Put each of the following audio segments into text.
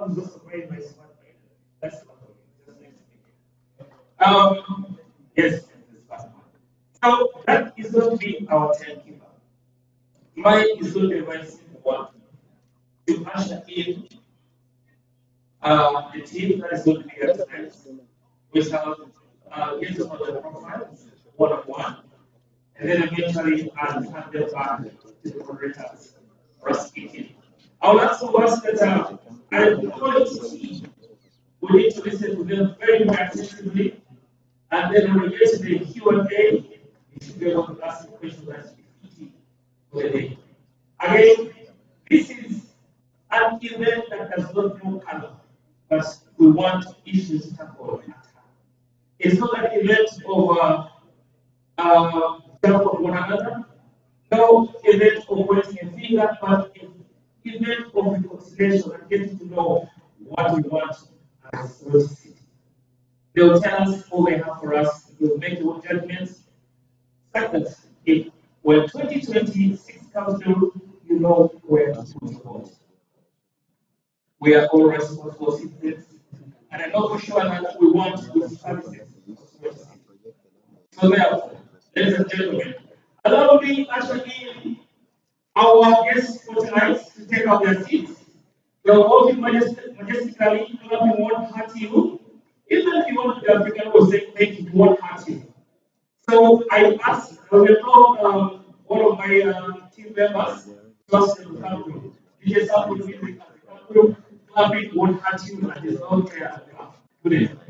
one was also very nice one. That's one of it. Just next yes, this last one. So that is going to be our timekeeper. Mine is going to be a very simple one. To usher in the team that is going to be here tonight. We shall get to know the profiles one on one, and then eventually I'll hand them back to the moderators for us speaking. I would also ask that I quality team, we need to listen to them very, very attentively, and then when we get to the Q&A, you should be able to ask the question that's fitting for the day. Again, this is an event that does not know color, but we want issues tackled. It's not an event of jump on one another, no event of pointing a finger, but an event of reconciliation and getting to know what we want as a city. They will tell us what they have for us, we will make your judgments. Second, if when 2026 comes through, you know where to put your vote. We are all responsible citizens, and I know for sure that we want good services. So therefore, ladies and gentlemen, allow me actually our guests for tonight to take out their seats. They will all be majestically clapping one heart to you. Even if you want the African will say thank you, one heart to you. So I asked, I will call one of my team members, just to come to DJ Sam will be clapping one heart to you, and it's not there. Good evening.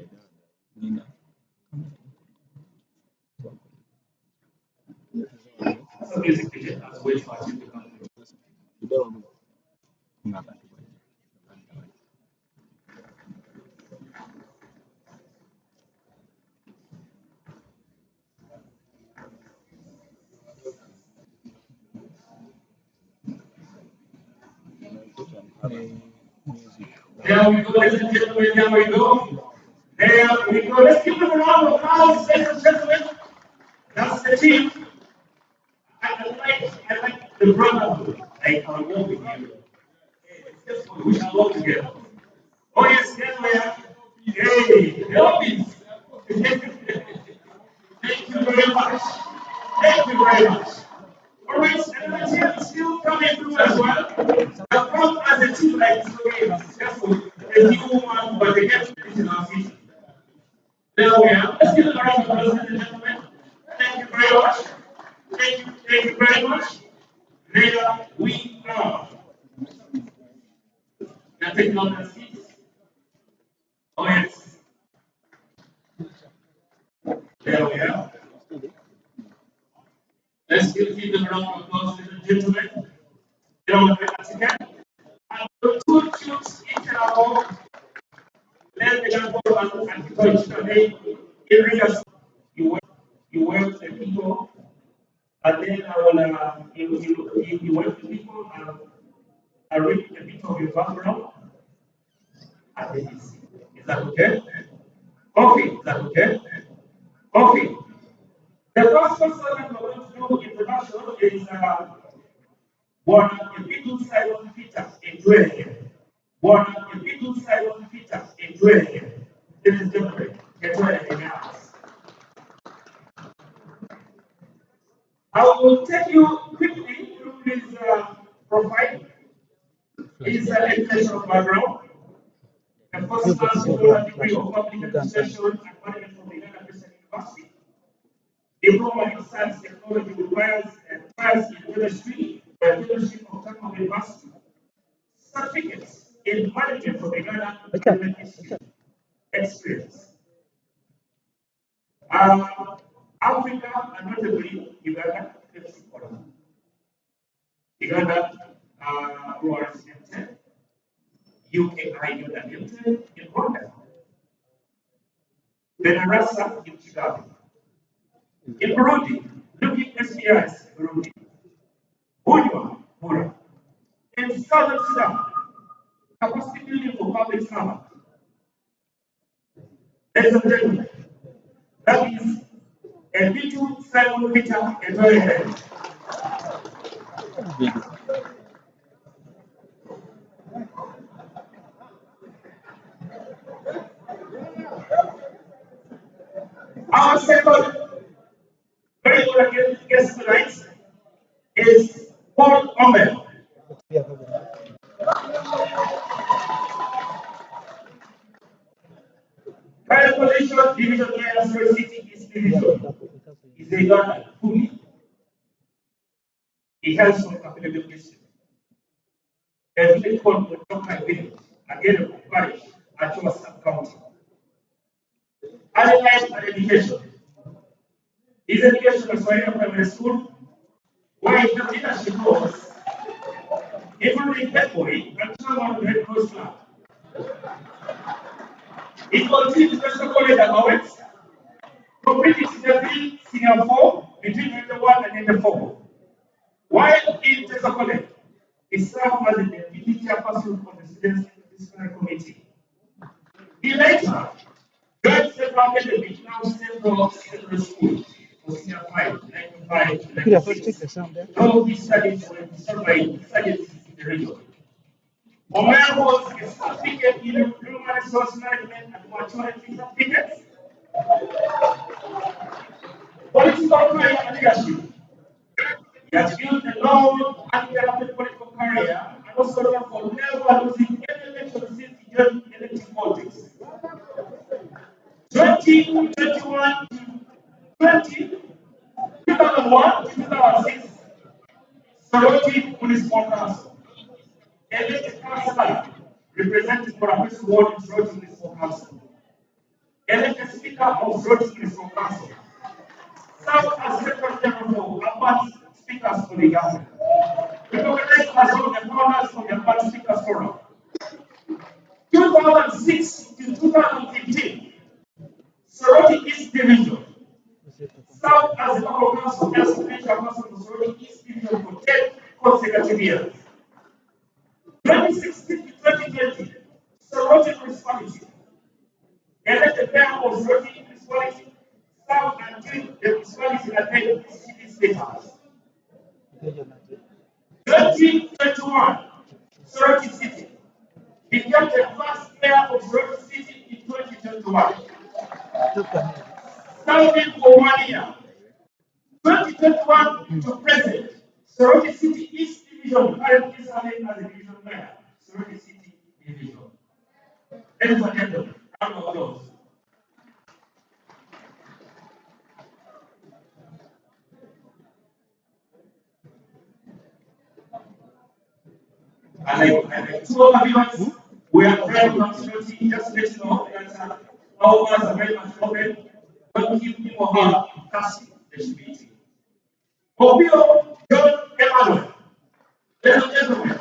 So basically, I'll wait for you to come. There we go, ladies and gentlemen, there we go. There we go. Let's give them a round of applause, ladies and gentlemen. That's the team. I like the brotherhood. I can walk with you. We shall walk together. Oh yes, there we are. Hey, the office. Thank you very much. Thank you very much. All right, and the team is still coming through as well. The front as a team like this, okay, successful. The new one, but they get to in our city. There we are. Let's give it a round of applause, ladies and gentlemen. Thank you very much. Thank you very much. There we are. Now taking on the seats. Oh yes. There we are. Let's give them a round of applause, ladies and gentlemen. There we are again. And the two tunes each and all. Let the young boy and people in today. You work the people, and then I will you work the people and I read a bit of your background. And then is that okay? Okay, is that okay? Okay. The first person that we're going to do introduction is one a people Simon Peter in Dwayne. One a people Simon Peter in Dwayne. This is different. Get ready in the house. I will take you quickly through his profile, his educational background. The first class degree of public administration and management from the United States University. Diploma in science technology requires in chemistry by fellowship of Tamil University. Certificates in management from the Ghana Government Institute. Experience. Africa and notably Uganda, Uganda, Ruar's Limited, UKI Uganda Limited in Rwanda, Benarasa in Chicago, in Burundi, looking SPIs, Burundi, Bunywa, Mura, in Southern Sudan, capacity building for public servant. Ladies and gentlemen, that is a little Simon Peter and very head. Our second very good guest tonight is Paul Omer. Current position, division player, Soroti East Division. Is a Ghana fully. He has some capabilities. A village called Motoka Village, again of Parish, at Sub County. Early life and education. His education was Swahili Primary School, where he took leadership roles, including head boy and chairman of the Red Cross Club. He continued to college at Howard, completing senior 4 between 91 and 94. While in Texas College, he served as the deputy chairperson of the Students' Disciplinary Committee. He later joined Central Academy, now Central Secondary School, for senior 5, 95 to 96. Though he studied for the survey studies in the region. Omer holds a certificate in human resource management and maturity certificates, political career and leadership. He has built a long and developed political career and also known for never losing any election since he joined elective politics. 2021 to 2001 to 2006, Soroti Municipal Council. Elected councillor represented for a peaceful ward in Soroti Municipal Council. Elected speaker of Soroti Municipal Council. Served as secretary for Apart Speakers for the government. Recognized as one of the founders of the Apart Speakers Forum. 2006 to 2015, Soroti East Division. Served as the local council as provincial council for Soroti East Division for 10 consecutive years. 2016 to 2020, Soroti Municipality. Elected mayor of Soroti Municipality, served until the municipality attained city status. 2021, Soroti City became the first mayor of Soroti City in 2021. Serving for 1 year. 2021 to present, Soroti City East Division currently serving as a division mayor. Soroti City Division. Ladies and gentlemen, round of applause. And I told my viewers, we are very much Soroti, just to let you know that our doors are very much open. Don't keep him or her passing the meeting. Obio John Emmanuel. Ladies and gentlemen.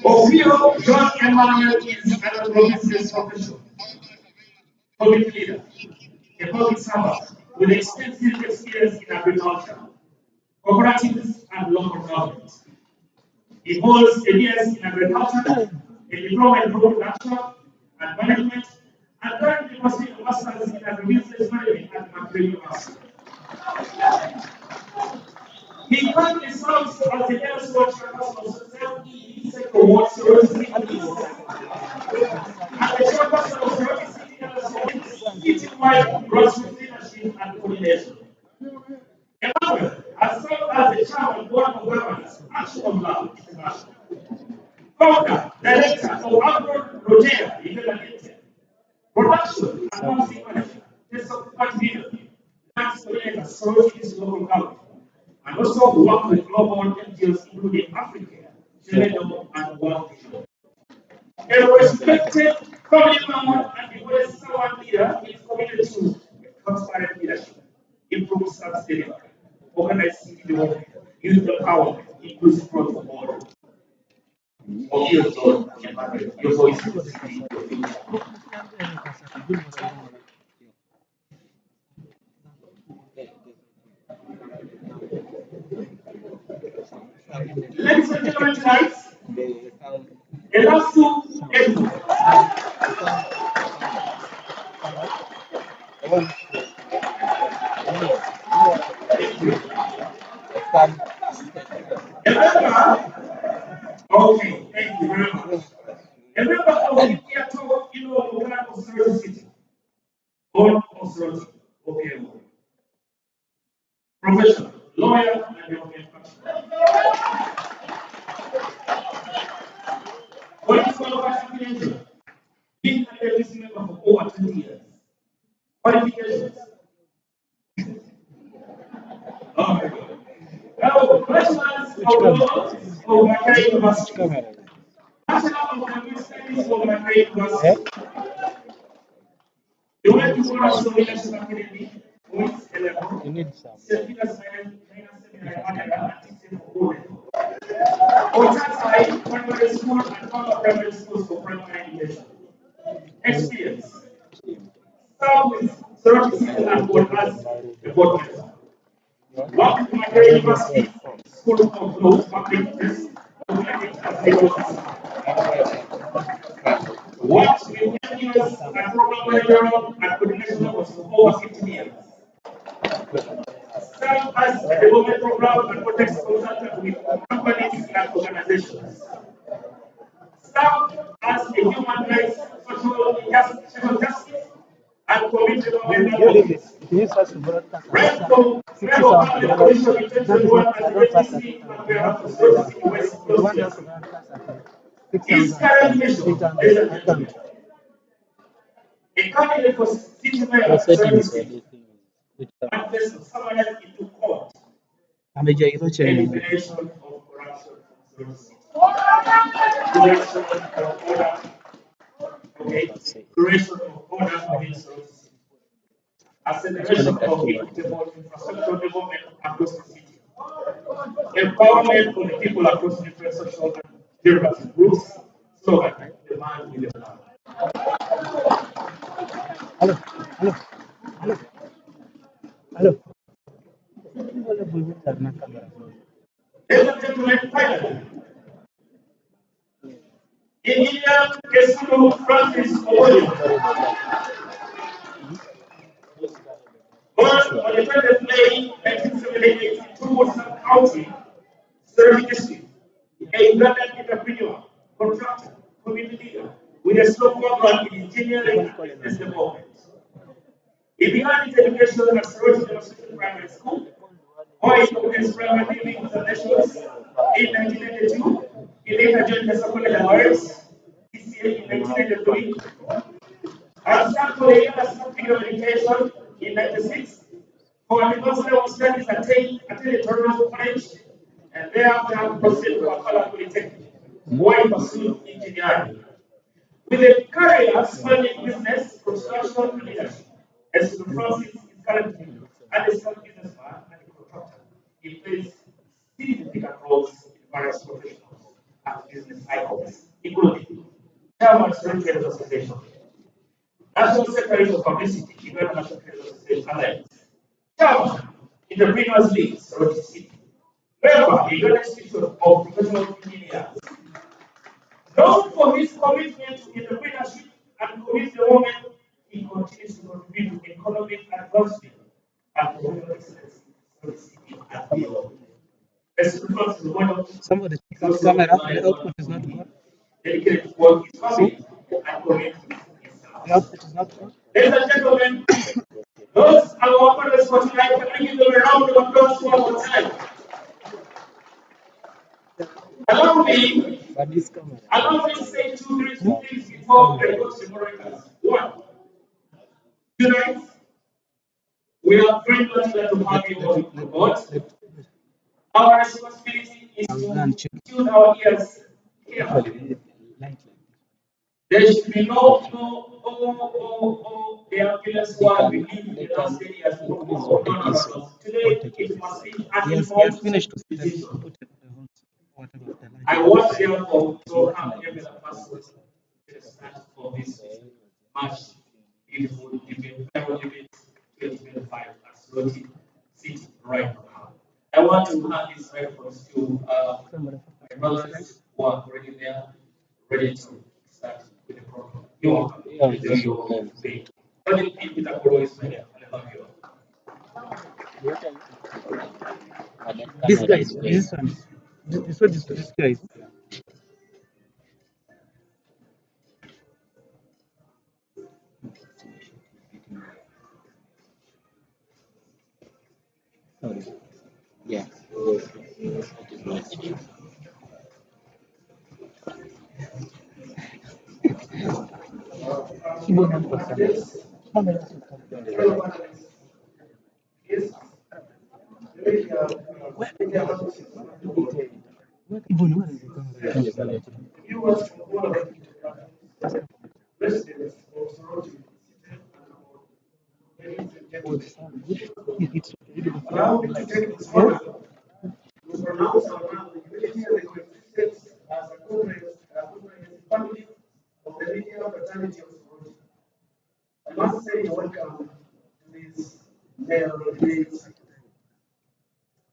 Obio John Emmanuel is an province's official, public leader, a public servant with extensive experience in agriculture, cooperatives, and local government. He holds a BS in agriculture, a diploma in crop production and management, and currently pursuing a master's in agribusiness management at Macquarie University. He currently serves as the head of South-East Ward Soroti City and the chairperson of Soroti City citywide grassroots leadership and coordination. Emmanuel has served as the chairman of Board of Governors, Action of Love International. Founder, director of Agro Rogera, Limited. Production and policy manager, Tesla Million, Max Coordinator, Soroti local government. And also work with global NGOs including Africa, Senegal, and World Vision. A respected family member and the West servant leader is committed to transparent leadership, improved service delivery, organized city development, youth empowerment, inclusive growth for all. Of your zone, your voice in the city. Ladies and gentlemen, tonight, the last two okay, thank you very much. A member of the Theater, Outlaws of Mackay University. Bachelor of Community Studies of Mackay University. You went to Monash Leadership Academy, Wings 11, St. Peter's Minor Seminary, Canada, and Teaching for Otatai Primary School and other private schools for primary education. Experience. Start with Soroti City and Board as a board member. Work with Mackay University School of Law, public interest, as legal assistant. Worked with engineers and program manager and coordination officer for over 15 years. Served as a development program and context consultant with companies and organizations. Served as a human rights, social justice, and community development. Ran for member of the coalition in 2021 as the APC member of the Soroti City West constituency. His current mission, ladies and gentlemen, a candidate for city mayor of Soroti City manifesto summarized into court. Elimination of corruption from Soroti City. Creation of order. Okay. Creation of order within Soroti City. Acceleration of equitable infrastructural development across the city. Empowerment for the people across different social and derivative groups so that the man will have. Ladies and gentlemen, finally, Engineer Kesulu Francis Owoli, born on the 20th May 1978 in Woodson County, Soroti District, a Ugandan entrepreneur, contractor, community leader with a strong background in engineering and business development. He began his education at Soroti Demonstration Primary School, where he commenced primary living examinations in 1992. He later joined the College of Arts in 1993. And started for the University of Education in 1996. For university of studies attended Toronto College, and thereafter proceeded to Kampala Polytechnic, where he pursued engineering. With a career spanning business, construction, and leadership, as Francis is currently an established businessman and a contractor. He plays significant roles in various professional and business cycles, including Chairman Soroti Trade Association, National Secretary of Publicity, Uganda National Trade Association Alliance, Chairman, Entrepreneurs League, Soroti City, member, Uganda Institute of Professional Engineers. Known for his commitment to entrepreneurship and community development, he continues to contribute to economic advancement and professional excellence in the city and beyond. Somebody check the camera, the output is not good. Dedicated to work his family and community. The output is not good. Ladies and gentlemen, those are our partners for tonight. Can we give them a round of applause one more time? Allow me to say two things before I go to the Americans. One, tonight, we are very much glad to have you on the board. Our responsibility is to tune our ears carefully. There should be no, the ambulance word we live in the last 10 years. Today, it must be an informed decision. I want therefore to have every person to stand for this much beautiful debate, 2025 at Soroti City right now. I want to hand these microphones to my brothers who are already there, ready to start with the program. You're welcome. Peter Koro is my name. I love you all. This guy, this one, this guy. Yeah. Even when it's a viewers from all around the residents of Soroti, ladies and gentlemen, it's allow me to take this honor to pronounce our unity and the coexistence as a comprehensive family of the media fraternity of Soroti. I must say welcome to this male debate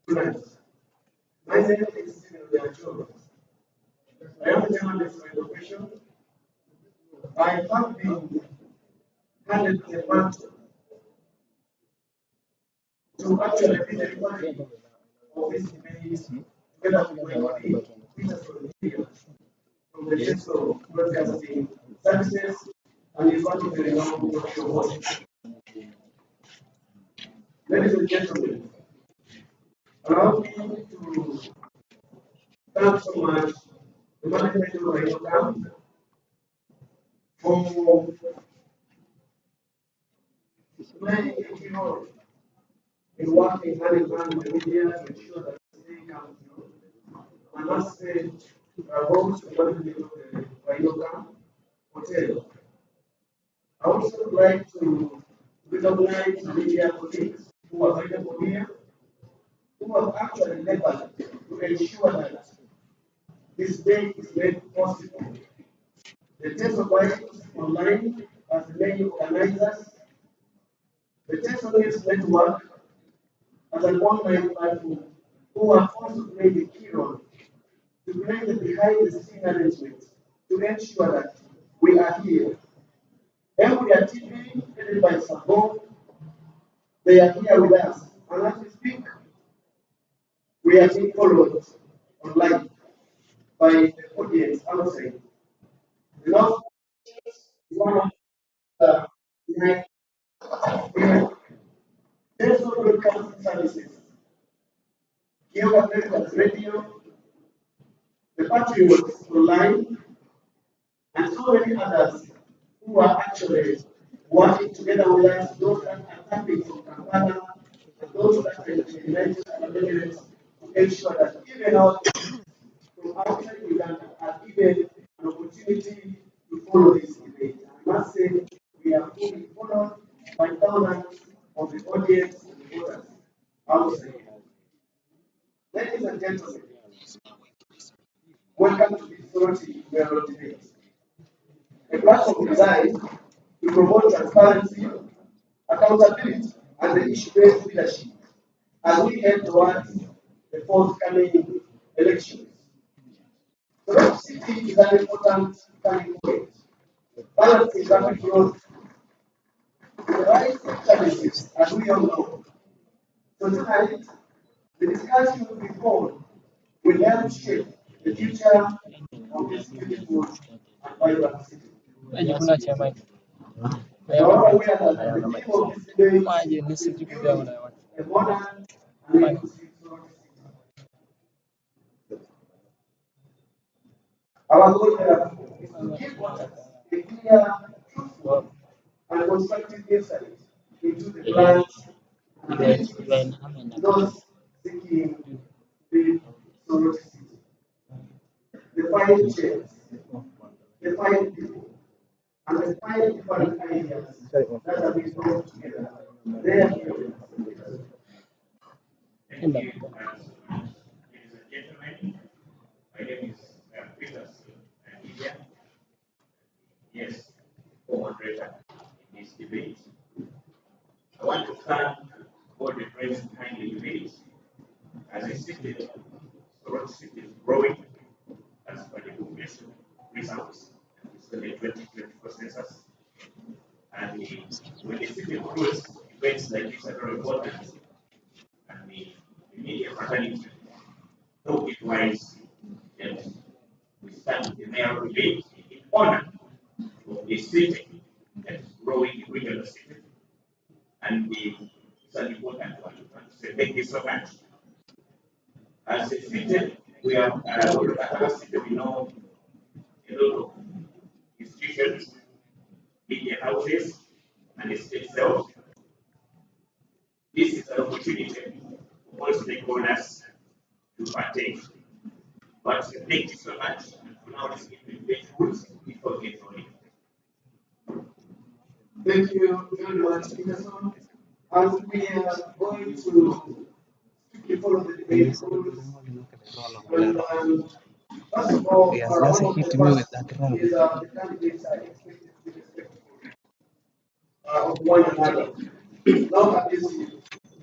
tonight. My name is Emuria. I am a journalist by profession. I have been handed the mantle to actually be the referee of this debate together with my colleague, Peter Soroti, from the Center of Broadcasting Services and is one of the renowned show hosts. Ladies and gentlemen, allow me to thank so much the management of my program for playing a key role in working hand in hand with the media to ensure that they come through. I must say, both the management of the Rhino Hotel. I also would like to recognize the media colleagues who are available here, who have actually labored to ensure that this day is made possible. The test of Writings Online as the main organizers, the Test of News Network as an online platform, who have also played a key role to play the behind the scene arrangements to ensure that we are here. Emuria TV, headed by Sabo, they are here with us. And as we speak, we are being followed online by the audience outside. The last is one of the national broadcasting services, Kyoga Americans Radio, the Patriots Online, and so many others who are actually working together with us, those that are tapping from Kampala, and those that are in the United Arab Emirates, to ensure that even out from outside Uganda are given an opportunity to follow this debate. I must say, we are fully followed by thousands of the audience and the voters outside. Ladies and gentlemen, welcome to the Soroti World Debate. A platform designed to promote transparency, accountability, and the issue-based leadership as we head towards the forthcoming elections. Soroti City is an important turning point, balancing rapid growth with the right challenges, as we all know. So tonight, the discussion will be called will help shape the future of this beautiful and vibrant city. However, we are that the theme of this debate is building a modern and inclusive Soroti city. Our goal, therefore, is to give voters a clear, truthful, and constructive insight into the plans and abilities of those seeking to build Soroti city. The five chairs, the five people, and the five different ideas that have been brought together. They are here. Thank you, ladies and gentlemen. My name is Peter Soroti. Yes, co-moderator in this debate. I want to thank all the friends behind the debate. As I stated, Soroti City is growing as per the population results. It's the 2024 census. And when the city grows, events like this are very important. And the media fraternity took it wise that we start the mayoral debate in honor of the city that is growing in regional city. And it's an important one. So thank you so much. As a city, we have at our city, we know a lot of institutions, media houses, and the state itself. This is an opportunity for all stakeholders to partake. But But thank you so much. And for now, let's get to the rules before we get rolling. Thank you very much, Peterson. As we are going to follow the debate rules, and first of all, He has one just of the hit me with first that roll. is the candidates are expected to be respectful of one another, not abusive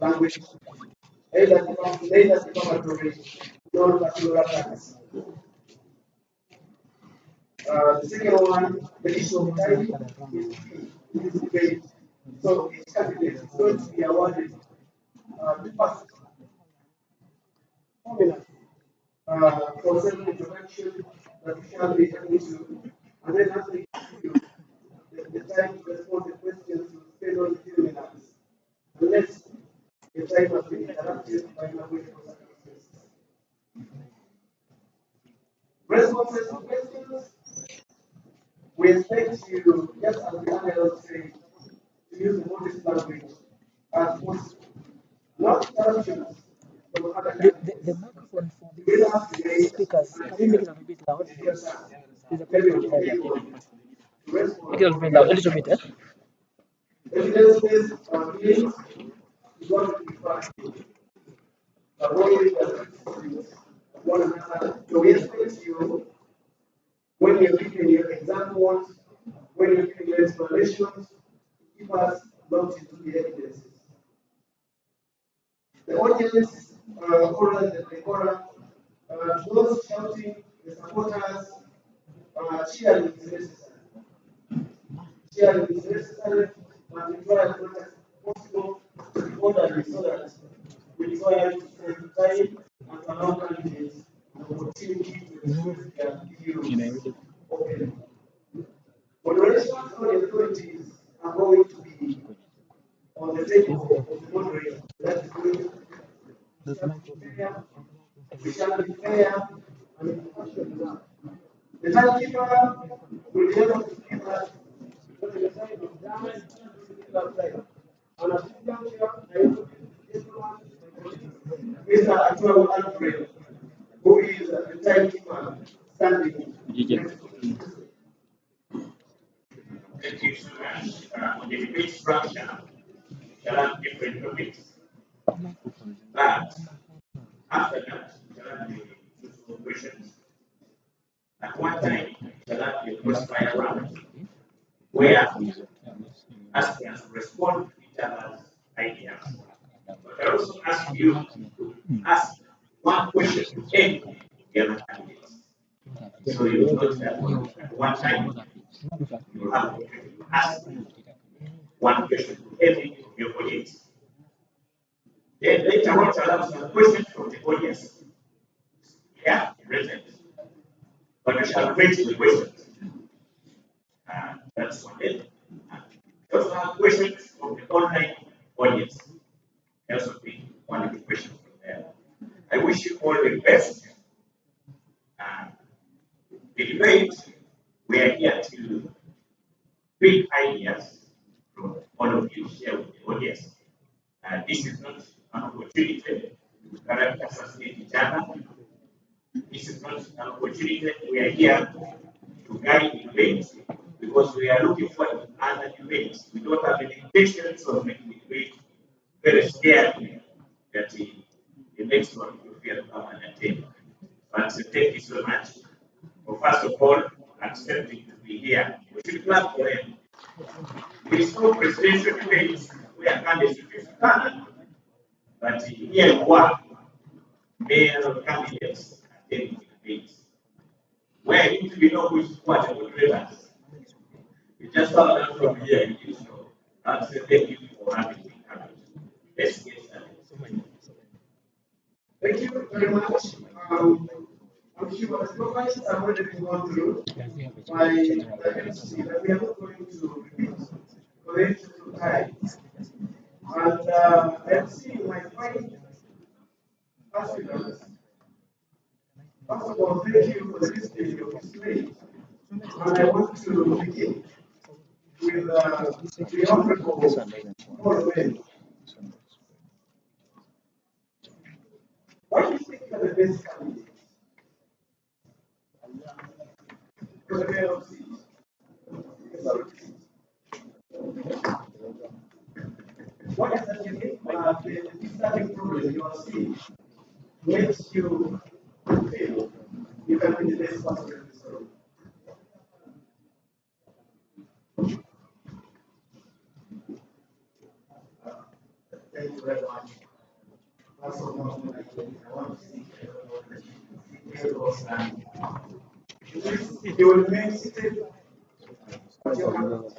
language, neither defamatory nor personal attacks. The second one, the issue of time is key in this debate. So each candidate is going to be awarded the first 4 minutes for self-introduction that we shall be able to, and then after we give you the time to respond to questions to spend only 2 minutes, unless the time has been interrupted by unavoidable circumstances. Responses to questions, we expect you, just as the panel said, to use the modest language as possible. Not interruptions from other The candidates. microphone for You these will have to wait speakers, can you make it a bit loud? until There's a maybe problem we there. to Make it a respond. bit loud, a little bit, eh? Evidence-based claims is going to be fine. Avoiding the criticisms of one another. So we expect you, when you're giving your examples, when you're giving your explanations, keep us locked into the evidences. The audience, oral, the decorum, those shouting, the supporters, cheering is necessary. Cheering is necessary, but we try as much as possible to order so that we try to save time and allow candidates the opportunity to express their views openly. Moderation and authorities are going to be on the table of the moderator. That is going to be fair. We shall be fair and impartial. The timekeeper will be able to give us what the time is done and at this juncture, I introduce Mr. Atuago Alfred, who is the timekeeper standing next to me. Thank you so much. On the debate structure, we shall have different topics. But after that, we shall have the useful questions. At one time, we shall have the crossfire round, where aspirants respond to each other's ideas. But I also ask you to ask one question to any of the other candidates. So you will not at one time, you will have to ask one question to every of your colleagues. Then later on, you have some questions from the audience. Yeah, present. But we shall raise the questions. That's one thing. We also have questions from the online audience. I also pick one of the questions from there. I wish you all the best. The debate, we are here to bring ideas from all of you, share with the audience. This is not an opportunity to character assassinate each other. This is not an opportunity. We are here to guide the debate because we are looking for other debates. We don't have any intentions of making the debate very scary that the next one will feel come and attend. But thank you so much for first of all accepting to be here. We should clap for him. There is no presidential debate where candidates refuse to stand, but here you are, mayor candidates attending the debates. Where you need to know who is what and moderators. You just found out from here, you didn't know. That's a thank you for having me coming. Let's get started. Thank you very much. I'm sure as providers have already been gone through my MC that we are not going to repeat for the interest of time. And I'm seeing my five aspirants. First of all, thank you for the listening of this play. And I want to begin with the Honorable Paul Wayne. Why do you think you are the best candidate? What is that you think? The starting problem you are seeing makes you feel you can be the best person in this room. Thank you very much. That's all I want to see was you will remain seated. Thank you very much.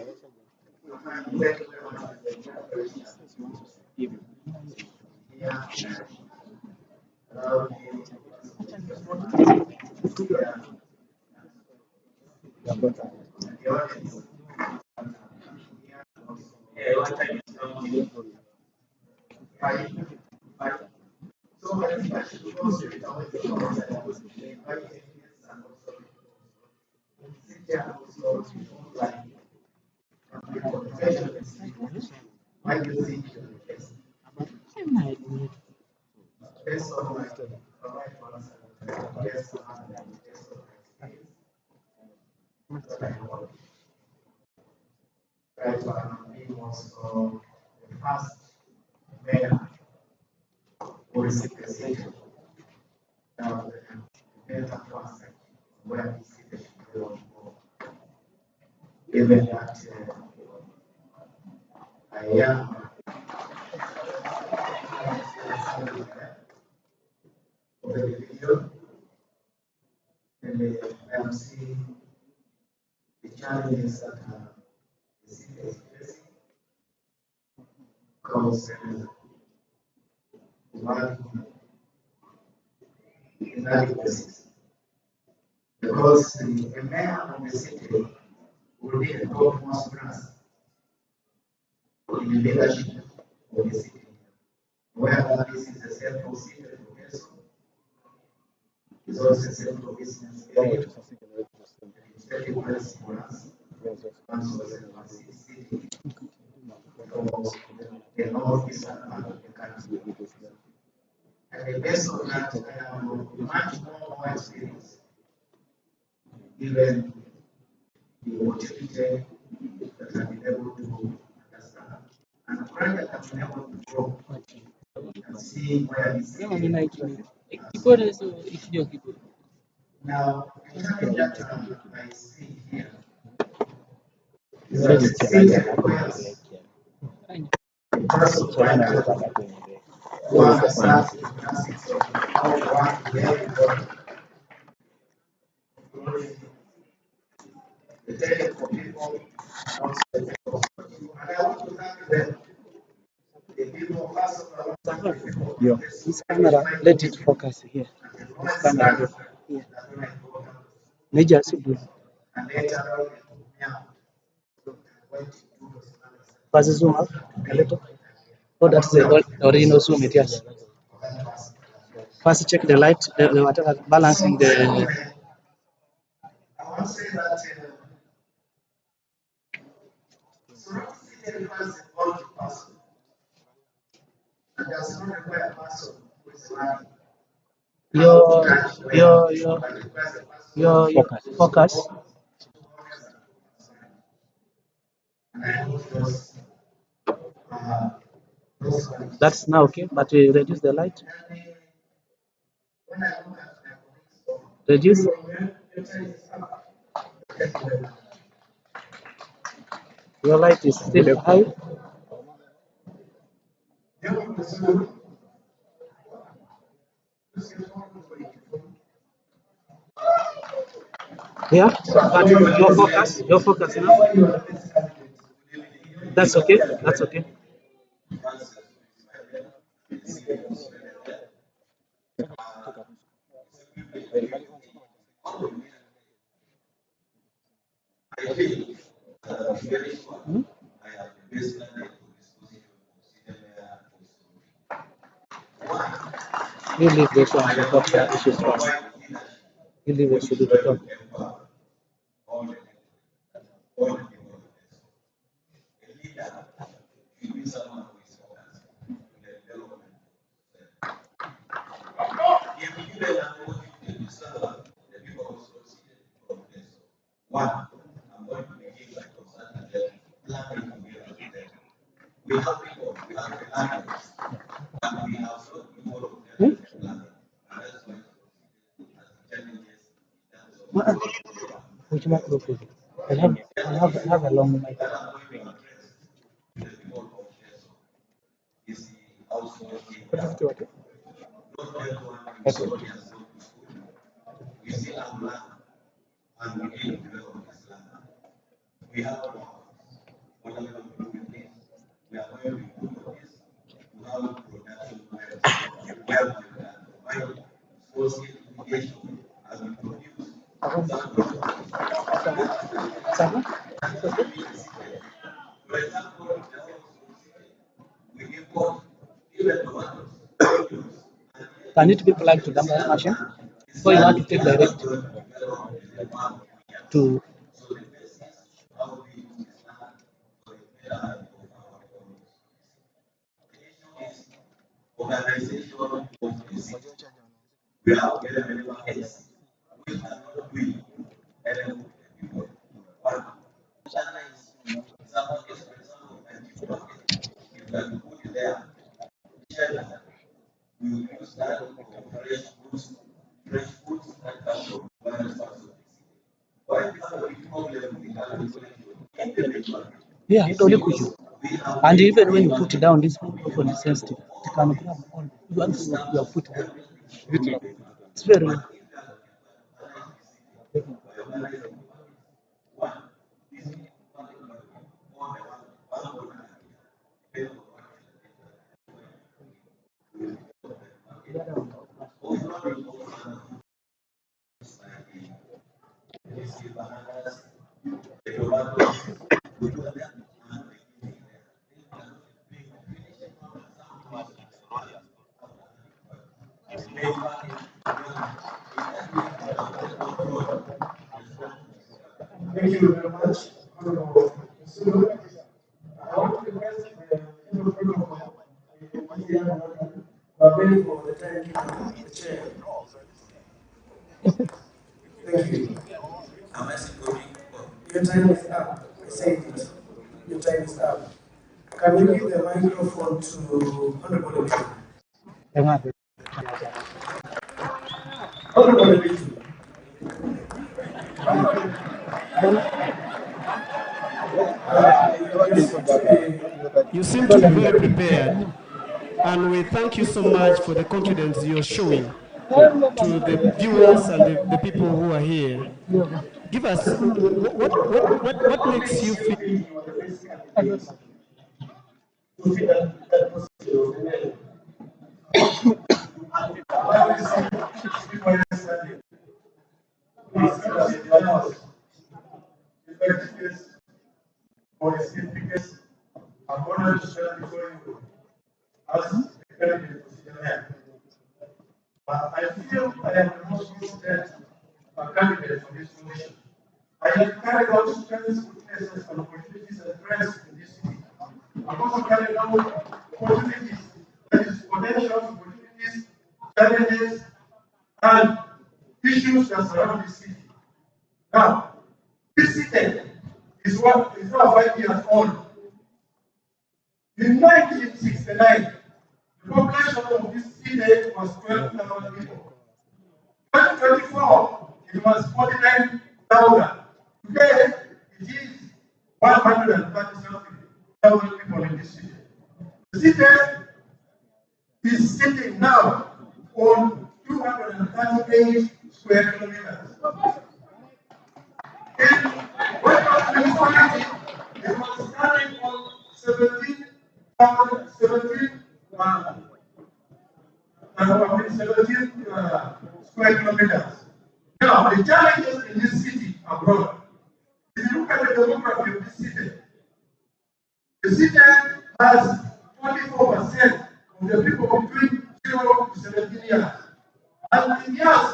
Yeah. So I think I should go straight away because I was inviting and also Cynthia also online. Why do you think you're the best? Based on my performance, yes, and based on my experience, that I want. Right, he was the first mayor who received the station. Now, the mayor first where he seated even that I am of the division, and I am seeing the challenges that the city is facing because working in that basis. Because the mayor of the city will be the topmost brass in the leadership of the city. Wherever this is a central city professor, is also a central business area, it's very place for us, and so as a city for the northeastern part of the country. And based on that, I am much more experienced, given the opportunity that I've been able to understand. And the project that I've been able to grow and see where this is. Now, the challenge that I see here is that the city requires a person who understands the basics of how to work together with the technical people, also the people. And I want to thank them. The people, first of all, I want to thank the people. Yeah. This camera, let it focus here. This camera here. Major Subu. And later on, yeah. First zoom up a little. Oh, that's the original zoom it yes. First check the light, the whatever balancing the I want to say that Soroti requires a quality person and does not require a person who is learning. Your focus. And I hope those That's now okay, but reduce the light. when I look at my colleagues, Reduce. Your light is still high. Yeah, but your focus now. That's okay. That's okay. Hmm? You leave this one to talk about issues first. You leave this to talk. One, I'm going to begin by consulting them, planning together with them. We have people, we have the language, and we have so people of them planning. And that's why challenges in terms of which microphone? I have a long mic. that I'm going to address the people of Yeso is the outsourcing. Not everyone in Soroti has gone to school. We still have land, and we need to develop this land. We have our house. What are we going to do with this? We are going to improve on this to have production wells where we can provide source irrigation as we produce some products. For example, we import even tomatoes, onions, Can it be plugged to that machine? So you want to take direct to so the best is how we use this land for the betterment of our economies. The issue is organization of the city. We have very many heads. We cannot do it along with the people. One, China is someone is for example, and if you can put it there, China will use that for fresh foods that come from various parts of the city. Why we have a big problem with agriculture in the big market? yeah, it only could you. And even when you put it down, this microphone is sensitive. It can grab all. Once you have put it down, it's very low. Thank you very much. So, I want to request the protocol, waiting for the time given the chair. Thank you. Am I still going? Your time is up. I said it. Your time is up. Can you give the microphone to Honorable Bitu? Honorable Bitu. You seem to be very prepared, and we thank you so much for the confidence you're showing to the viewers and the people who are here. Give us what makes you feel. For his significance, I'm honored to stand before you as a candidate for senior man. But I feel I am the most competent candidate for this position. I have carried out strengths, weaknesses, and opportunities and threats in this city. I've also carried out opportunities, that is, potential opportunities, challenges, and issues that surround this city. Now, this city is what is now 5 years old. In 1969, the population of this city was 12,000 people. 2024, it was 49,000. Today, it is 130,000 people in this city. The city is sitting now on 238 square kilometers. In Western municipality, it was starting on 17 square kilometers. Now, the challenges in this city are broad. If you look at the demography of this city, the city has 24% of the people between 0 to 17 years. And it has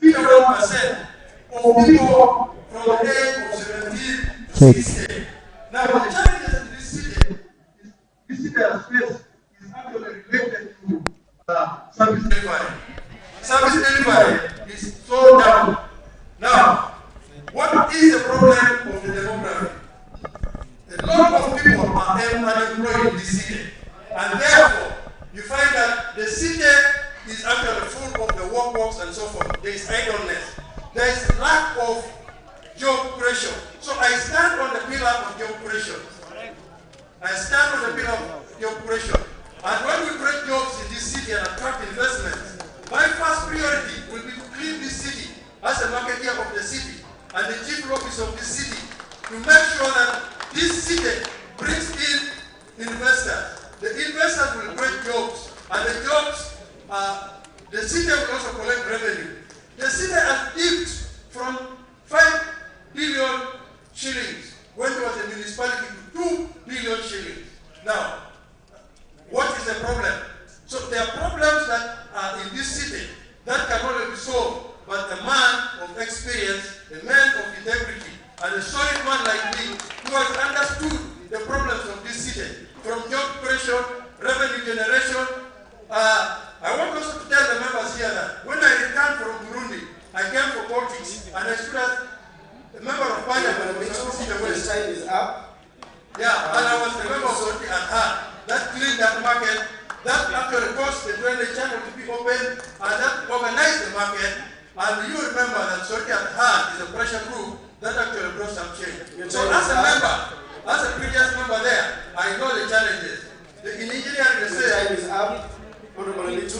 51% of people from the age of 17 to 60. Now, the challenges in this city has faced is actually related to service delivery. Service delivery is so down. Now, what is the problem is lack of job creation. So I stand on the pillar of job creation. I stand on the pillar of job creation. And when we create jobs in this city and attract investments, my first priority will be to clean this city as a marketeer of the city and the chief office of this city to make sure that this city brings in investors. The investors will create jobs, and the jobs, the city will also collect revenue. The city has dipped from 5 billion shillings when it was a municipality to 2 billion shillings. Now, what is the problem? So there are problems that are in this city that can only be solved by a man of experience, a man of integrity, and a solid man like me who has understood the problems of this city, from job creation, revenue generation. I want also to tell the members here that when I returned from Burundi, I came for politics and I stood as a member of parliament of the West. Time is up. Yeah, and I was a member of Soroti and that cleaned that market, that actually caused the drainage channel to be open, and that organized the market. And you remember that Soroti is a pressure group that actually brought some change. So as a member, as a previous member there, I know the challenges. In engineering, they say, Time is up. Honorable Litu.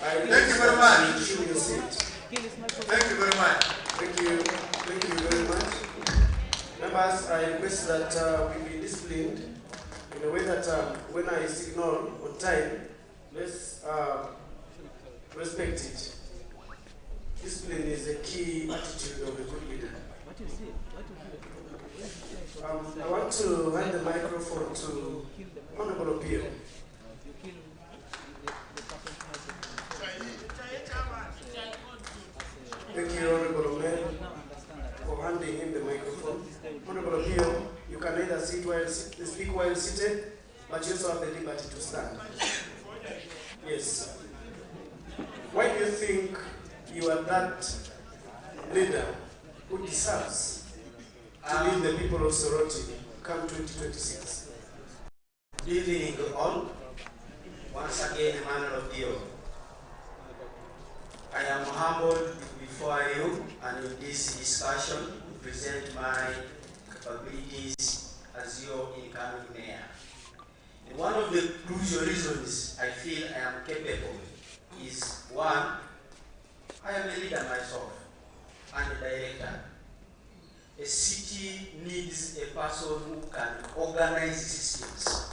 thank you very much. Show your seat. Thank you very much. Thank you. Thank you very much. Members, I request that we be disciplined in a way that when I signal on time, let's respect it. Discipline is a key attitude of a good leader. I want to hand the microphone to Honorable Opio. Thank you, Honorable Omer, for handing him the microphone. Honorable Opio, you can either speak while seated, but you also have the liberty to stand. Yes. Why do you think you are that leader who deserves to lead the people of Soroti come 2026? Good evening all. Once again, Emmanuel Opio. I am humbled before you and in this discussion to present my capabilities as your incoming mayor. And one of the crucial reasons I feel I am capable is one, I am a leader myself and a director. A city needs a person who can organize systems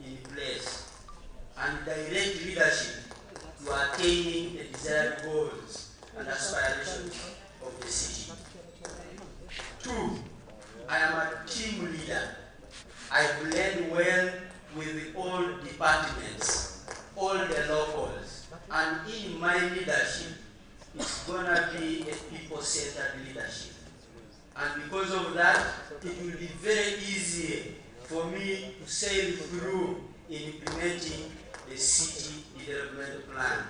in place and direct leadership to attaining the desired goals and aspirations of the city. Two, I am a team leader. I blend well with all departments, all the locals, and in my leadership, it's gonna be a people-centered leadership. And because of that, it will be very easy for me to sail through in implementing the city development plan.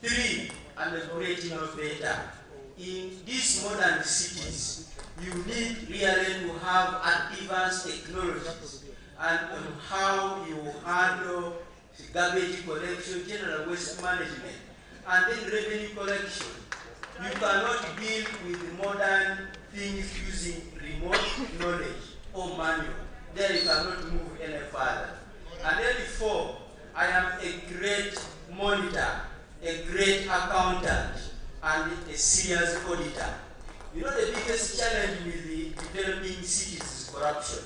Three, I'm a great innovator. In these modern cities, you need really to have advanced technologies and on how you handle garbage collection, general waste management, and then revenue collection. You cannot deal with modern things using remote knowledge or manual. Then you cannot move any further. And then four, I am a great monitor, a great accountant, and a serious auditor. You know the biggest challenge with the developing cities is corruption.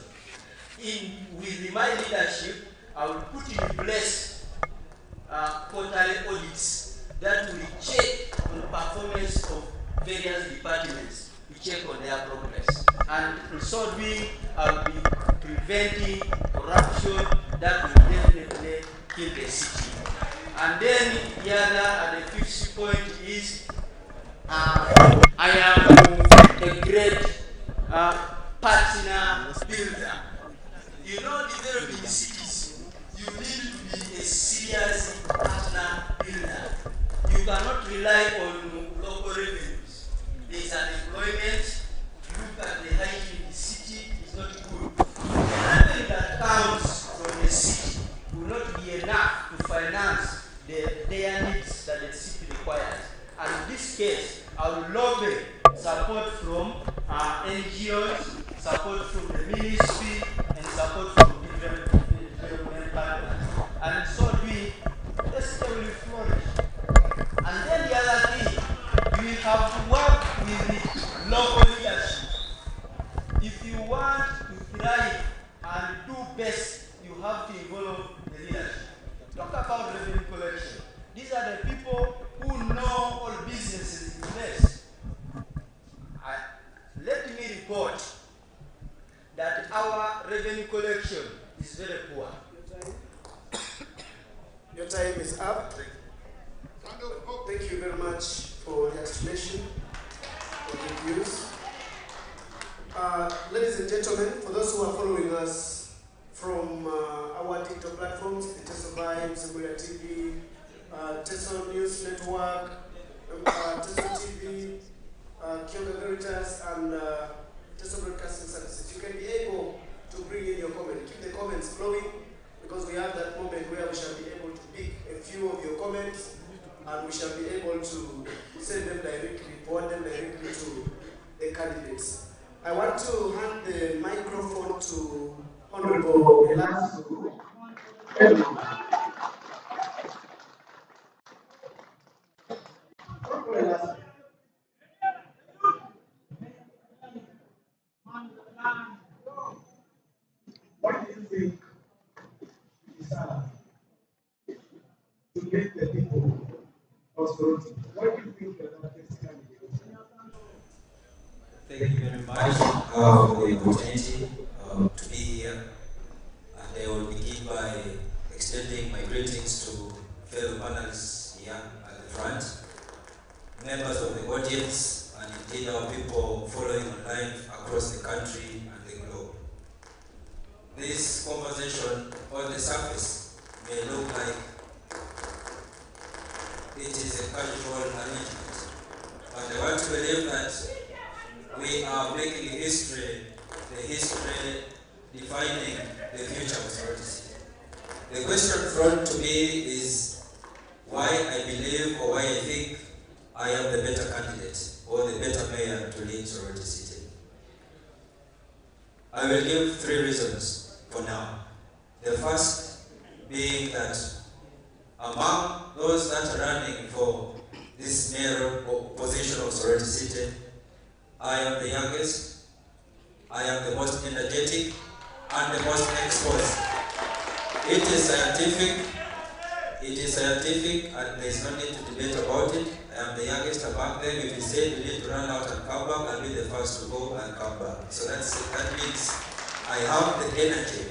With my leadership, I will put in place quarterly audits that will check on the performance of various departments to check on their progress. And in so doing, I will be preventing corruption that will definitely kill the city. And then the other, and the fifth point is, I am a great partner builder. You know, developing cities, you need to be a serious partner builder. You cannot rely on local revenues. There is unemployment. Look at the height in the city, it's not good. The revenue that comes from the city will not be enough to finance their needs that the city requires. And case, I will lobby support from NGOs, support from the ministry, and support from different development partners. And so doing, the city will flourish. And then the other thing, we have to work with the local leadership. If you want to thrive and do best, you have to involve the leadership. Talk about revenue collection. These are the people who know all businesses in place. Let me report that our revenue collection is very poor. Your time is up. Thank you very much for the explanation of the views. Ladies and gentlemen, for those who are following us from our digital platforms, the Teso Vibes, Emuria TV, Teso News Network, Teso TV, Kyoga Veritas, and Teso Broadcasting Services, you can be able to bring in your comment. Keep the comments flowing, because we have that moment where we shall be able to pick a few of your comments, and we shall be able to send them directly, forward them directly to the candidates. I want to hand the microphone to Honorable Elasu. What do you think is to make the people of Soroti? What do you think you're the best candidate? Thank you very much for the opportunity to be here. And I will begin by extending my greetings to fellow panelists here at the front, members of the audience, and indeed our people following online across the country and the globe. This conversation on the surface may look like it is a casual arrangement, but I want to believe that we are making history, the history defining the future of Soroti. The question thrown to me is why I believe or why I think I am the better candidate or the better mayor to lead Soroti City. I will give 3 reasons for now. The first being that among those that are running for this mayoral position of Soroti City, I am the youngest, I am the most energetic, and the most exposed. It is scientific, and there is no need to debate about it. I am the youngest among them. If you say you need to run out and come back, I'll be the first to go and come back. So that means I have the energy.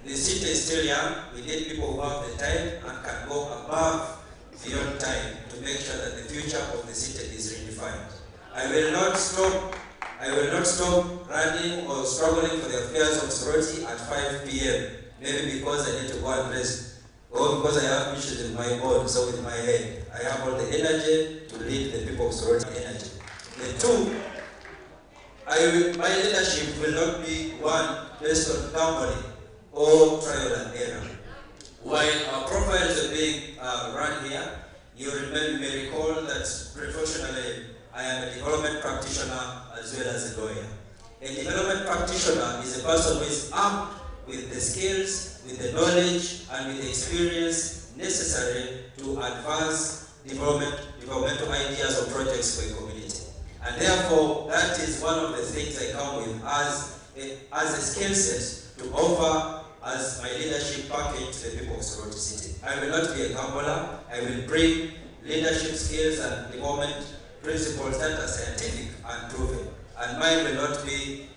The city is still young. We need people who have the time and can go above beyond time to make sure that the future of the city is redefined. I will not stop running or struggling for the affairs of Soroti at 5 p.m. Maybe because I need to go and rest, or because I have issues with my board, so with my head. I have all the energy to lead the people of Soroti energy. The 2, my leadership will not be one based on company or trial and error. While our profiles are being run here, you may recall that professionally I am a development practitioner as well as a lawyer. A development practitioner is a person who is armed with the skills, with the knowledge, and with the experience necessary to advance developmental ideas or projects for a community. And therefore, that is one of the things I come with as a skill set to offer as my leadership package to the people of Soroti City. I will not be a gambler. I will bring leadership skills and development principles that are scientific and proven. And mine will not be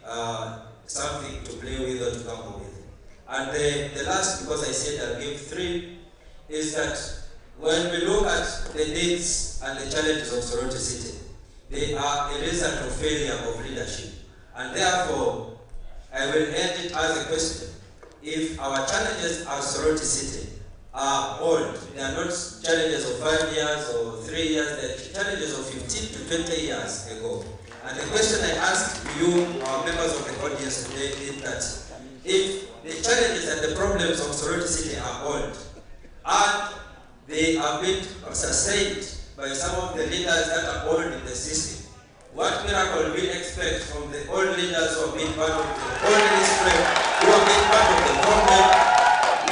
something to play with or to gamble with. And the last, because I said I'll give 3, is that when we look at the needs and the challenges of Soroti City, they are a result of failure of leadership. And therefore, I will end it as a question. If our challenges as Soroti City are old, they are not challenges of 5 years or 3 years, they are challenges of 15 to 20 years ago. And the question I ask you, our members of the audience today, is that if the challenges and the problems of Soroti City are old, and they are being sustained by some of the leaders that are old in the system. What miracle do we expect from the old leaders who have been part of the old district, who have been part of the problem?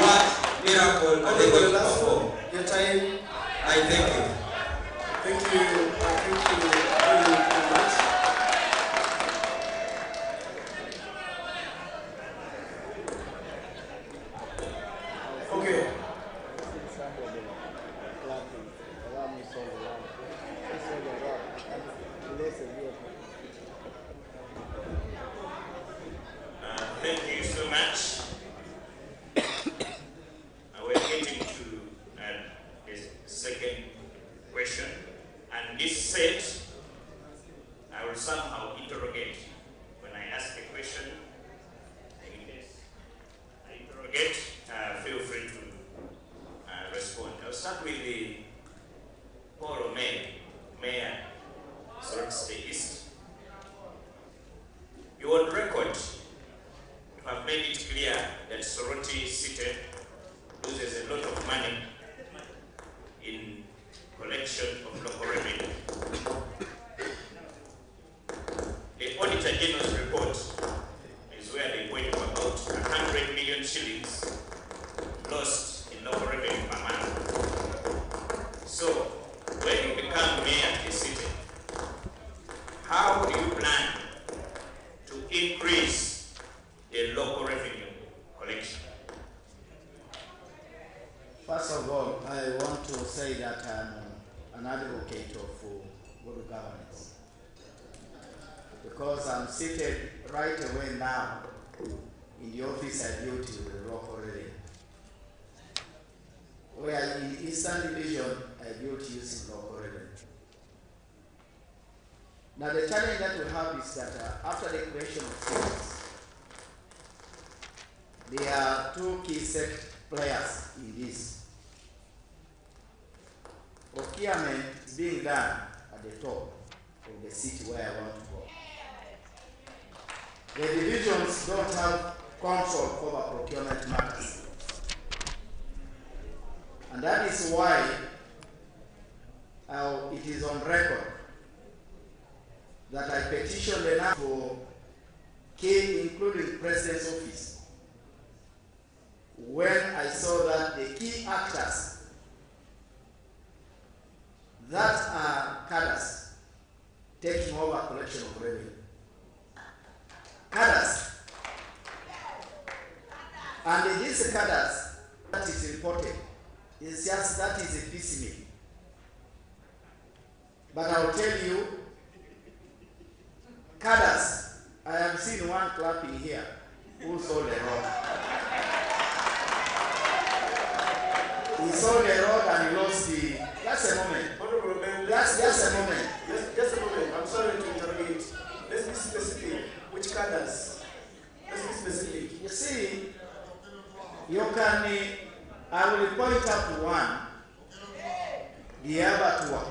What miracle are they going to perform? Your time. I thank you. Thank you. Thank you very much. Okay. Thank you so much. We're getting to the second question, and this set I will somehow interrogate. When I ask a question, I interrogate, feel free to respond. I'll start with the Paul Mayor, Soroti State East. You on record to have made it clear that Soroti City loses a lot of money in collection of local revenue. The Auditor General's report is where they point to about 100 million shillings lost in local revenue per month. So, when you become mayor of the city, how do you plan to increase the local revenue collection? First of all, I want to say that I'm an advocate of good governance, because I'm seated right away now in the office I built with the local revenue, where in the Eastern Division I built using local revenue. Now the challenge that we have is that after the creation of cities, there are two key players in this. Procurement is being done at the top of the city where I want to go. The divisions don't have control over procurement matters. And that is why it is on record that I petitioned the NAF for key, including President's office, when I saw that the key actors that are cadres taking over collection of revenue. Cadres. And these cadres that is reported, it's just that is a piecemeal. But I will tell you, cadres, I have seen one clapping here who sold a road. He sold a road and he lost the. Just a moment. Just a moment. Just a moment. I'm sorry to interrupt. Let's be specific. Which cadres? Let's be specific. You see, you can. I will point out one. The abattoir.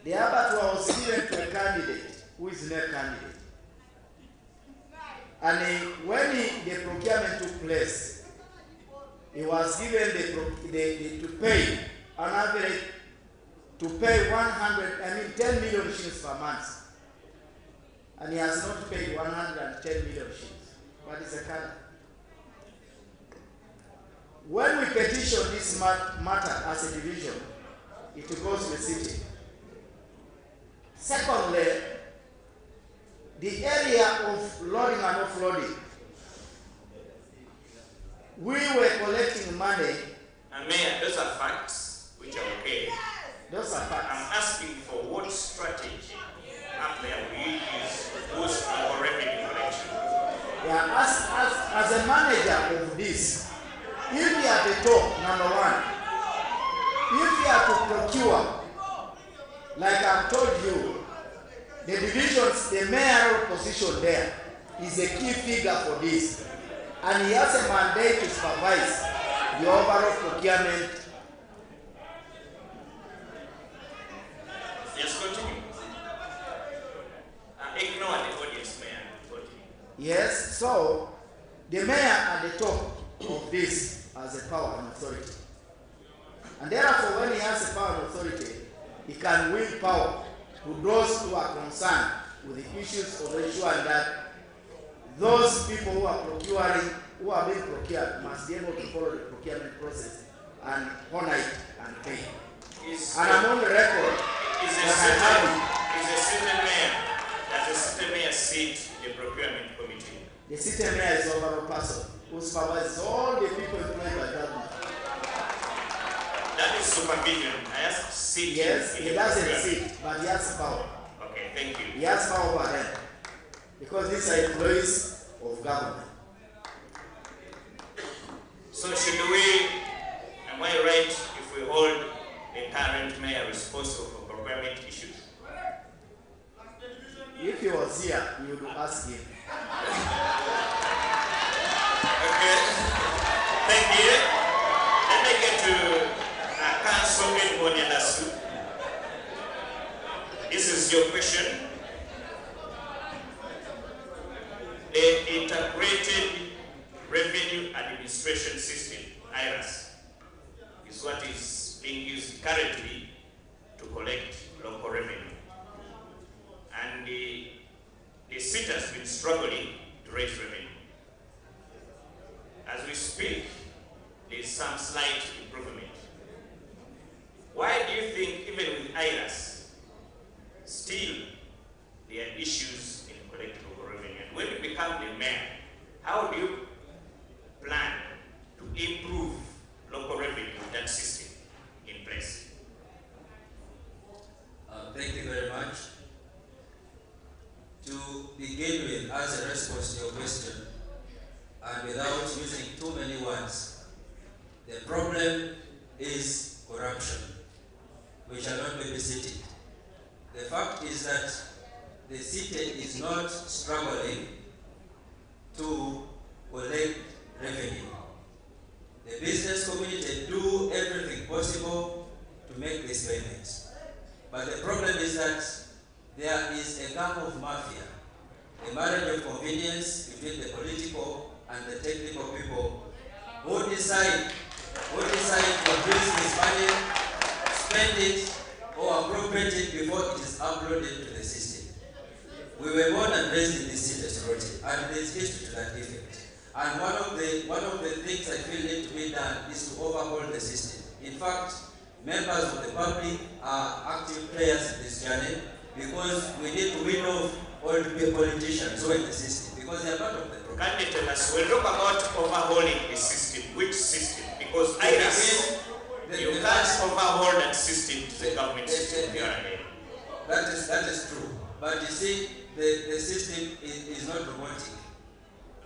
The abattoir was given to a candidate who is not a candidate. And when the procurement took place, he was given to pay on average to pay 10 million shillings per month. And he has not paid 110 million shillings. What is the color? When we petition this matter as a division, it goes to the city. Secondly, the area of loading and offloading, we were collecting money. And Mayor, those are facts which are okay. Those are facts. I'm asking for what strategy up there will you use to boost our revenue collection? Yeah, as a manager of this, if you are the top, number one, if you are to procure, like I've told you, the divisions, the mayoral position there is a key figure for this. And he has a mandate to supervise the overall procurement. Yes, continue. Ignore the audience, Mayor. Continue. Yes, so the mayor at the top of this as a power and authority. And therefore, when he has a power and authority, he can wield power to those who are concerned with the issues of ensuring that those people who are procuring, who are being procured, must be able to follow the procurement process and honor it and pay. And I'm on the record that is a city mayor. Does the city mayor sit the procurement committee? the city mayor is the overall person who supervises all the people employed by government. That is supervision. I asked sit. Yes, he doesn't sit, but he has power. Okay, thank you. He has power over them. Because these are employees of government. So should we, am I right if we hold the current mayor responsible for procurement issues? If he was here, you would ask him. Okay, thank you. Let me get to Council Emuria. This is your question. The Integrated Revenue Administration System, IRAS, is what is being used currently to collect local revenue. And the city has been struggling to raise revenue. As we speak, there is some slight improvement. Why do you think, even with IRAS, still there are issues in collecting local revenue? And when you become the mayor, how do you plan to improve local revenue with that system in place? Thank you very much. To begin with, as a response to your question, and without using too many words, the problem is corruption. We shall not babysit it. The fact is that the city is not struggling to collect revenue. The business community do everything possible to make these payments. But the problem is that there is a gang of mafia, a marriage of convenience between the political and the technical people who decide to use this money, spend it, or appropriate it before it is uploaded to the system. We were born and raised in this city, Soroti, and there is history to that effect. And one of the things I feel need to be done is to overhaul the system. In fact, members of the public are active players in this journey because we need to win off all the politicians who are in the system because they are part of the problem. Can you tell us, we'll talk about overhauling the system. Which system? Because IRAS, you can't overhaul that system to the government system here and there. That is true. But you see, the system is not robotic.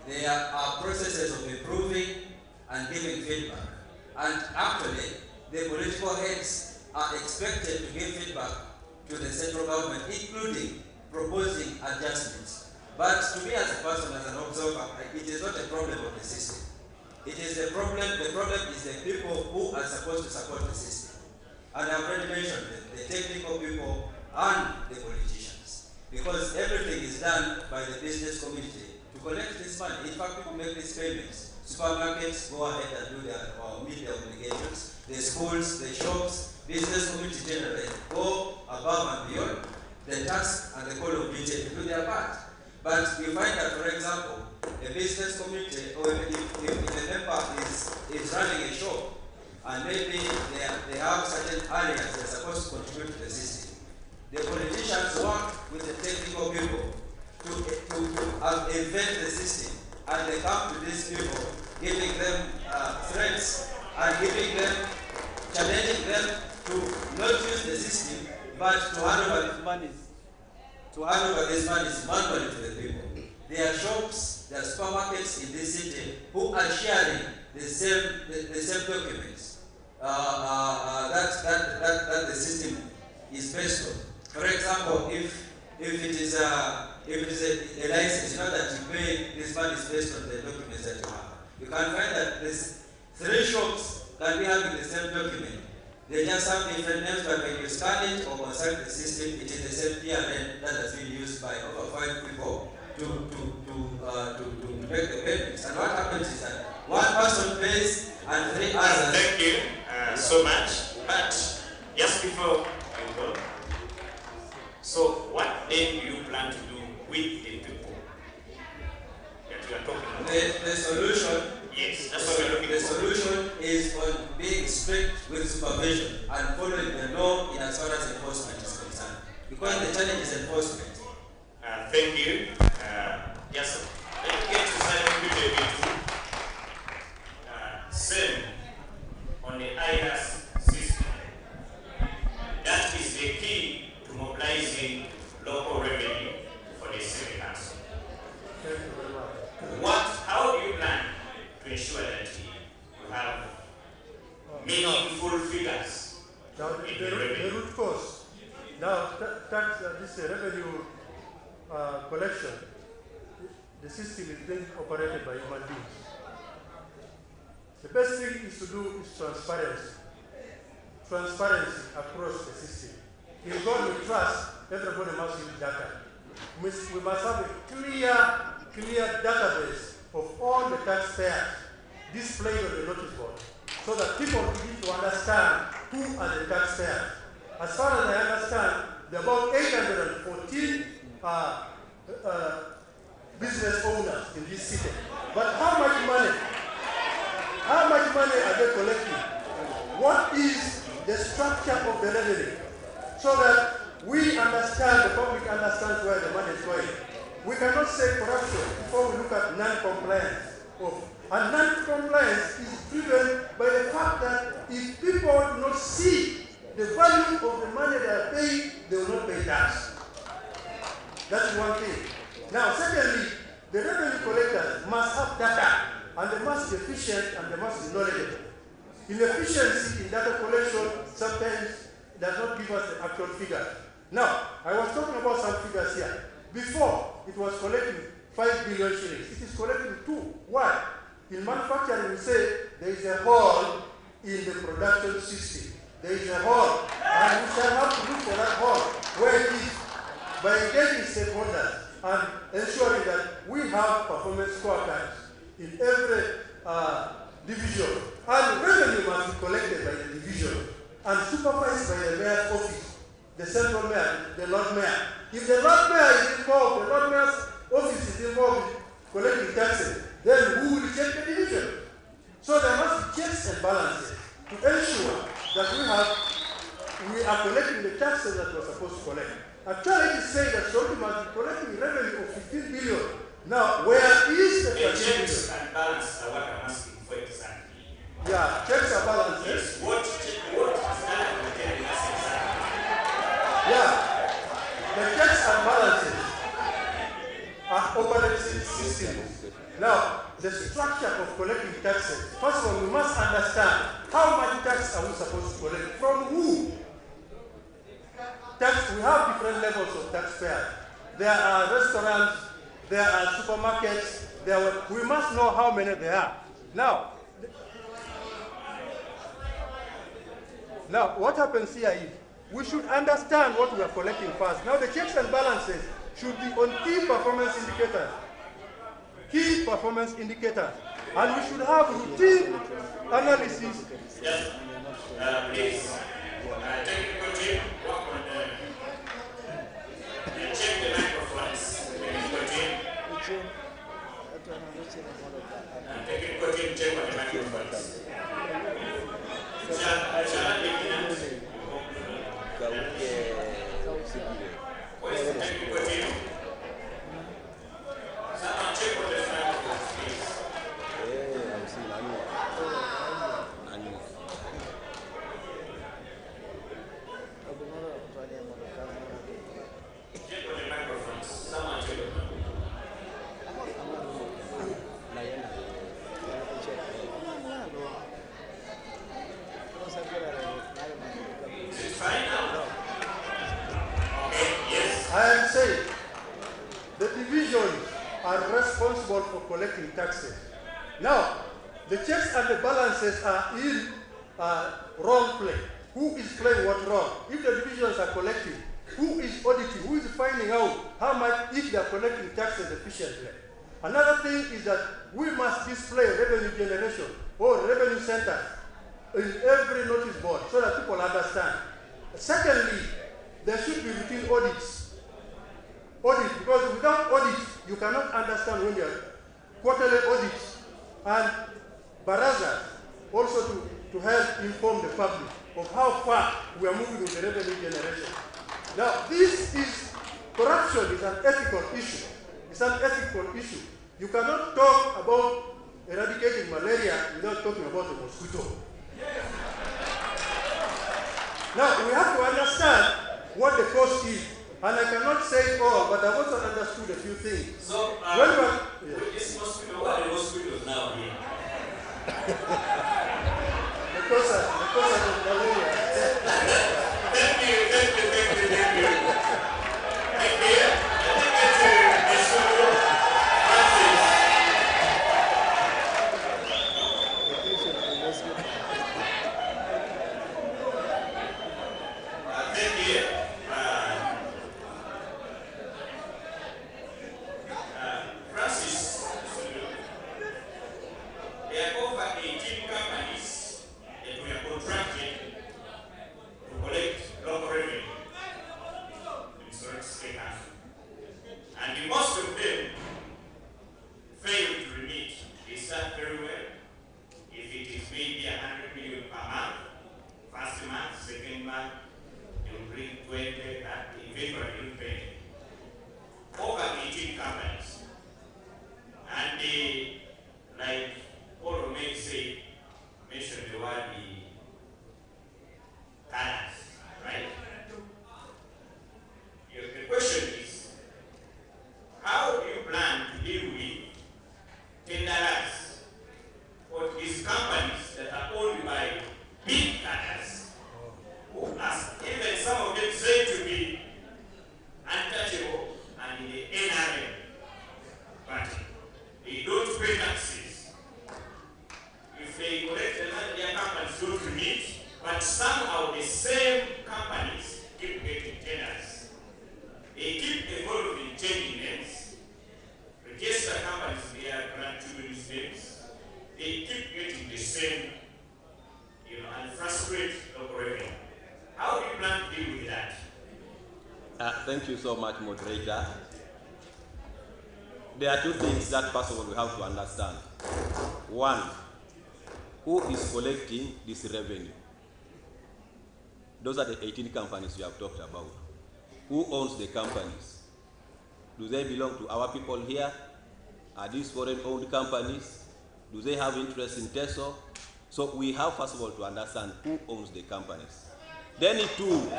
There are processes of improving and giving feedback. And actually, the political heads are expected to give feedback to the central government, including proposing adjustments. But to me as a person, as an observer, it is not a problem of the system. It is the problem is the people who are supposed to support the system. And I've already mentioned the technical people and the politicians. Because everything is done by the business community to collect this money. In fact, people make these payments. Supermarkets go ahead and do their meet their obligations. The schools, the shops, business community generally go above and beyond the tax and the call of duty to do their part. But you find that, for example, a business community, or if a member is running a shop, and maybe they have certain areas they're supposed to contribute to the system, the politicians work with the technical people to invent the system, and they come to these people, giving them threats and challenging them to not use the system, but to hand over these monies manually to the people. There are shops, there are supermarkets in this city who are sharing the same documents that the system is based on. For example, if it is a license, you know that you pay this money is based on the documents that you have. You can find that there's 3 shops can be having the same document. They just have different names, but when you scan it or consult the system, it is the same PRN that has been used by over 5 people to make the payments. And what happens is that one person pays and 3 others. Thank you. so much. But just before you go, so what then do you plan to do with the people that you are talking about? The solution, yes, that's what we're looking the for. solution is on being strict with supervision and following the law in as far as enforcement is concerned. Because the challenge is enforcement. Thank you. Yes, sir. Let's get to Simon Peter. Same on the IAS system. That is the key to mobilizing local revenue for the city council. How do you plan to ensure that you have meaningful figures in the revenue? The root cause. Now, this revenue collection, the system is being operated by human beings. The best thing is to do is transparency. Transparency across the system. In God we trust, everybody must use data. We must have a clear database of all the taxpayers displayed on the notice board so that people begin to understand who are the taxpayers. As far as I understand, there are about 814 business owners in this city. But how much money are they collecting? What is the structure of the revenue? So that we understand, the public understands where the money is going. We cannot say corruption before we look at non-compliance. And non-compliance is driven by the fact that if people do not see the value of the money they are paying, they will not pay tax. That's one thing. Now, secondly, the revenue collectors must have data, and they must be efficient and they must be knowledgeable. Inefficiency in data collection sometimes does not give us the actual figures. Now, I was talking about some figures here. Before, it was collecting 5 billion shillings. It is collecting 2. Why? In manufacturing, we say there is a hole in the production system. There is a hole, and we shall have to look for that hole where it is by engaging stakeholders and ensuring that we have performance scorecards in every division. And revenue must be collected by the division and supervised by the mayor's office, the central mayor, the Lord Mayor. If the Lord Mayor is involved, the Lord Mayor's office is involved in collecting taxes, then who will check the division? So there must be checks and balances to ensure that we are collecting the taxes that we're supposed to collect. Actually, it is said that Soroti must be collecting revenue of 15 billion. Now, where is the 15 billion? Checks and balances are what I'm asking for exactly. Yeah, checks and balances. Yes, what is that you're telling us exactly? Yeah, the checks and balances are operating systems. Now, the structure of collecting taxes, first of all, we must understand how much tax are we supposed to collect, from who? Tax, we have different levels of taxpayers. There are restaurants, there are supermarkets, we must know how many there are. Now, what happens here is, we should understand what we are collecting first. Now the checks and balances should be on key performance indicators. Key performance indicators. And we should have routine analysis. Yes. Please, technical team, work on check the microphones. Technical team. Technical team, check on the microphones. What is the technical team? Someone check on the microphones, please. Check on the microphones. Someone check on them. Is it fine now? Okay, yes. I am saying the divisions are responsible for collecting taxes. Now, the checks and the balances are in wrong play. Who is playing what role? If the divisions are collecting, who is auditing? Who is finding out how much if they are collecting taxes efficiently? Another thing is that we must display revenue generation or revenue centers in every notice board so that people understand. Secondly, there should be routine audits. Audit, because without audit, you cannot understand when you are quarterly audits. And Baraza also to help inform the public of how far we are moving with the revenue generation. Now, this is, corruption is an ethical issue. It's an ethical issue. You cannot talk about eradicating malaria without talking about the mosquito. Now, we have to understand what the cost is. And I cannot say it all, but I've also understood a few things. So, this mosquito, what are the mosquitoes now here? Because of malaria. Thank you. Thank you so much, moderator. There are two things that first of all we have to understand. One, who is collecting this revenue? Those are the 18 companies we have talked about. Who owns the companies? Do they belong to our people here? Are these foreign-owned companies? Do they have interest in TESO? So we have first of all to understand who owns the companies. Then two,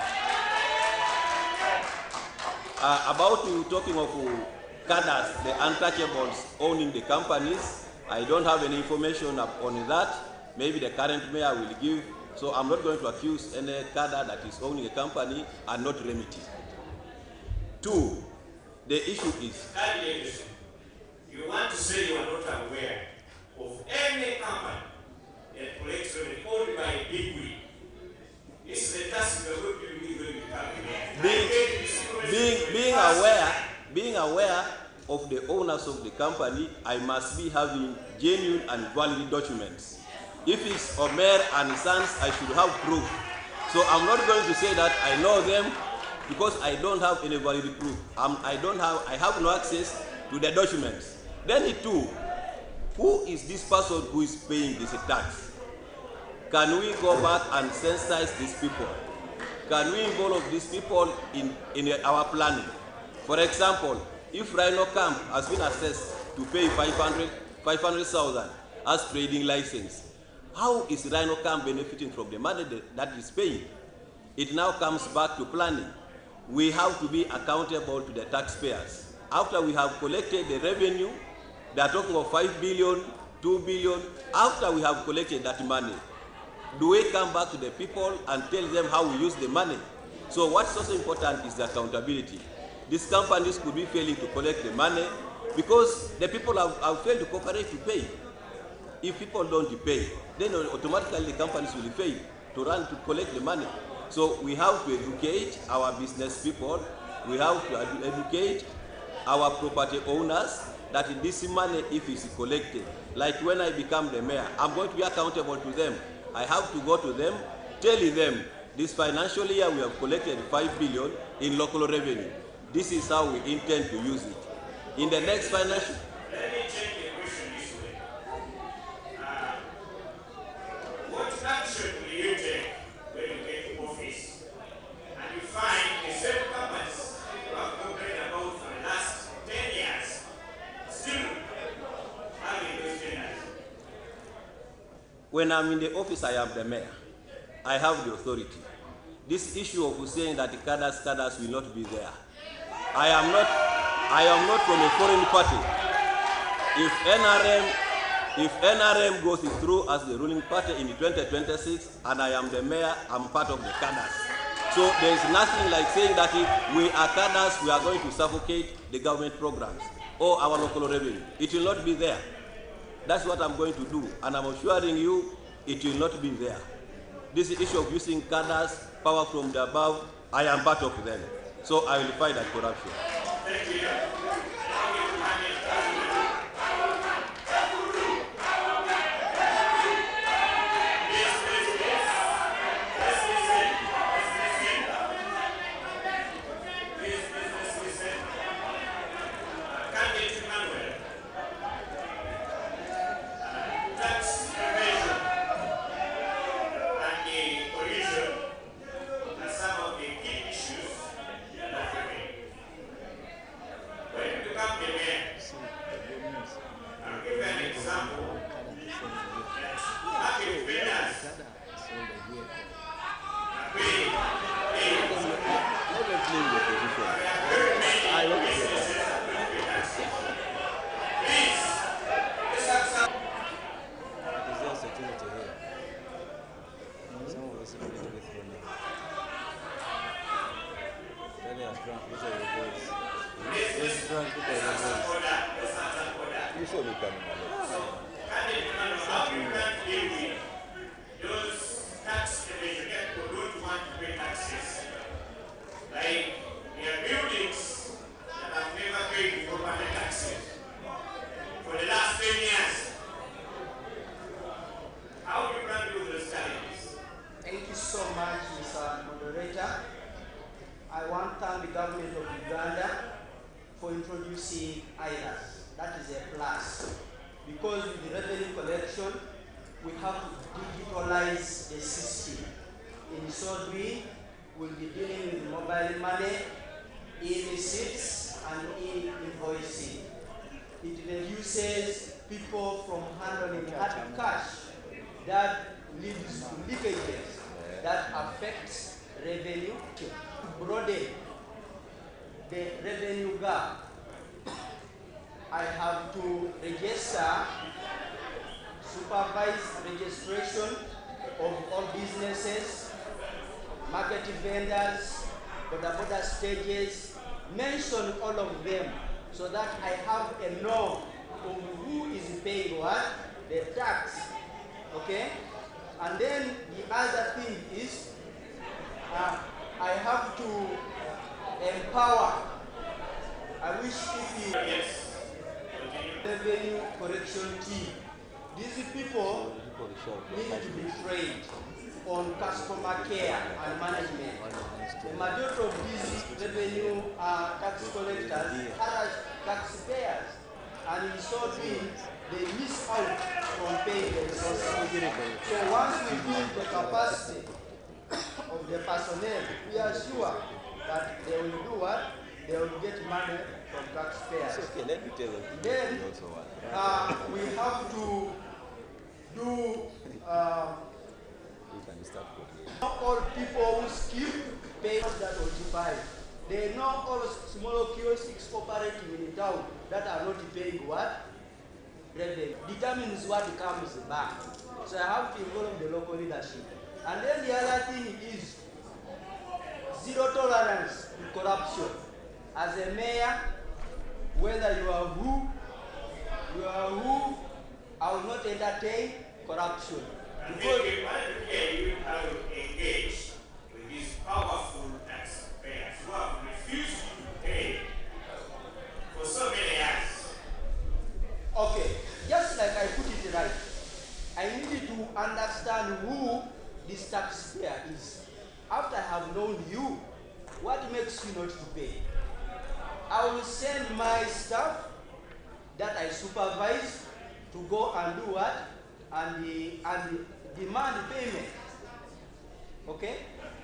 about you talking of cadres, the untouchables owning the companies, I don't have any information on that. Maybe the current mayor will give. So I'm not going to accuse any cadre that is owning a company and not remedy. Two, the issue is, you want to say you are not aware of any company that collects revenue owned by a big we. It's the task we are going to be being aware of the owners of the company, I must be having genuine and valid documents. If it's Omer and Sons, I should have proof. So I'm not going to say that I know them because I don't have any valid proof. I have no access to the documents. Then two, who is this person who is paying this tax? Can we go back and sensitize these people? Can we involve these people in our planning? For example, if Rhino Camp has been assessed to pay 500,000 as trading license, how is Rhino Camp benefiting from the money that is paying? It now comes back to planning. We have to be accountable to the taxpayers. After we have collected the revenue, they are talking of 5 billion, 2 billion. After we have collected that money, do we come back to the people and tell them how we use the money? So what's also important is the accountability. These companies could be failing to collect the money because the people have failed to cooperate to pay. If people don't pay, then automatically the companies will fail to collect the money. So we have to educate our business people. We have to educate our property owners that this money, if it's collected, like when I become the mayor, I'm going to be accountable to them. I have to go to them, telling them this financial year we have collected 5 billion in local revenue. This is how we intend to use it. In the next financial... Let me take the question this way. What action will you take when you get to office and you find the same companies you have complained about for the last 10 years still having those tenders? When I'm in the office, I am the mayor. I have the authority. This issue of saying that the cadres will not be there. I am not from a foreign party. If NRM goes through as the ruling party in 2026 and I am the mayor, I'm part of the cadres. So there is nothing like saying that if we are cadres, we are going to suffocate the government programs or our local revenue. It will not be there. That's what I'm going to do, and I'm assuring you it will not be there. This issue of using cadres, power from the above, I am part of them. So I will fight that corruption. Thank you. Mention all of them so that I have a know of who is paying what, the tax, okay? And then the other thing is I have to empower. I wish if you revenue correction team, these people need to be trained on customer care and management. The majority of these revenue tax collectors are taxpayers, and in so doing, they miss out from paying the resources. So once we build the capacity of the personnel, we are sure that they will do what? They will get money from taxpayers. Okay, let me tell you. Then we have to do not all people who skip pay that 25. They know all small kiosks operating in town that are not paying what? Revenue. Determines what comes back. So I have to involve the local leadership. And then the other thing is zero tolerance to corruption. As a mayor, whether you are who, I will not entertain corruption. Because you have to engage with these powerful taxpayers who have refused to pay for so many years. Okay, just like I put it right, I need to understand who pay. I will send my staff that I supervise to go and do what? And demand payment. Okay?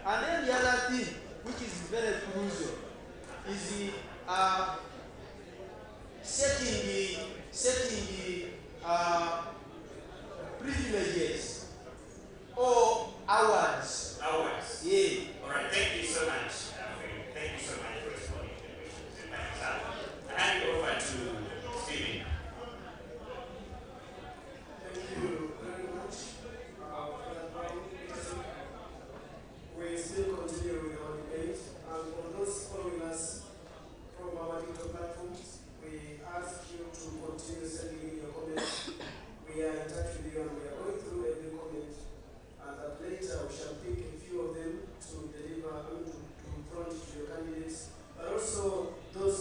And then the other thing, which is very crucial, is the setting the privileges or awards. Awards. Yeah. All right. Thank you so much. Thank you so much for responding to the questions. I hand it over to Stephen. Thank you very much for that round. We still continue with our debate, and for those following us from our digital platforms, we ask you to continue sending in your comments. We are in touch with you and we are going through every comment, and that later we shall pick a few of them to deliver and to front to your candidates. But also those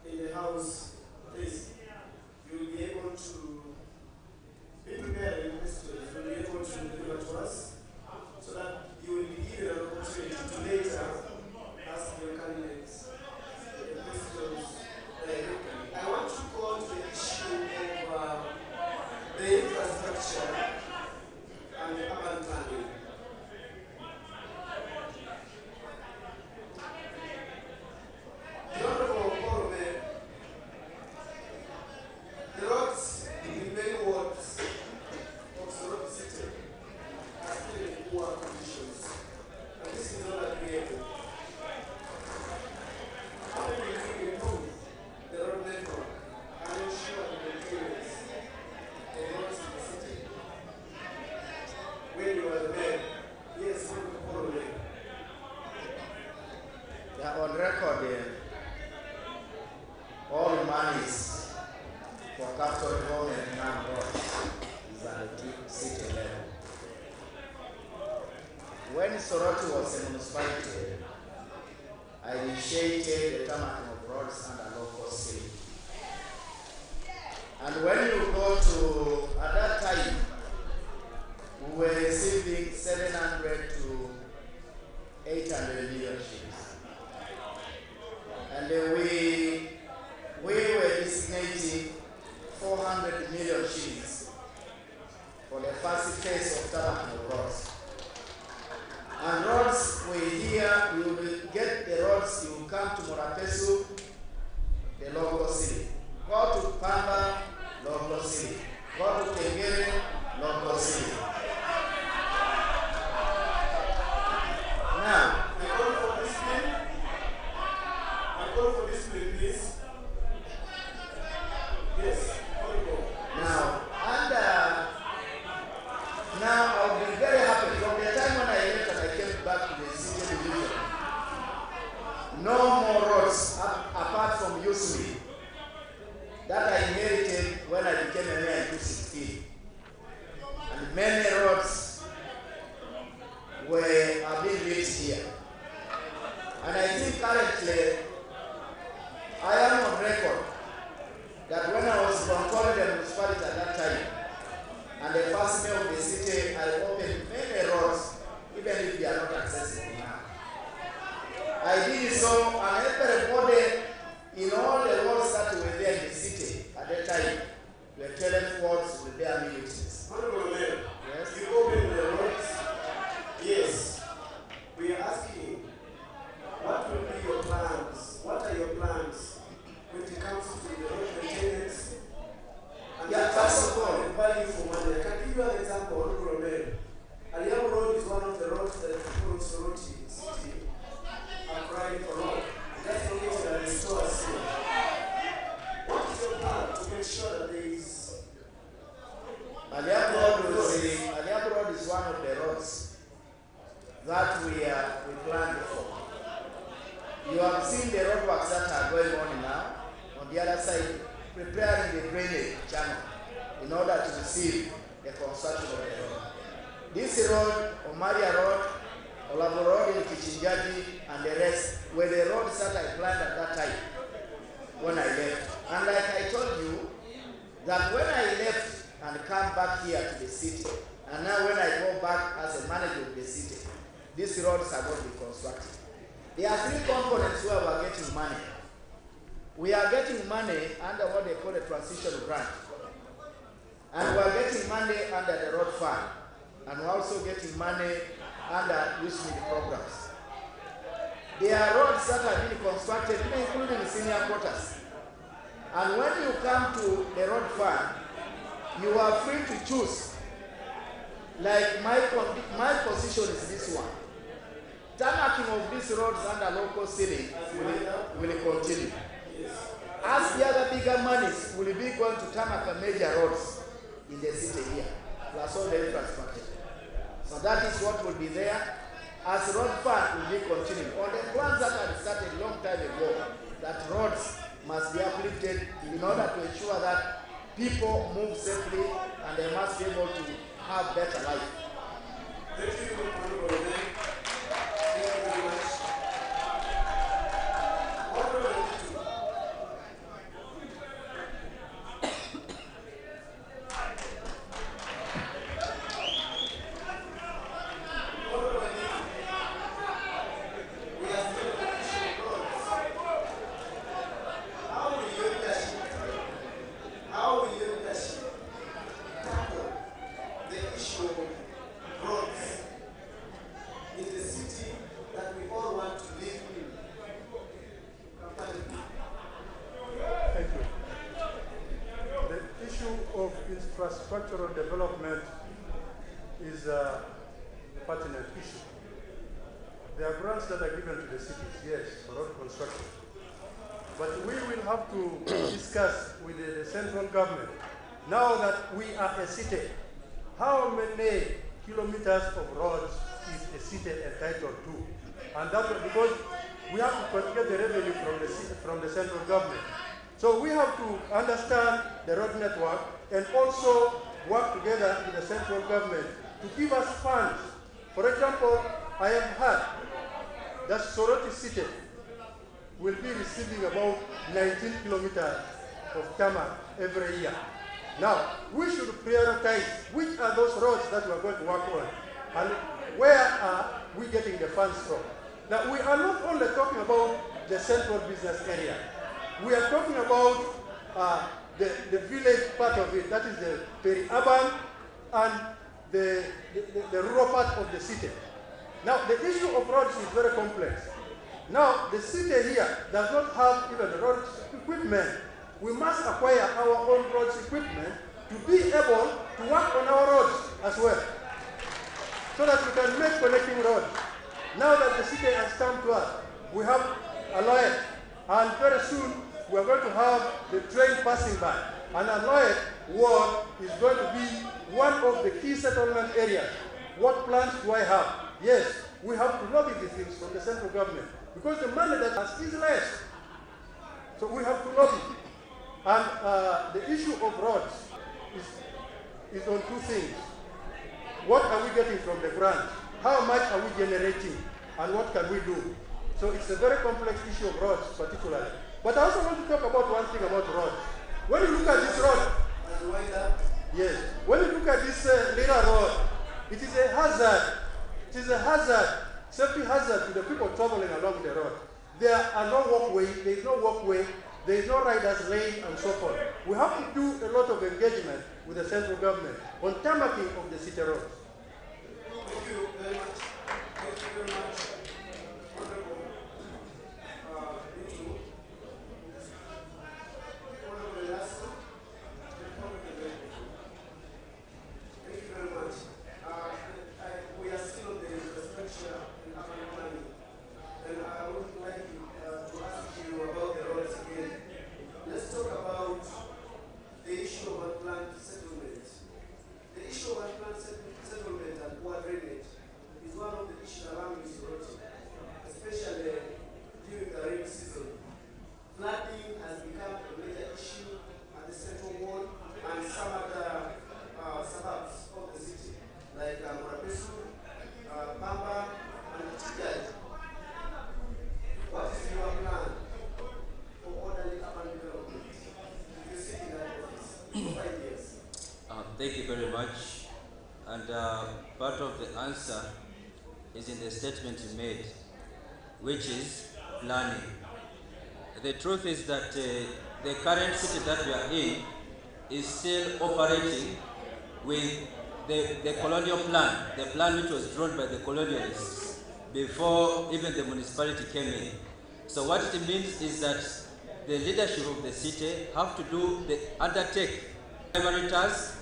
in the house, please, you will be able to be prepared in questions. You will be able to deliver to us so that you will be given an opportunity to later ask your candidates the questions directly. I want to go on to the issue of the infrastructure and urban planning. The Honorable Borome, the roads in many wards of Soroti City are still in poor conditions, and this is not agreeable. How will we improve the road network and ensure the maintenance of roads in the city? When you are the mayor, yes, Honorable Borome. Yeah, on record, all monies for capital development now is at the city level. When Soroti was a municipality, I initiated the tarmac of roads under local city. And when you go to, at that time, we were receiving 700 to 800 million shillings. And we were designating 400 million shillings for the first phase of tarmac of roads. And roads, we hear you will get the roads, you will come to Morapesu, the local city. Go to Pamba, local city. Go to Kengere, local city. Now, I call for discipline. I call for discipline, please. Yes, Honorable. Now I'll be very happy. From the time when I left and I came back to the city division, no more roads apart from Yusui that I inherited when I became a mayor in 2016. And many roads are being built here. And I think currently I am on record that when I was controlling the municipality at that time, and the first mayor of the city, I opened many roads, even if they are not accessible now. I did so, and everybody in all the roads that were there in the city at that time were telling roads with their meetings. Honorable Mayor, yes? You open the roads. Yes. We are asking, what will be your plans? What are your plans when it comes to the road maintenance? And Yeah, first of all, the value for money. I can give you an example, Honorable Mayor. Aliamu Road is one of the roads that people in Soroti City are crying for road. That's located at the store still. What is your plan to make sure that there is Aliabu Road is one of the roads that we planned for. You have seen the roadworks that are going on now, on the other side, preparing the drainage channel in order to receive the construction of the road. This road, Omaria Road, Olabo Road in Kichinjaji, and the rest were the roads that I planned at that time when I left. And like I told you, that when I left and come back here to the city, and now when I go back as a manager of the city, these roads are going to be constructed. There are three components where we are getting money. We are getting money under what they call a transition grant. And we are getting money under the road fund. And we're also getting money under USMID programs. There are roads that have been constructed, including senior quarters. And when you come to the road fund, you are free to choose. Like my position is this one. Tarmacking of these roads under local ceiling will continue. As the other bigger monies will be going to tarmac major roads in the city here, plus all the infrastructure. So that is what will be there. As road fund will be continuing. On the plans that had started a long time ago, that roads must be uplifted in order to ensure that people move safely and they must be able to have better life. Thank you, Honorable. Thank you very much. Infrastructural development is a pertinent issue. There are grants that are given to the cities, yes, for road construction. But we will have to discuss with the central government, now that we are a city, how many kilometers of roads is a city entitled to? And that's because we have to get the revenue from the central government. So we have to understand the road network and also work together with the central government to give us funds. For example, I have heard that Soroti city will be receiving about 19 kilometers of tarmac every year. Now, we should prioritize which are those roads that we are going to work on and where are we getting the funds from. Now, we are not only talking about the central business area. We are talking about the village part of it, that is the peri-urban and the rural part of the city. Now, the issue of roads is very complex. Now, the city here does not have even road equipment. We must acquire our own roads equipment to be able to work on our roads as well, so that we can make connecting roads. Now that the city has come to us, we have Aloe, and very soon we are going to have the train passing by. And Aloe ward is going to be one of the key settlement areas. What plans do I have? Yes, we have to lobby these things from the central government because the money that has is less. So we have to lobby. And the issue of roads is on two things. What are we getting from the grant? How much are we generating? And what can we do? So it's a very complex issue of roads particularly. But I also want to talk about one thing about roads. When you look at this road, yes, when you look at this little road, it is a hazard. It is a hazard, safety hazard to the people traveling along the road. There are no walkway, there is no walkway, there is no rider's lane and so forth. We have to do a lot of engagement with the central government on tarmacking of the city roads. Thank you very much. Thank you very much. Honorable Nitu. Honorable Lasso. Thank you very much. We are still on the infrastructure and urban planning. And I would like to ask you about the roads again. Let's talk about the issue of unplanned settlement. The issue of unplanned settlement and poor drainage is one of the issues around Soroti, especially during the rainy season. Flooding has become a major issue at the central ward and some other suburbs of the city, like Morapesu, Pamba, and Tigai. What is your plan for orderly urban development? If you sit in that office for 5 years. Thank you very much. And part of the answer is in the statement you made. which is planning. The truth is that the current city that we are in is still operating with the colonial plan, the plan which was drawn by the colonialists before even the municipality came in. So what it means is that the leadership of the city have to undertake primary task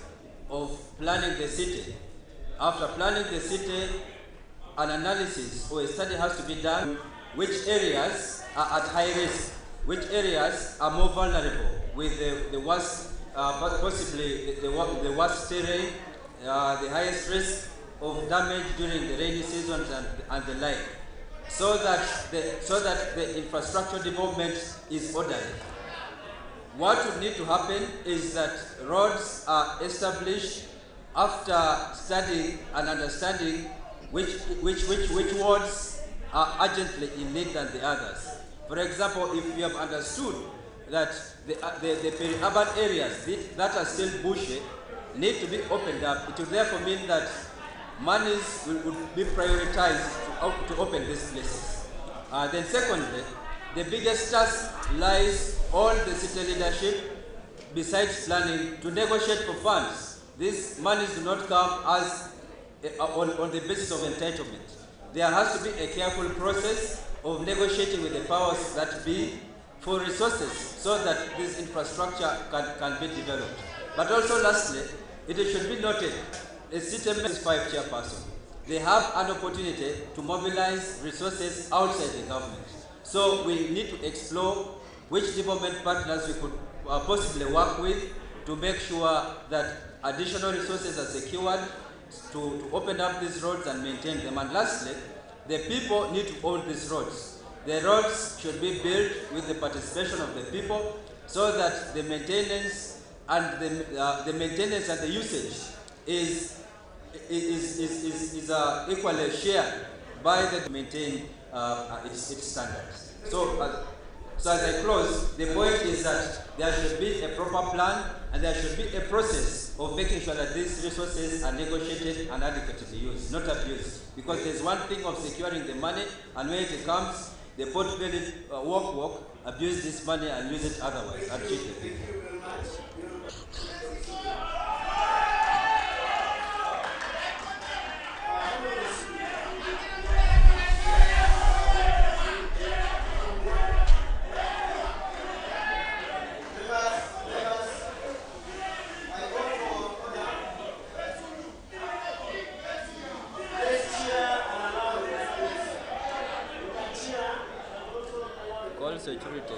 of planning the city. After planning the city, an analysis or a study has to be done which areas are at high risk, which areas are more vulnerable with the worst, possibly the worst terrain, the highest risk of damage during the rainy season and the like, so that the infrastructure development is orderly. What would need to happen is that roads are established after studying and understanding which wards are urgently in need than the others. For example, if you have understood that the peri-urban areas that are still bushy need to be opened up, it will therefore mean that monies would be prioritized to open these places. Then secondly, the biggest task lies on the city leadership, besides planning, to negotiate for funds. These monies do not come as on the basis of entitlement. There has to be a careful process of negotiating with the powers that be for resources so that this infrastructure can be developed. But also lastly, it should be noted, the city mayor is 5 chairperson. They have an opportunity to mobilize resources outside the government. So we need to explore which development partners we could possibly work with to make sure that additional resources are secured to open up these roads and maintain them. And lastly, the people need to own these roads. The roads should be built with the participation of the people so that the maintenance and the usage is equally shared by the maintain its standards. So as I close, the point is that there should be a proper plan and there should be a process of making sure that these resources are negotiated and adequately used, not abused. Because there's one thing of securing the money, and when it comes, the port belly walk, abuse this money and use it otherwise and cheat the people. Security.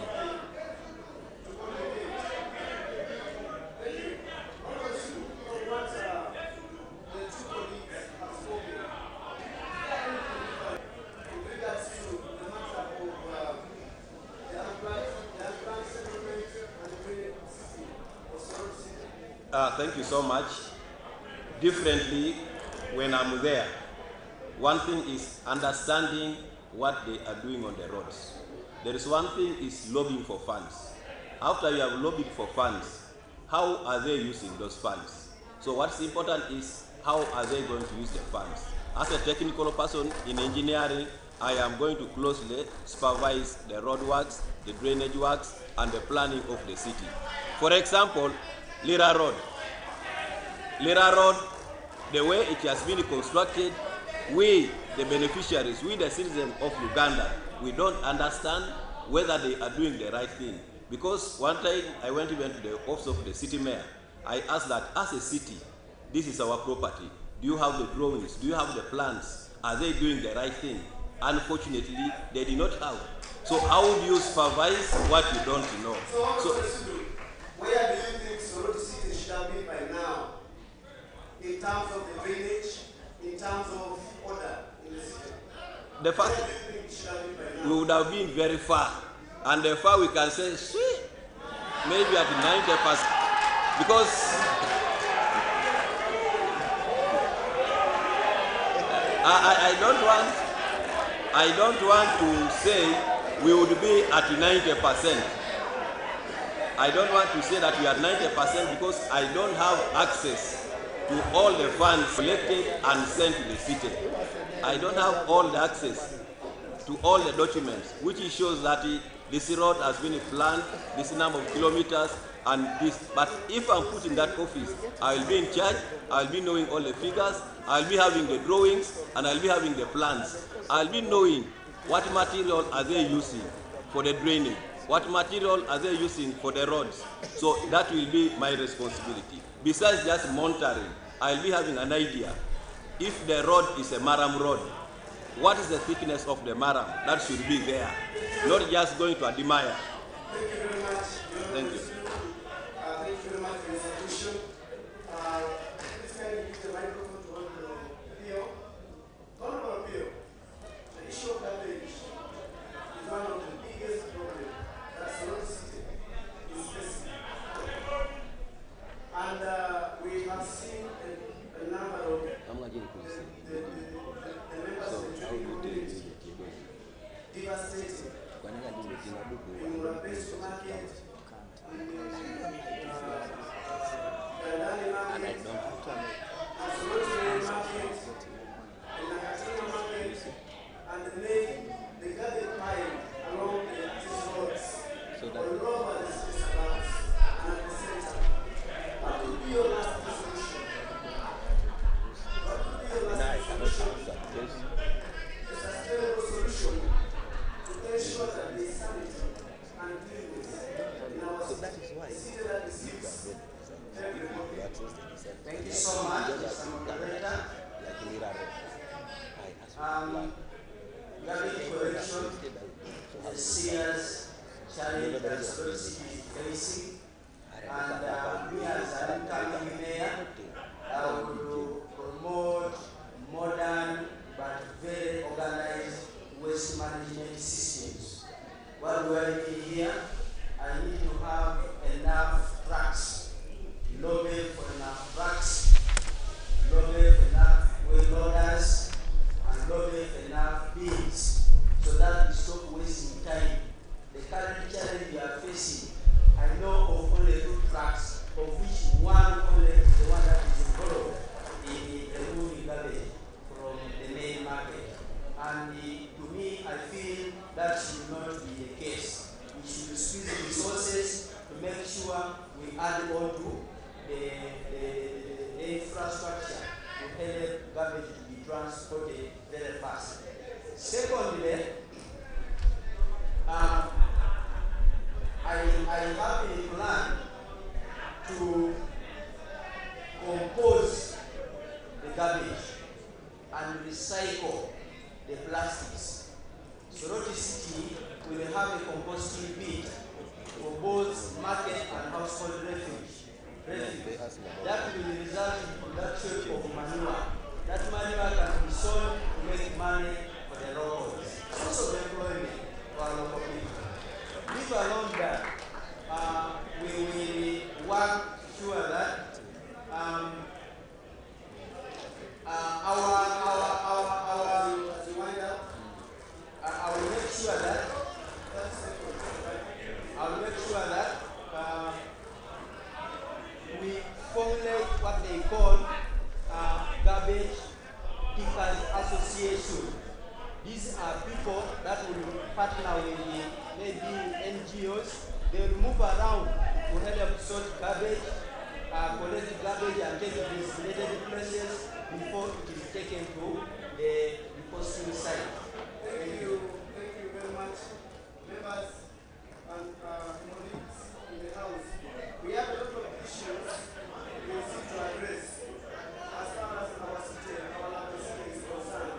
Thank you so much. Differently, when I'm there, one thing is understanding what they are doing on the roads. There is one thing is lobbying for funds. After you have lobbied for funds, how are they using those funds? So what's important is how are they going to use the funds? As a technical person in engineering, I am going to closely supervise the road works, the drainage works, and the planning of the city. For example, Lira Road. Lira Road, the way it has been constructed, we, the beneficiaries, we, the citizens of Uganda, we don't understand whether they are doing the right thing. Because one time I went even to the office of the city mayor. I asked that as a city, this is our property. Do you have the drawings? Do you have the plans? Are they doing the right thing? Unfortunately, they did not have. So how do you supervise what you don't know? So where do you think Soroti City should have been by now? In terms of the drainage, in terms of order in the city? The fact we would have been very far, and the far we can say, maybe at 90%, because I don't want to say we would be at 90%. I don't want to say that we are 90% because I don't have access to all the funds collected and sent to the city. I don't have all the access. to all the documents, which shows that this road has been planned, this number of kilometers, and this. But if I'm put in that office, I will be in charge, I will be knowing all the figures, I will be having the drawings, and I will be having the plans. I will be knowing what material are they using for the draining, what material are they using for the roads. So that will be my responsibility. Besides just monitoring, I will be having an idea. If the road is a maram road, what is the thickness of the maram? That should be there, not just going to admire. Thank you very much. Thank you. Thank you very much for your submission. Please kindly give the microphone to Honorable Pio. Honorable Pio, the issue of garbage is one of the biggest problems that Soroti City is facing. And we have seen a number of the members of the community devastating in Murabesu market, Dandani market, Soroti market, and Nakatini market, and the garbage pile along these roads, all over the city surrounds, and at the center. What would be your last solution? What would be your last solution? A sustainable solution to ensure that there is sanity and cleanliness in our city. A city that receives everybody. Thank you so much, Mr. Moderator. Garbage collection is a serious challenge that Soroti City is facing. And me as an incoming mayor, I will promote modern but very organized waste management systems. What do I need here? I need to have enough trucks, lobby for enough trucks, lobby for enough wheel loaders, and lobby for enough bins, so that we stop wasting time. The current challenge we are facing, I know of only 2 trucks, of which one only is the one that is involved in removing garbage from the main market. And to me, I feel that should not be the case. We should squeeze resources to make sure we add on to the infrastructure to help garbage to be transported very fast. Secondly, I have a plan to compose the garbage and recycle the plastics. Soroti City will have a composting pit for both market and household refuse. That will result in production of manure. That manure can be sold to make money for the locals. Also employment for our local people. Leave alone that, we will work sure that I will make sure that we formulate what they call garbage pickers association. These are people that will partner with maybe NGOs. They will move around to help sort garbage, collect garbage and take it to designated places before it is taken to the depositing site. Thank you very much, members and colleagues in the House. We have a lot of issues we need to address as far as our city, our local city is concerned.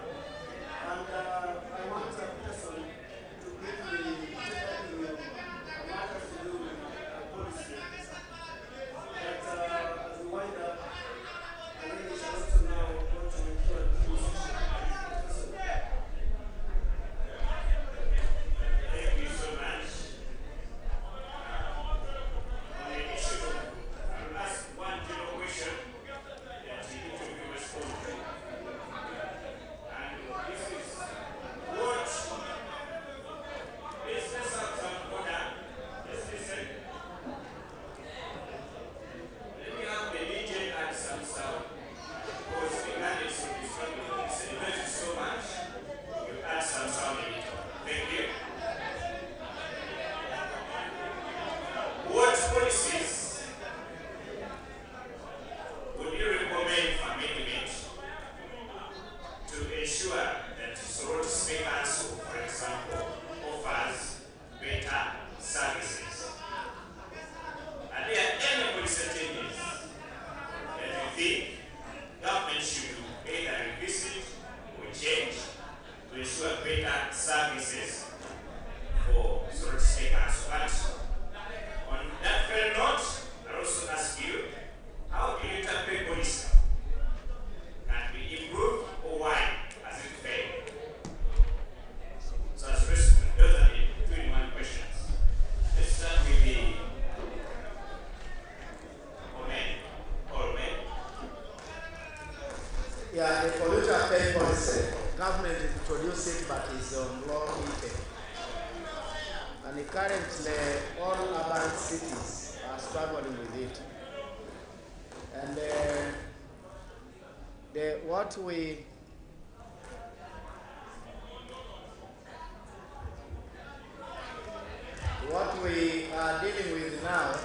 And I want a person to briefly take up the matters to do with policy. But as we wind up, I think we should also now go to the Q&A session. Thank you so much. policy, but it's on low effect. And currently, all urban cities are struggling with it. And what we are dealing with now,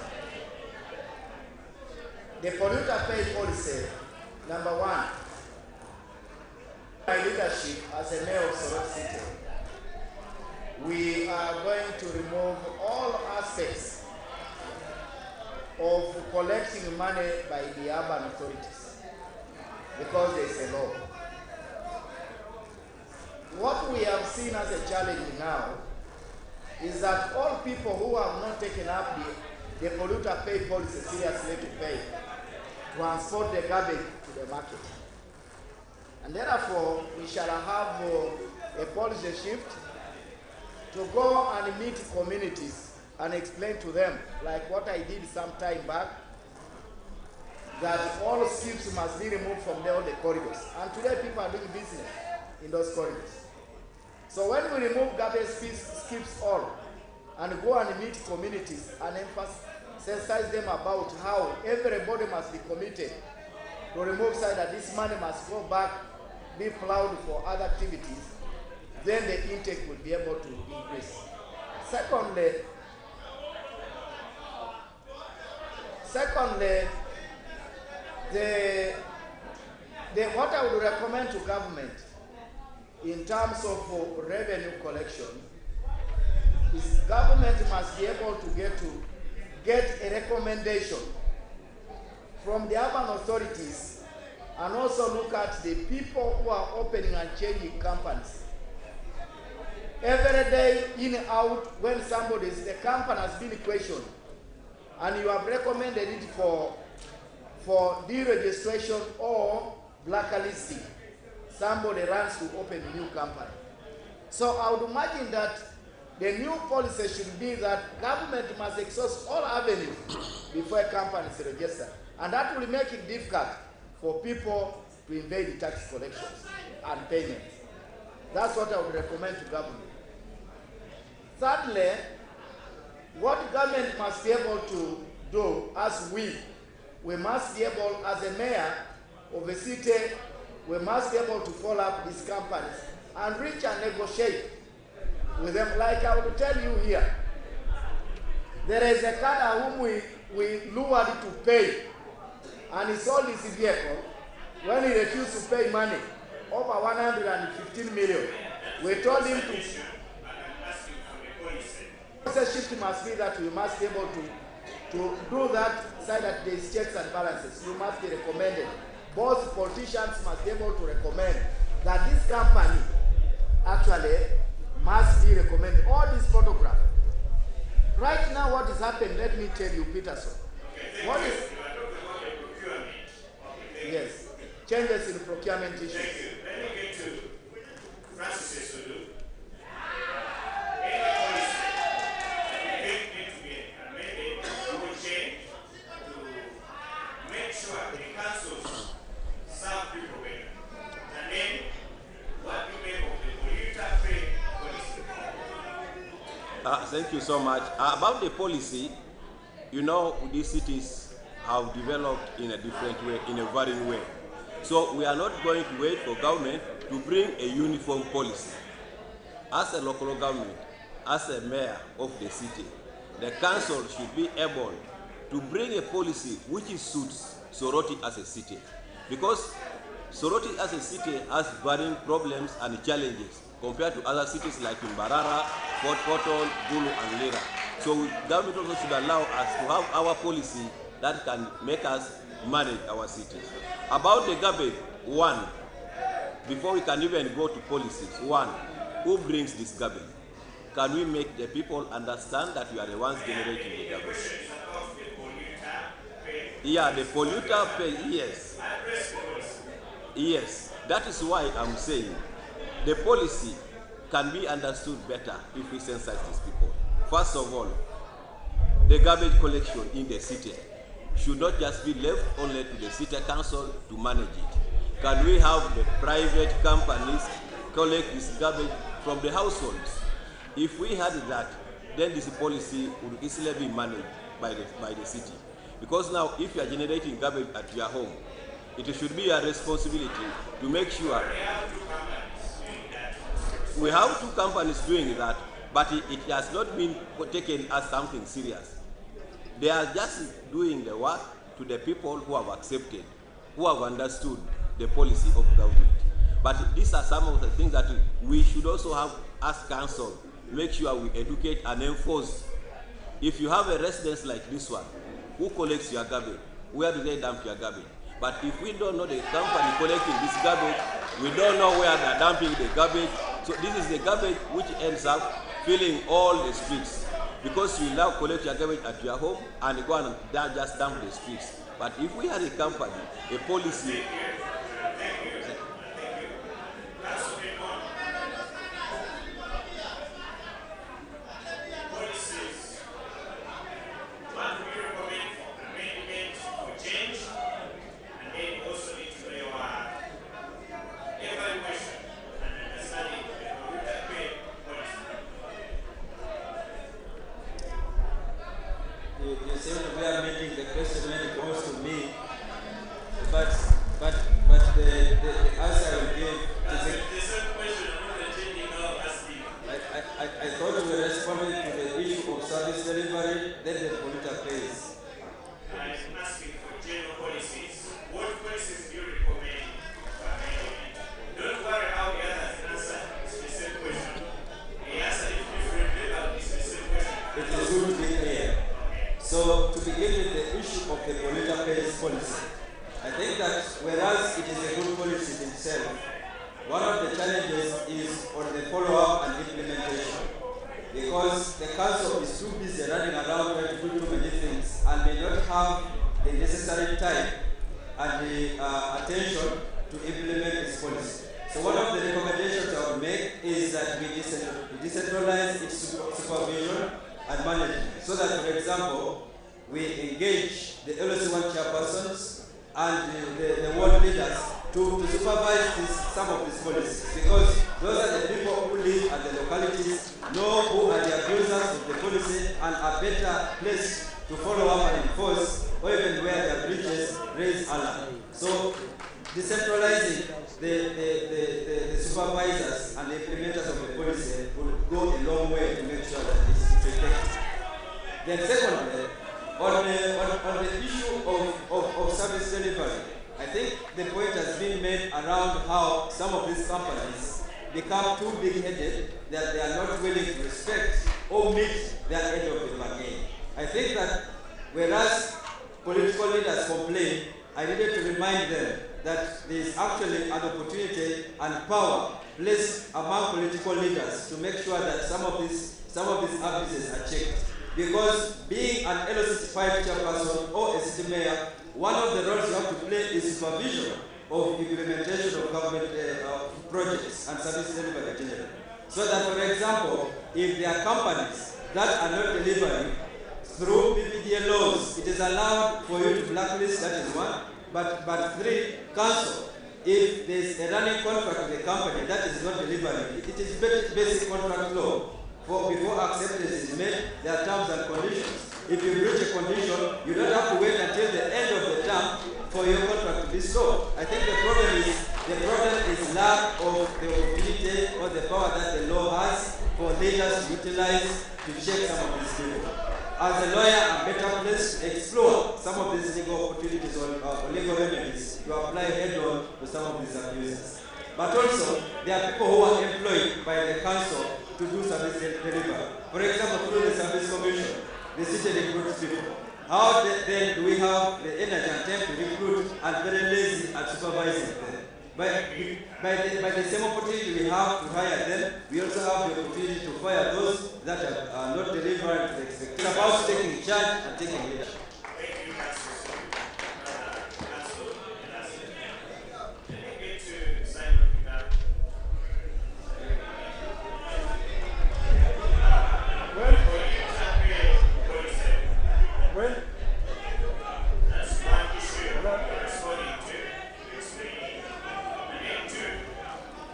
the polluter pay policy, number one, my leadership as a mayor of Soroti City, we are going to remove all aspects of collecting money by the urban authorities because there's a law. What we have seen as a challenge now is that all people who have not taken up the polluter pay policy seriously to pay, transport the garbage to the market. And therefore, we shall have a policy shift to go and meet communities and explain to them, like what I did some time back, that all skips must be removed from all the corridors. And today people are doing business in those corridors. So when we remove garbage skips all and go and meet communities and emphasize them about how everybody must be committed to remove side that this money must go back, be plowed for other activities, then the intake will be able to increase. Secondly, what I would recommend to government in terms of revenue collection is government must be able to get a recommendation from the urban authorities and also look at the people who are opening and changing companies. Every day, in and out, when the company has been questioned, and you have recommended it for deregistration or blacklisting, somebody runs to open a new company. So I would imagine that the new policy should be that government must exhaust all avenues before a company is registered. And that will make it difficult for people to invade the tax collections and payments. That's what I would recommend to government. Thirdly, what government must be able to do as we must be able, as a mayor of a city, we must be able to follow up these companies and reach and negotiate with them. Like I will tell you here, there is a cadre whom we lured to pay, and he sold his vehicle. When he refused to pay money, over 115 million, we told him to. The shift must be that we must be able to do that side that there is checks and balances. You must be recommended. Both politicians must be able to recommend that this company actually must be recommended. All these photographs. Right now what is happening, let me tell you, Peterson. What is... Yes. Changes in procurement issues. Thank you. Let me get to Francis Esudu. Thank you so much. About the policy, you know, these cities have developed in a different way, in a varying way. So we are not going to wait for government to bring a uniform policy. As a local government, as a mayor of the city, the council should be able to bring a policy which suits Soroti as a city. Because Soroti as a city has varying problems and challenges compared to other cities like Mbarara, Fort Portal, Bulu, and Lira. So government also should allow us to have our policy that can make us manage our cities. About the garbage, one, before we can even go to policies, one, who brings this garbage? Can we make the people understand that we are the ones generating the garbage? Yeah, the polluter pay, yes. Yes, that is why I'm saying the policy can be understood better if we sensitize these people. First of all, the garbage collection in the city should not just be left only to the city council to manage it. Can we have the private companies collect this garbage from the households. If we had that, then this policy would easily be managed by the city. Because now, if you are generating garbage at your home, it should be your responsibility to make sure. We have 2 companies doing that, but it has not been taken as something serious. They are just doing the work to the people who have accepted, who have understood the policy of government. But these are some of the things that we should also have as council, make sure we educate and enforce. If you have a residence like this one, who collects your garbage? Where do they dump your garbage? But if we don't know the company collecting this garbage, we don't know where they're dumping the garbage. So this is the garbage which ends up filling all the streets. Because you now collect your garbage at your home and go and just dump the streets. But if we had a company, a policy. So to begin with the issue of the polluter pays policy, I think that whereas it is a good policy in itself, one of the challenges is on the follow-up and implementation. Because the council is too busy running around trying to do too many things and may not have the necessary time and the attention to implement this policy. So one of the recommendations I would make is that we decentralize its supervision and management, so that, for example, we engage the LOC1 chairpersons and the ward leaders to supervise some of these policies, because those are the people who live at the localities, know who are the abusers of the policy, and are better placed to follow up and enforce, or even where their breaches raise alarm. So decentralizing the supervisors and the implementers of the policy will go a long way to make sure that it's effective. Then secondly, on the issue of service delivery, I think the point has been made around how some of these companies become too big-headed that they are not willing to respect or meet their end of the bargain. I think that whereas political leaders complain, I needed to remind them that there is actually an opportunity and power placed among political leaders to make sure that some of these abuses are checked. Because being an LO65 chairperson or a city mayor, one of the roles you have to play is supervision of implementation of government projects and service delivery generally. So that, for example, if there are companies that are not delivering through PPDA laws, it is allowed for you to blacklist, that is one. But 3, cancel. If there is a running contract with a company that is not delivering, it is basic contract law. Before acceptance is made, there are terms and conditions. If you breach a condition, you don't have to wait until the end of the term for your contract to be stopped. I think the problem is lack of the opportunity or the power that the law has for leaders to utilize to check some of these people. As a lawyer, I'm better placed to explore some of these legal opportunities or legal remedies to apply head-on to some of these abuses. But also, there are people who are employed by the council to do service delivery. For example, through the service commission, the city recruits people. How then do we have the energy and time to recruit and very lazy at supervising them? By the same opportunity we have to hire them, we also have the opportunity to fire those that are not delivering to the expectation. It's about taking charge and taking leadership.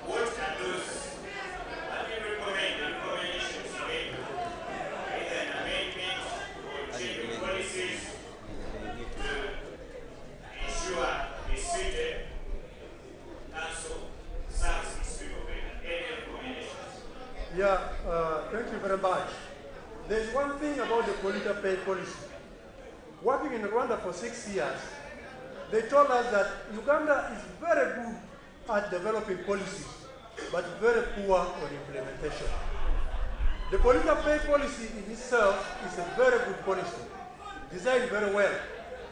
What can those There's one thing about the polluter pay policy. Working in Rwanda for 6 years, they told us that Uganda is very good at developing policies, but very poor on implementation. The polluter pay policy in itself is a very good policy, designed very well,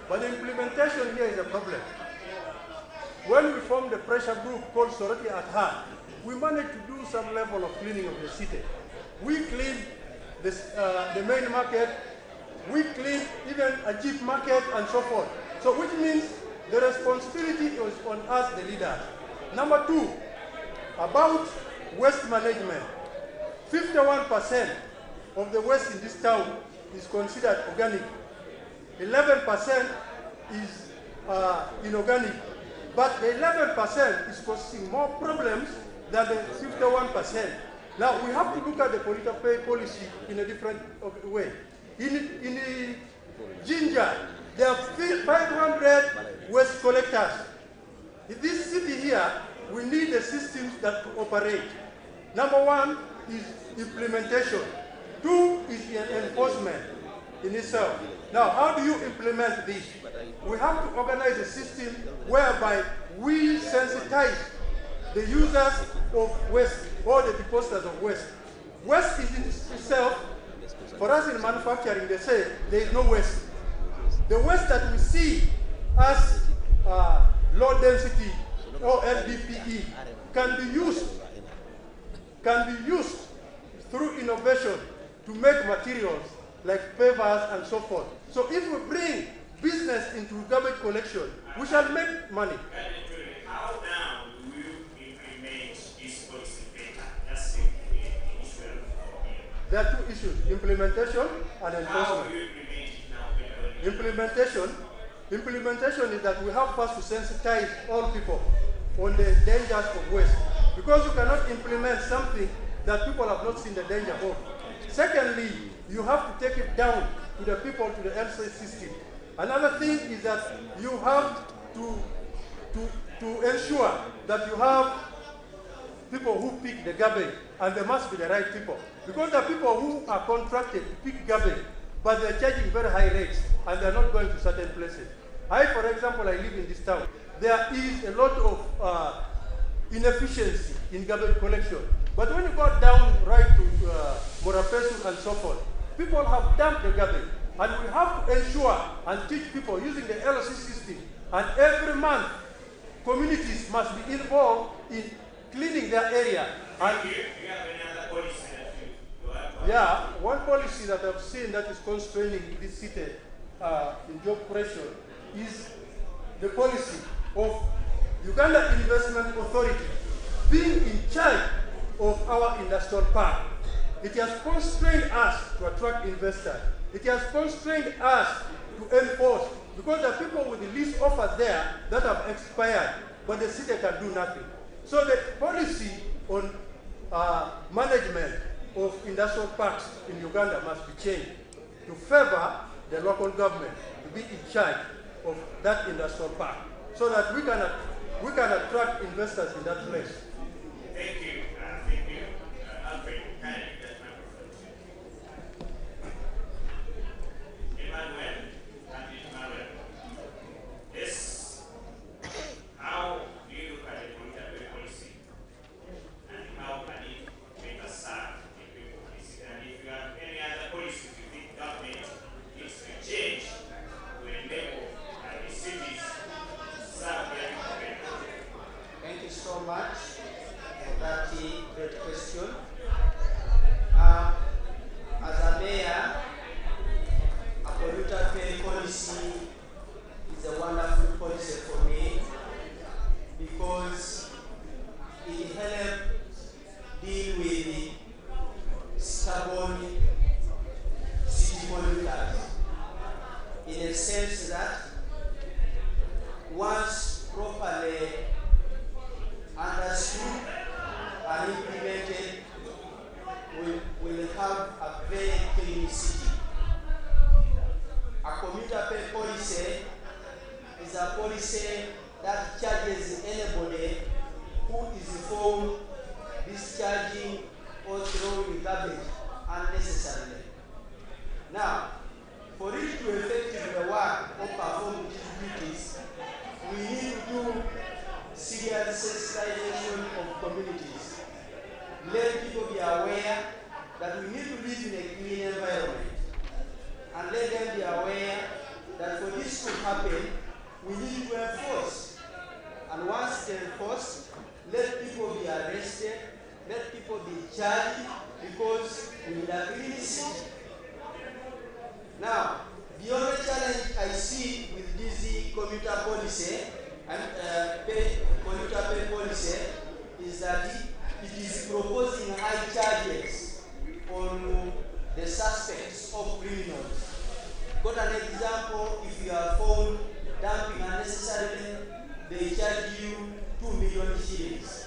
but the implementation here is a problem. When we formed the pressure group called Soroti at heart, we managed to do some level of cleaning of the city. We cleaned the main market, we cleaned even a cheap market and so forth. So which means the responsibility is on us, the leaders. Number two, about waste management. 51% of the waste in this town is considered organic. 11% is inorganic. But the 11% is causing more problems than the 51%. Now, we have to look at the polluter pay policy in a different way. In Jinja, there are 500 waste collectors. In this city here, we need the systems that operate. Number one is implementation. Two is enforcement in itself. Now, how do you implement this? We have to organize a system whereby we sensitize the users of waste or the depositors of waste. Waste is in itself, for us in manufacturing, they say there is no waste. The waste that we see as low density or LDPE can be used through innovation to make materials like pavers and so forth. So if we bring business into garbage collection, we shall make money. How now do you implement this policy better? That's the issue. There are two issues, implementation and enforcement. How do you implement it now? Implementation is that we have first to sensitize all people on the dangers of waste. Because you cannot implement something that people have not seen the danger of. Secondly, you have to take it down to the people, to the LC system. Another thing is that you have to ensure that you have people who pick the garbage, and they must be the right people. Because there are people who are contracted to pick garbage, but they're charging very high rates, and they're not going to certain places. For example, I live in this town. There is a lot of inefficiency in garbage collection. But when you go down right to Morapesu and so forth, people have dumped the garbage. And we have to ensure and teach people using the LC system. And every month, communities must be involved in cleaning their area. And Do you have any other policy that you have? yeah, one policy that I've seen that is constraining this city in job creation is the policy of Uganda Investment Authority being in charge of our industrial park. It has constrained us to attract investors. It has constrained us to enforce, because there are people with the lease offers there that have expired, but the city can do nothing. So the policy on management of industrial parks in Uganda must be changed to favor the local government to be in charge of that industrial park, so that we can attract investors in that place. Thank you. Thank you. Alfred, can I get that microphone? Emmanuel, Emmanuel. Yes. How do you look at the polluter pay policy? And how can it better serve the people of the city? And if you have any other policies you think government needs to change to enable the cities serve their people? Thank you so much for that great question. As a mayor, a polluter pay policy is a wonderful policy for me because it helps deal with the stubborn city polluters in a sense that once properly understood and implemented, will have a very clean city. A commuter pay policy is a policy that charges anybody who is found discharging or throwing garbage unnecessarily. Now, for it to effectively work or perform its duties, we need to do serious sensitization of communities. Let people be aware that we need to live in a clean environment. And let them be aware that for this to happen, we need to enforce. And once it's enforced, let people be arrested, let people be charged, because we need a clean city. Now, the only challenge I see with this commuter policy and commuter pay policy is that it is proposing high charges on the suspects of criminals. Got an example, if you are found dumping unnecessarily, they charge you 2 million shillings.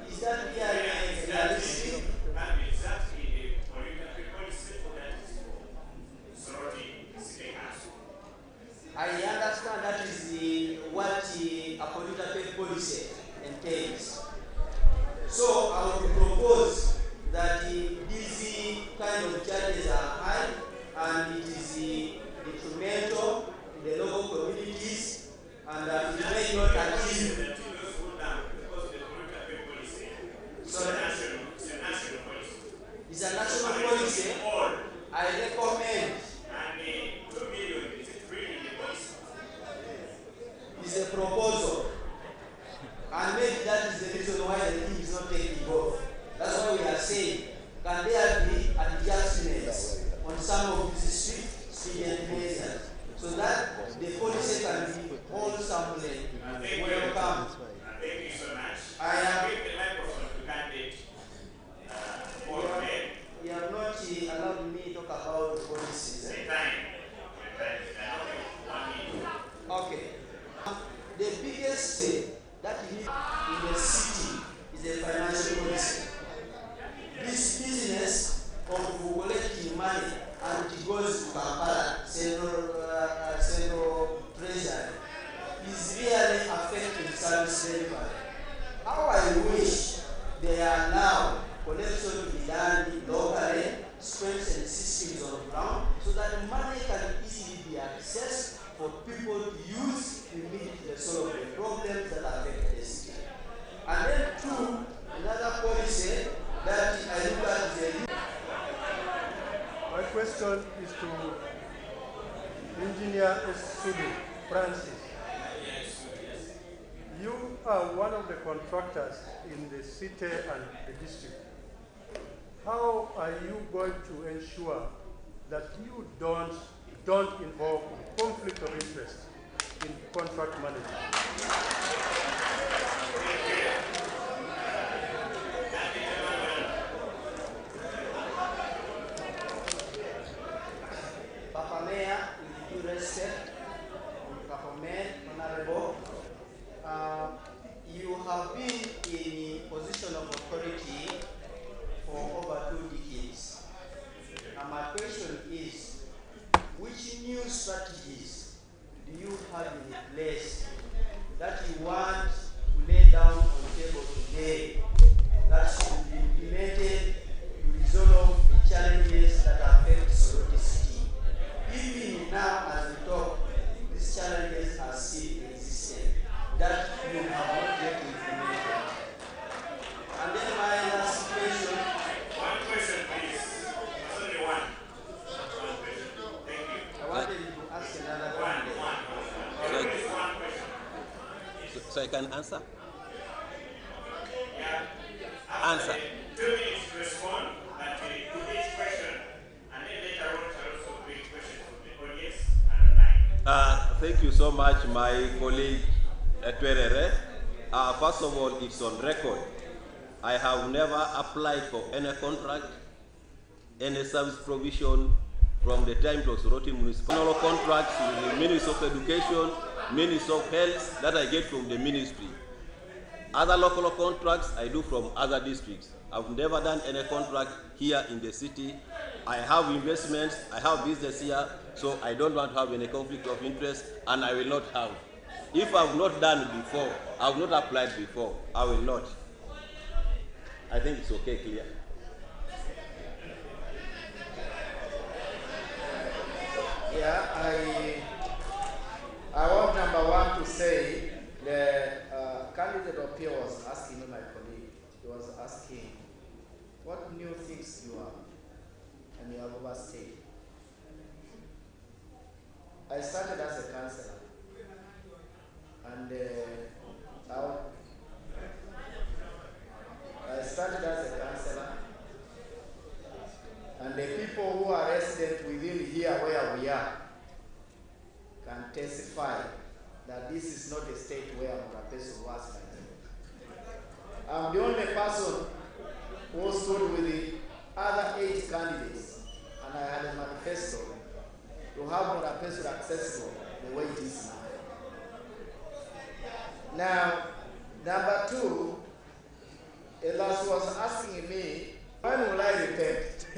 Is that really realistic? And exactly the political policy for that is for Soroti City Council. I understand that is what a political policy entails. So I would propose that these kind of charges are high and it is detrimental to the local communities and that it may not achieve. It's a national policy. It's a national policy. I recommend. And 2 million is really the policy. It's a proposal. And maybe that is the reason why the thing is not taking off. That's why we are saying, can there be adjustments on some of these stringent measures so that the policy can be wholesome, welcome. Thank you so much. I am. Give the microphone to candidate. You have not allowed me to talk about the policies. Okay. The biggest thing that we need in the city is the financial policy. This business of collecting money and it goes to Kampala, central treasury, is really affecting service delivery. How I wish there are now collection to be done locally, strengthen systems on the ground, so that money can easily be accessed for people to use to meet the sort of the problems that affect the city. And then two, another policy that I look at the. My question is to Engineer Sudu Francis. You are one of the contractors in the city and the district. How are you going to ensure that you don't involve conflict of interest in contract management? Papa Mayor, with due respect, Papa Mayor, Honorable, you have been in a position of authority for over 2 decades. Now my question is, which new strategies do you have in place that you want to lay down on the table today that should be implemented to resolve the challenges that affect Soroti City? Even now as we talk, these challenges are still existing that you have not yet implemented. And then my last question. One question, please. There's only one. One question. Thank you. I wanted to ask another question. So I can answer? Yeah. Answer. 2 minutes to respond, but to each question, and then later on, shall also bring questions from the audience and online. Thank you so much, my colleague Twerere. First of all, it's on record. I have never applied for any contract, any service provision from the time to Soroti municipal contracts with the Ministry of Education, Ministry of Health that I get from the ministry. Other local contracts I do from other districts. I've never done any contract here in the city. I have investments, I have business here, so I don't want to have any conflict of interest, and I will not have. If I have not done before, I have not applied before, I will not. I think it's okay, clear. Yeah, I want number one to say the candidate up here was asking me, my colleague, he was asking, what new things you are and you have overstayed. I started as a counselor, and I started as a counselor, and the people who are resident within here where we are can testify that this is not a state where Murapeso was like that. I'm the only person who stood with the other 8 candidates, and I had a manifesto to have Murapeso accessible the way it is now. Now, number 2, Elas was asking me, when will I repent? I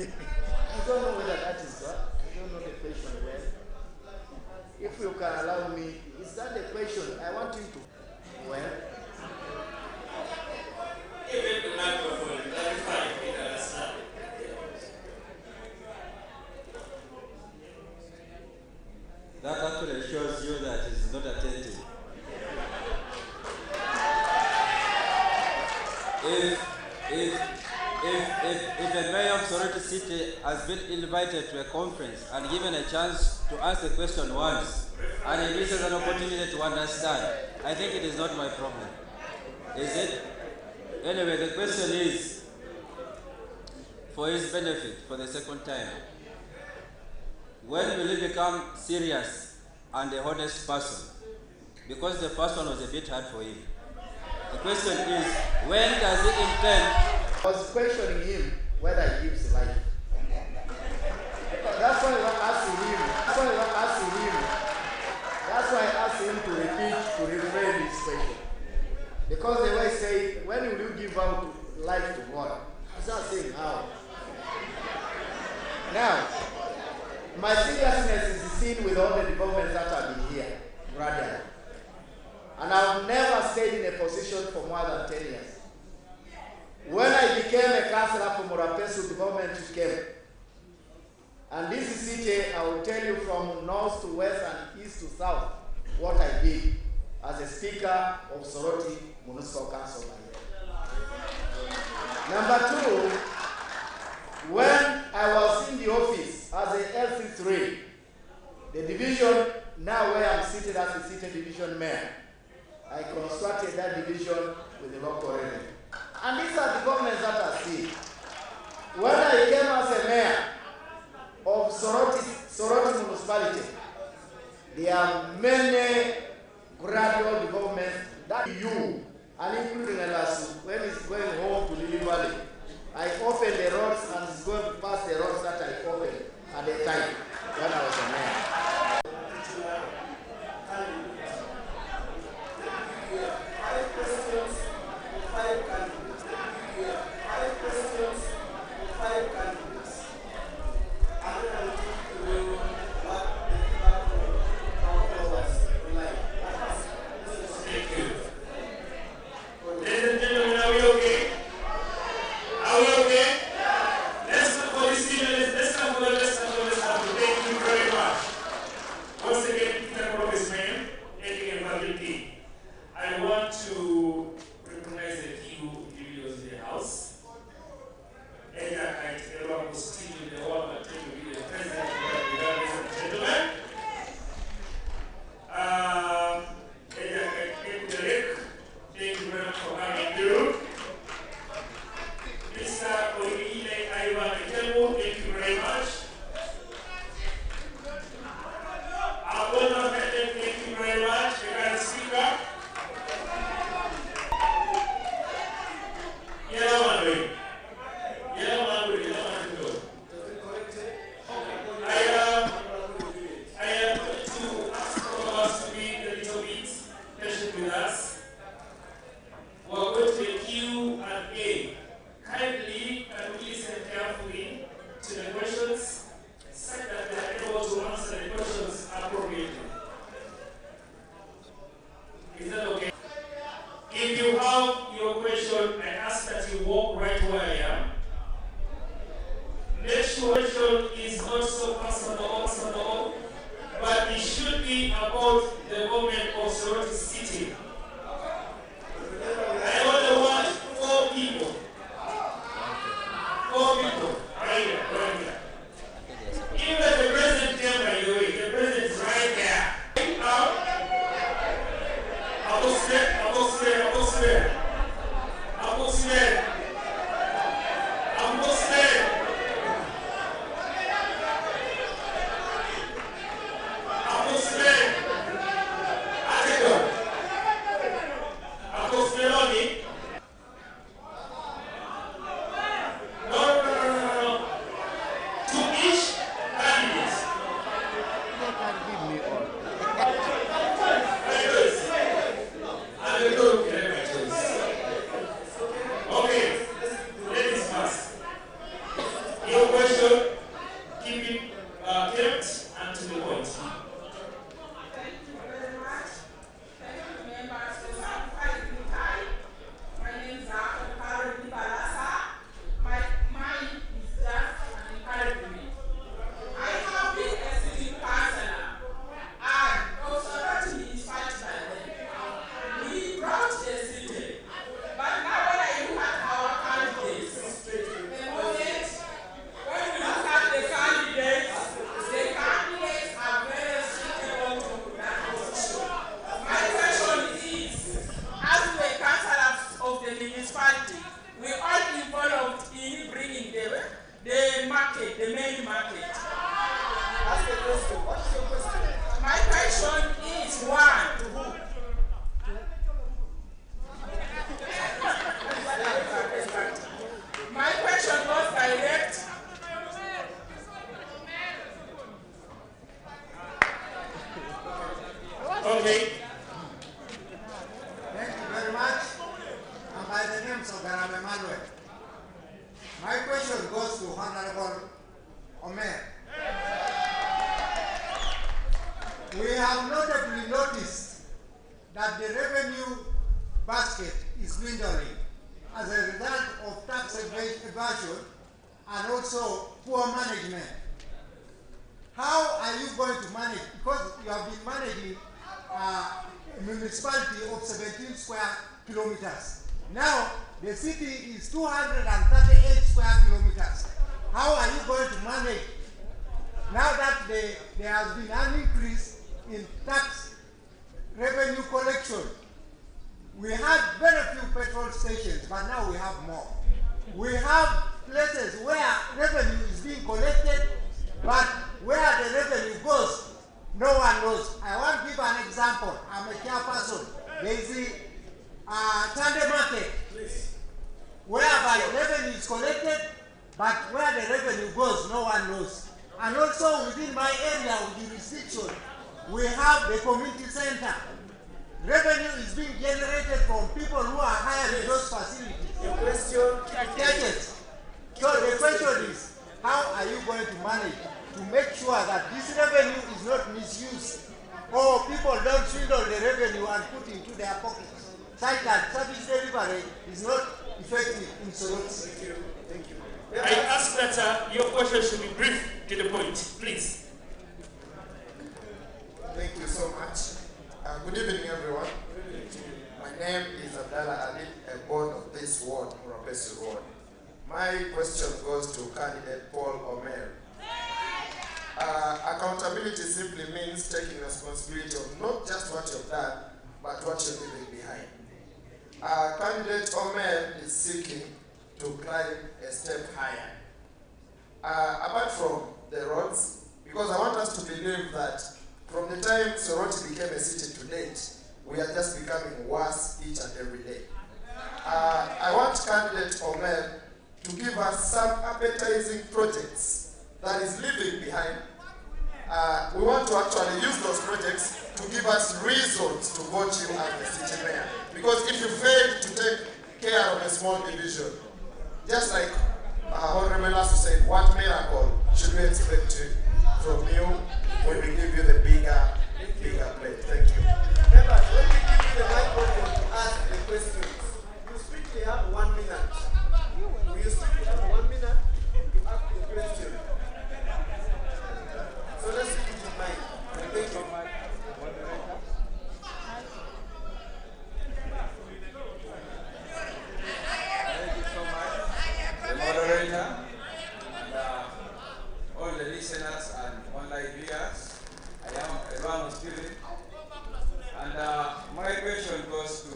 don't know whether that is what. I don't know the question well. If you can allow me, is that the question? I want you to. Well. Even the microphone, clarify, we can understand. That actually shows you that he's not attentive. If a mayor of Soroti City has been invited to a conference and given a chance to ask a question once, and he misses an opportunity to understand, I think it is not my problem. Is it? Anyway, the question is, for his benefit, for the second time, when will he become serious and a honest person? Because the first one was a bit hard for him. The question is, when does he intend? I was questioning him whether he gives life. That's why I asked him. That's why I asked him to repeat, to reframe his question. Because they were saying, when will you give out life to God? I started saying, how? Now, my seriousness is seen with all the developments that have been here, gradually. And I've never stayed in a position for more than 10 years. When I became a councillor for Murapeso development came, and this city, I will tell you from north to west and east to south, what I did as a speaker of Soroti Municipal Council. Number 2, when I was in the office as a LC3, the division, now where I'm seated as a city division mayor, I constructed that division with the local revenue. And these are the governments that I see. When I came as a mayor of Soroti municipality, there are many gradual developments that you, and including Elasu, when it's going home to Lily Valley, I opened the roads and it's going to pass the roads that I opened at the time when I was a mayor. Let's come for the senior, let's come for the rest of the thank you very much. speaking about the government of Soroti City. I only want 4 people. 4 people. Right here, right here. Even the president came, by the way. The president is right there. Okay. Thank you very much. And by the name of Garam Emmanuel. My question goes to Honorable Omer. We have notably noticed that the revenue basket is dwindling as a result of tax evasion and also poor management. How are you going to manage? Because you have been managing a municipality of 17 square kilometers. Now, the city is 238 square kilometers. How are you going to manage now that there has been an increase in tax revenue collection? We had very few petrol stations, but now we have more. We have places where revenue is being collected, but where the revenue goes, no one knows. I want to give an example. I'm a chairperson. There is the Sunday market, whereby revenue is collected, but where the revenue goes, no one knows. And also within my area of jurisdiction, we have the community center. Revenue is being generated from people who are hiring those facilities. Your question? Yes. So the question is, how are you going to manage to make sure that this revenue is not misused, or people don't swindle the revenue and put into their pockets, such that service delivery is not effective in Soroti? Thank you. Thank you. I ask that your question should be brief to the point, please. Thank you so much. Good evening, everyone. My name is Abdallah Ali, a board of this ward, Murapesi Ward. My question goes to candidate Paul Omer. Accountability simply means taking responsibility of not just what you've done, but what you're leaving behind. Candidate Omer is seeking to climb a step higher. Apart from the roads, because I want us to believe that from the time Soroti became a city to date, we are just becoming worse each and every day. I want candidate Omer to give us some appetizing projects that is leaving behind. We want to actually use those projects to give us reasons to vote you as the city mayor. Because if you fail to take care of a small division, just like Honorable Lasso said, what miracle should we expect from you when we give you the bigger plate? Thank you. Members, when we give you the microphone to ask the questions, you strictly have 1 minute. Will you strictly have 1 minute to ask the question? So let's keep it in mind. Thank you. one spirit. And my question goes to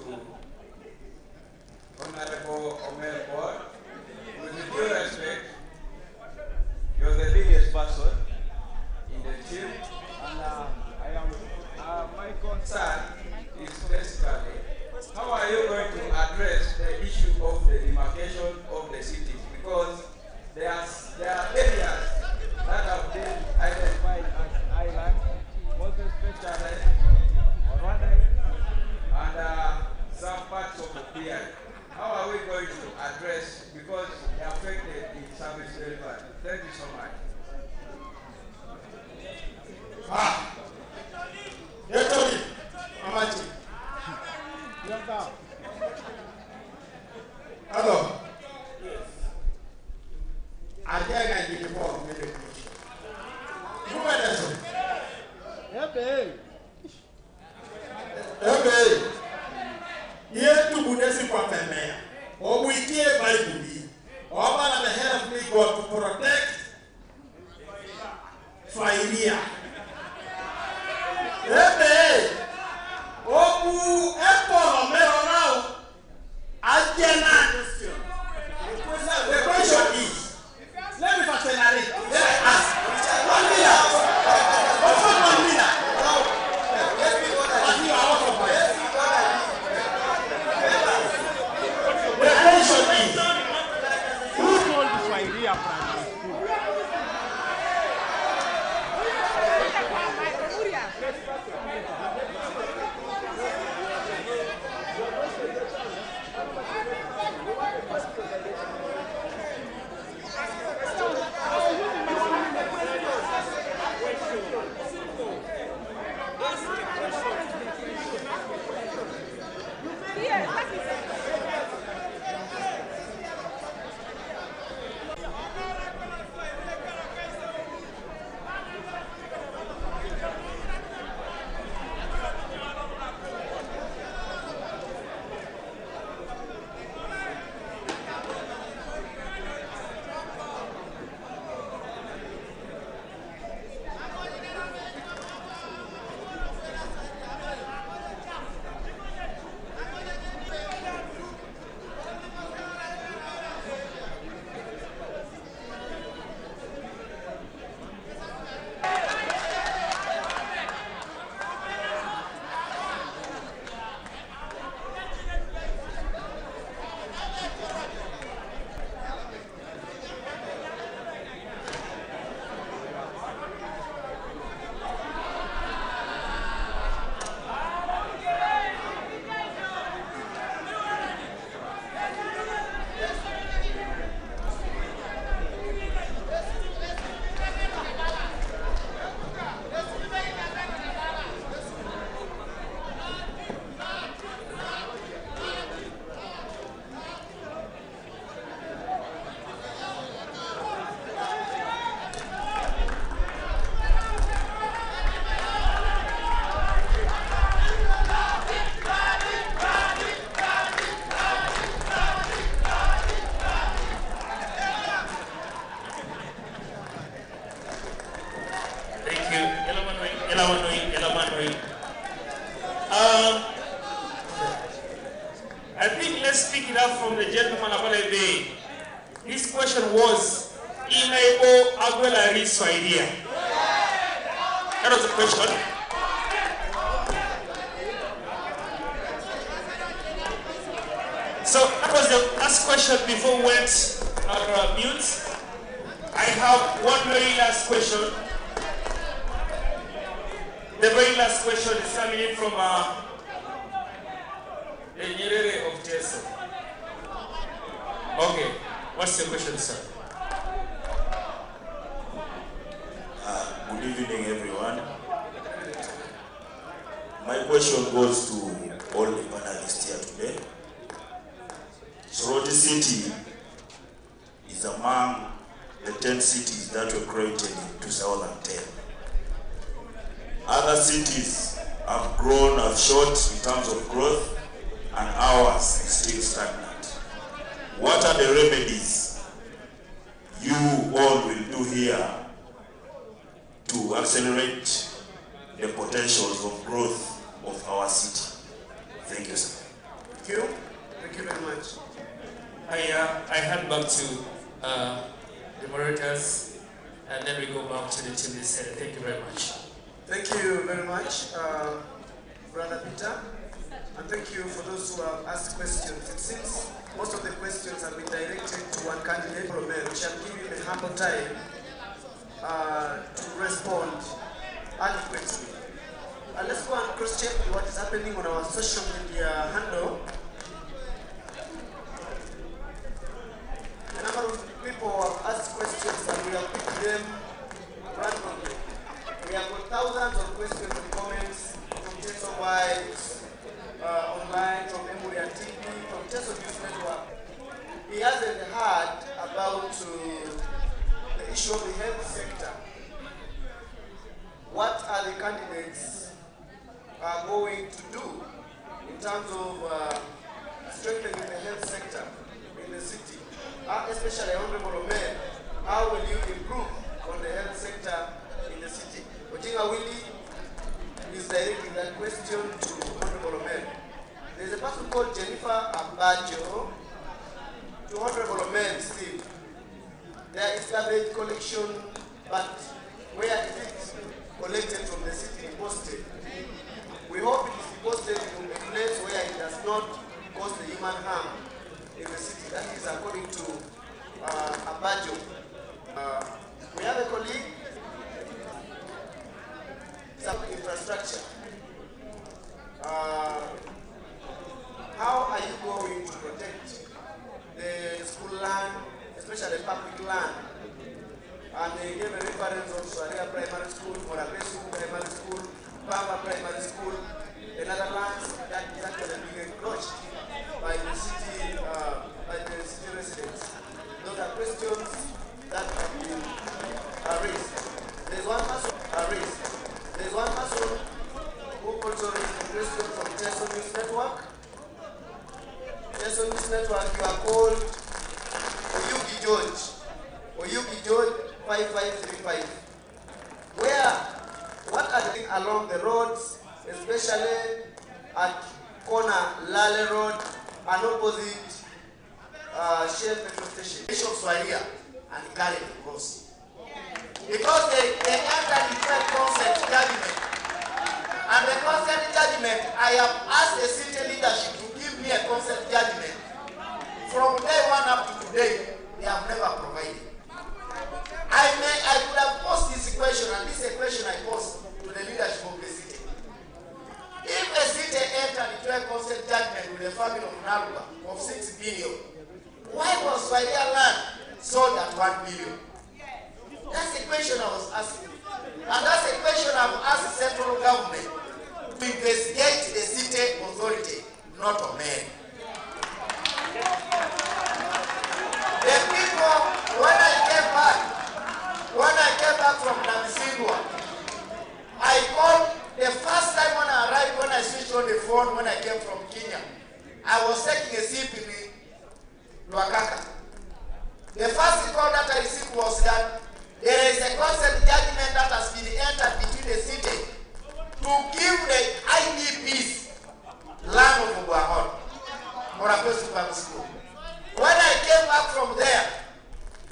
Honorable Omer Board. With due respect, you're the biggest person in the team, and my concern is basically, how are you going to address the issue of the demarcation of the cities? Because there are areas that have been identified as islands, most especially Rwanda and some parts of the PI. How are we going to address, because they are affected in service delivery? Thank you so much. Hello. I think I need to walk with you. Who are they? Hey. Here to Budesi Pamela. Or we care by Budi. Or by the help of me God to protect Fairia. Hey. Obu Eporo Mero now. The question is, let me accelerate. Let me ask. 1 minute. What's 1 minute? You are out of my. The question is, who told the Swahili primary school? I think let's pick it up from the gentleman about Bay. His question was, Imebo Aguela Riso idea. That was the question. So that was the last question before we went on mute. I have one very last question. The very last question is coming in from the Nyerere of Teso. Okay, what's your question, sir? Good evening, everyone. My question goes to all the panelists here today. Soroti City is among the 10 cities that were created in 2010. Other cities have grown, have short in terms of growth, and ours is still stagnant. What are the remedies you all will do here to accelerate the potentials of growth of our city. Thank you, sir. Thank you. Thank you very much. I hand back to the moderators, and then we go back to the team this year. Thank you very much. Thank you very much, Brother Peter. And thank you for those who have asked questions. It seems most of the questions have been directed to one candidate, which I'll give you the ample time to respond adequately. Let's go and cross-check what is happening on our social media handle. A number of people have asked questions and we have picked them randomly. We have got thousands of questions and comments from Teso Wives, online, from Emuria TV, from Teso News Network. He hasn't heard about the issue of the health sector. What are the candidates going to do in terms of strengthening the health sector in the city? Especially Honorable Omer, how will you improve on the health sector in the city? Ojinga Willie is directing that question to Honorable Omer. There's a person called Jennifer Ambajo to Honorable Omer Steve. There is garbage collection, but where is it collected from the city deposited? We hope it is deposited in a place where it does not cause the human harm in the city. That is according to Abajo. We have a colleague, some infrastructure. How are you going to protect the school land, especially public land? And they gave a reference of Swaria Primary School, Morabesu Primary School, Pamba Primary School, another land that is actually being encroached by the city residents. Those are questions that have been raised. There's one person who also raised a question from Teso News Network. Teso News Network, you are called Oyugi George. Oyugi George 5535. What are the things along the roads, especially at corner Lale Road and opposite Shell Petrol Station, Bishop Swaria and Kale Cross? Because they entered into a consent judgment. And the consent judgment, I have asked the city leadership to give me a consent judgment. From day one up to today, they have never provided. I could have posed this question, and this is a question I posed to the leadership of the city. If a city entered into a consent judgment with a family of Naruga of 6 billion, why was Swaria land sold at 1 billion? That's the question I was asking. And that's the question I've asked the central government to investigate the city authority, not a man. The people, when I came back from Namsingwa, I called the first time when I arrived, when I switched on the phone, when I came from Kenya, I was taking a sip in Luakaka. The first call that I received was that there is a consent judgment that has been entered between the city to give the IDPs land of Obuahon for a primary school. When I came back from there,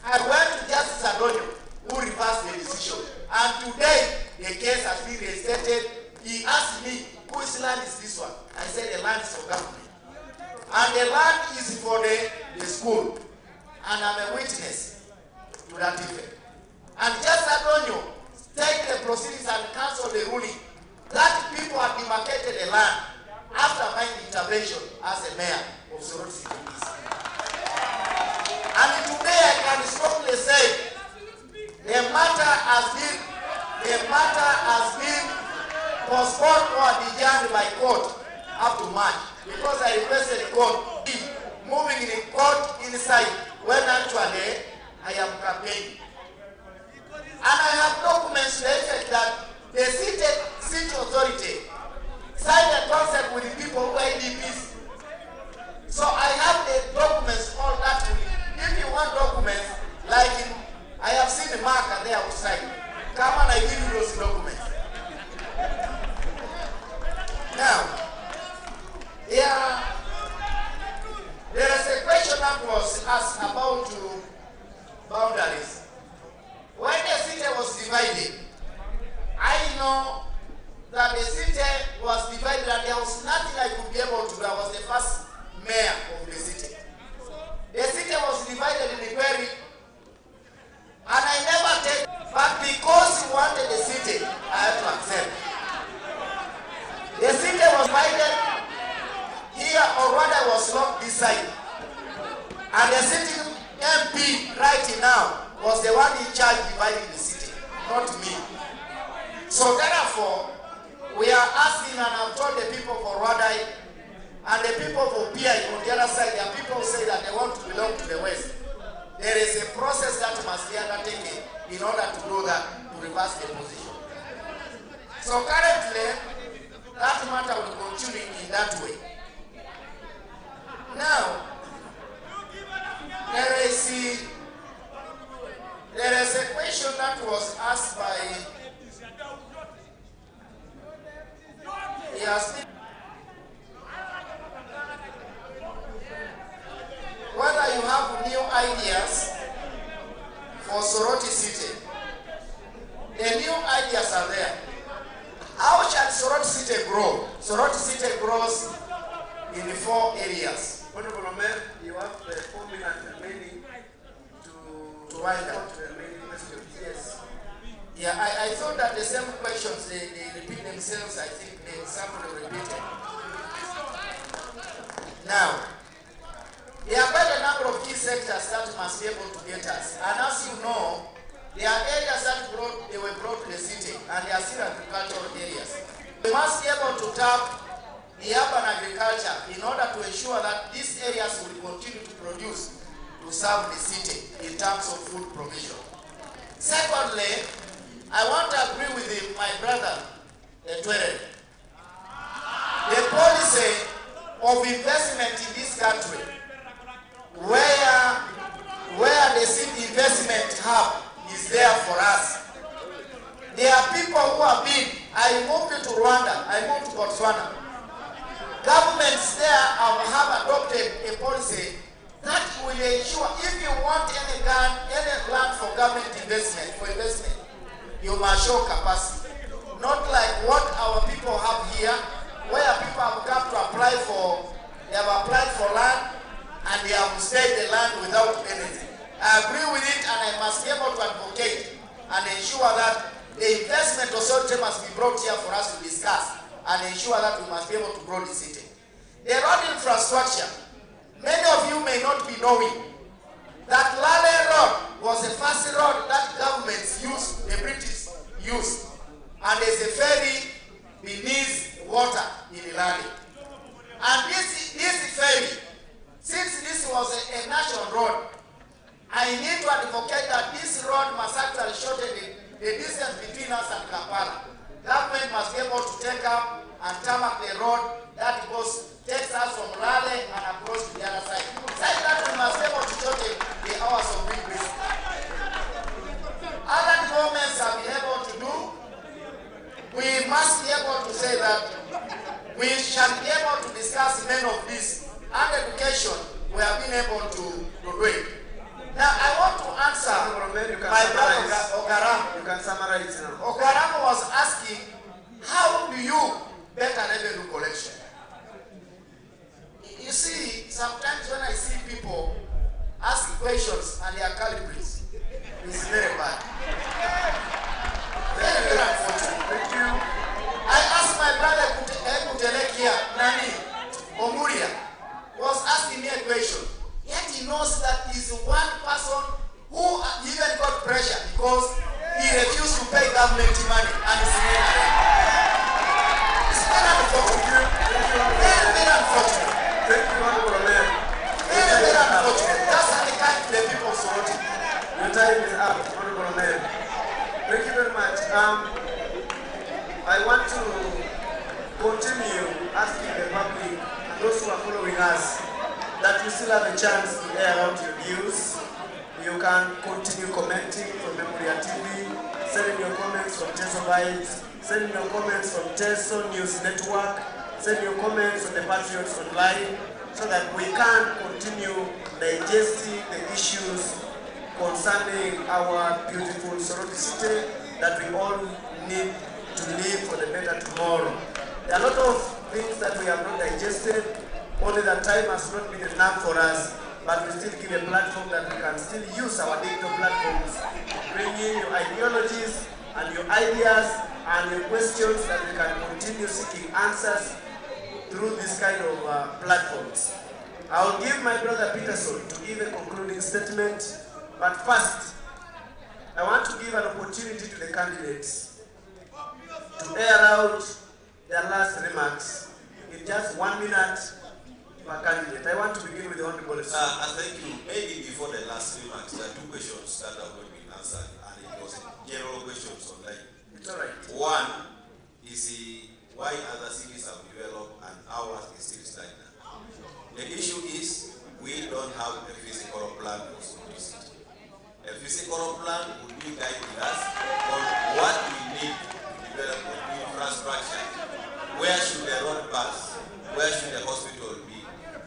I went to Justice Adonio, who reversed the decision. And today, the case has been restated. He asked me, whose land is this one? I said, the land is for government. And the land is for the school. And I'm a witness to that effect. And Justice Adonio take the proceedings and cancel the ruling that people have demarcated the land after my intervention as a mayor of Soroti City. And today I can strongly say the matter has been postponed or adjourned by court up to March, because I requested court moving in court inside when actually I am campaigning. And I have documents to the effect that the city authority signed a concept with the people who are IDPs. So I have the documents, all that. If you want documents, like I have seen the marker there outside. Come and I give you those documents. Now, there is a question that was asked about boundaries. When the city was divided, I know that the city was divided and there was nothing I could be able to do. I was the first mayor of the city. The city was divided in a very, and I never take, but because he wanted the city, I had to accept. The city was divided here, or rather was locked this side. And the city MP right now was the one in charge dividing the city, not me. So therefore, we are asking, and I've told the people for Rodai and the people for PI on the other side, there are people who say that they want to belong to the West. There is a process that must be undertaken in order to do that, to reverse the position. So currently, that matter will continue in that way. Now, there is a question that was asked by whether you have new ideas for Soroti City. The new ideas are there. How shall Soroti City grow? Soroti City grows in 4 areas. Honorable Mayor, you have 4 minutes remaining to wind up. the remaining questions. Yes. Yeah, I thought that the same questions, they repeat themselves. I think somebody repeated. Now, there are quite a number of key sectors that must be able to get us. And as you know, there are areas that they were brought to the city, and they are still agricultural areas. We must be able to tap the urban agriculture in order to ensure that these areas will continue to produce to serve the city in terms of food provision. Secondly, I want to agree with my brother, Twere. The policy of investment in this country, where the city investment hub is there for us. There are people who have been, I moved to Rwanda, I moved to Botswana. Governments there have adopted a policy that will ensure if you want any land for government investment, you must show capacity. Not like what our people have here, where people have come to apply for, they have applied for land and they have stayed the land without anything. I agree with it, and I must be able to advocate and ensure that the investment authority must be brought here for us to discuss and ensure that we must be able to grow the city. The road infrastructure, many of you may not be knowing that Lale Road was the first road that governments used, the British used, and there's a ferry beneath water in Lale. And this ferry, since this was a national road, I need to advocate that this road must actually shorten the distance between us and Kampala. Government must be able to take up and tarmac the road that takes us from Lale and across to the other side. Such that we must be able to shorten the hours of being busy. Other governments have been able to do. We must be able to say that we shall be able to discuss many of these. And education, we have been able to do it. Now, I want to answer my brother Ogaram. You can summarize now. Ogaram was asking, how do you better revenue collection? You see, sometimes when I see people ask questions and they are calibrates, it's very bad. Very, very unfortunate. Thank you. I asked my brother Kutelek here, Nani, Emuria, was asking me a question. Yet he knows that he's one person who even got pressure because he refused to pay government money and he's in It's very unfortunate. Very, very unfortunate. Thank you, Honorable Mayor. Very, very unfortunate. That's how they can't the people of Soroti. Your time is up, Honorable Mayor. Thank you very much. I want to continue asking the public and those who are following us that you still have a chance to air out your views. You can continue commenting from Emuria TV, sending your comments from Teso Vibes, sending your comments from Teso News Network, send your comments on the Patriots Online so that we can continue digesting the issues concerning our beautiful Soroti city that we all need to live for the better tomorrow. There are a lot of things that we have not digested, only that time has not been enough for us, but we still give a platform that we can still use our digital platforms to bring in your ideologies and your ideas and your questions that we can continue seeking answers through this kind of platforms. I'll give my brother Peterson to give a concluding statement, but first, I want to give an opportunity to the candidates to air out their last remarks in just 1 minute per candidate. I want to begin with the Honorable. Thank you. Maybe before the last remarks, there are two questions that have not been answered, and it was general questions online. It's all right. One is why other cities have developed and ours is still stagnant. The issue is we don't have a physical plan for Soroti City. A physical plan would be guiding us on what we need to develop infrastructure. Where should the road pass? Where should the hospital be?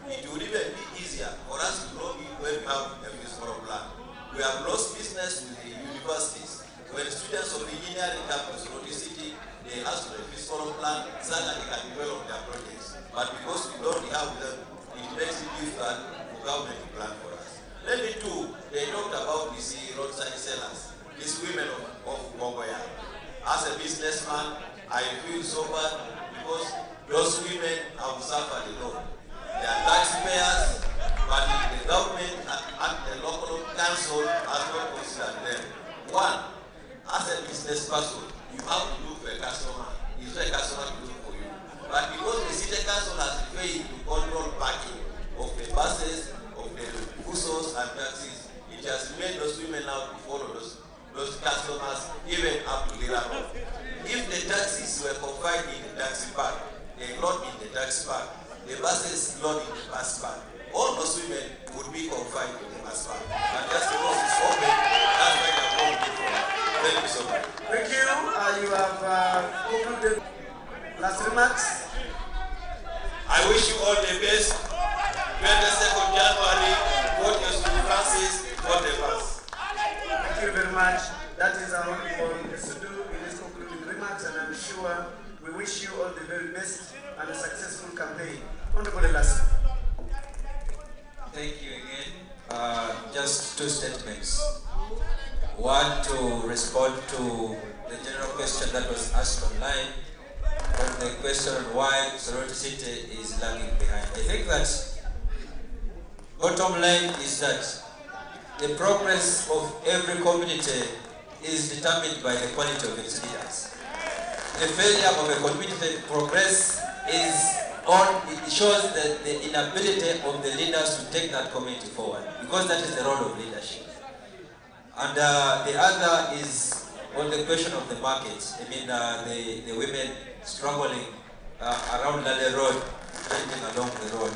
It would even be easier for us to know when we have a physical plan. We have lost business with the universities. When students of engineering come to Soroti City, they ask for a physical plan so that they can develop their projects. But because we don't have them, it makes it difficult for government to plan for us. Maybe two, they talked about these roadside sellers, these women of Bongoya. As a businessman, I feel so bad because those women have suffered a lot. They are taxpayers, but the government and the local council has not considered them. One, as a business person, you have to look for a customer. It's not a customer to look for you. But because the city council has failed to control parking of the buses, of the buses and taxis, it has made those women now to follow those customers even up to Lira Road. If the taxis were confined in the taxi park, they load in the taxi park, the buses load in the bus park, all those women would be confined in the bus park. And just because it's open, that's why they're going to different. Thank you so much. Thank you. You have concluded last remarks. I wish you all the best. 22nd January, vote your Francis, vote the bus. Thank you very much. That is our Honorable Sudu in his concluding remarks, and I'm sure we wish you all the very best and a successful campaign. Honorable Elas. Thank you again. Just two statements. One, to respond to the general question that was asked online on the question on why Soroti City is lagging behind. I think that bottom line is that the progress of every community is determined by the quality of its leaders. The failure of a community to progress it shows that the inability of the leaders to take that community forward, because that is the role of leadership. And the other is on the question of the market. I mean, the women struggling around Lale Road, trending along the road.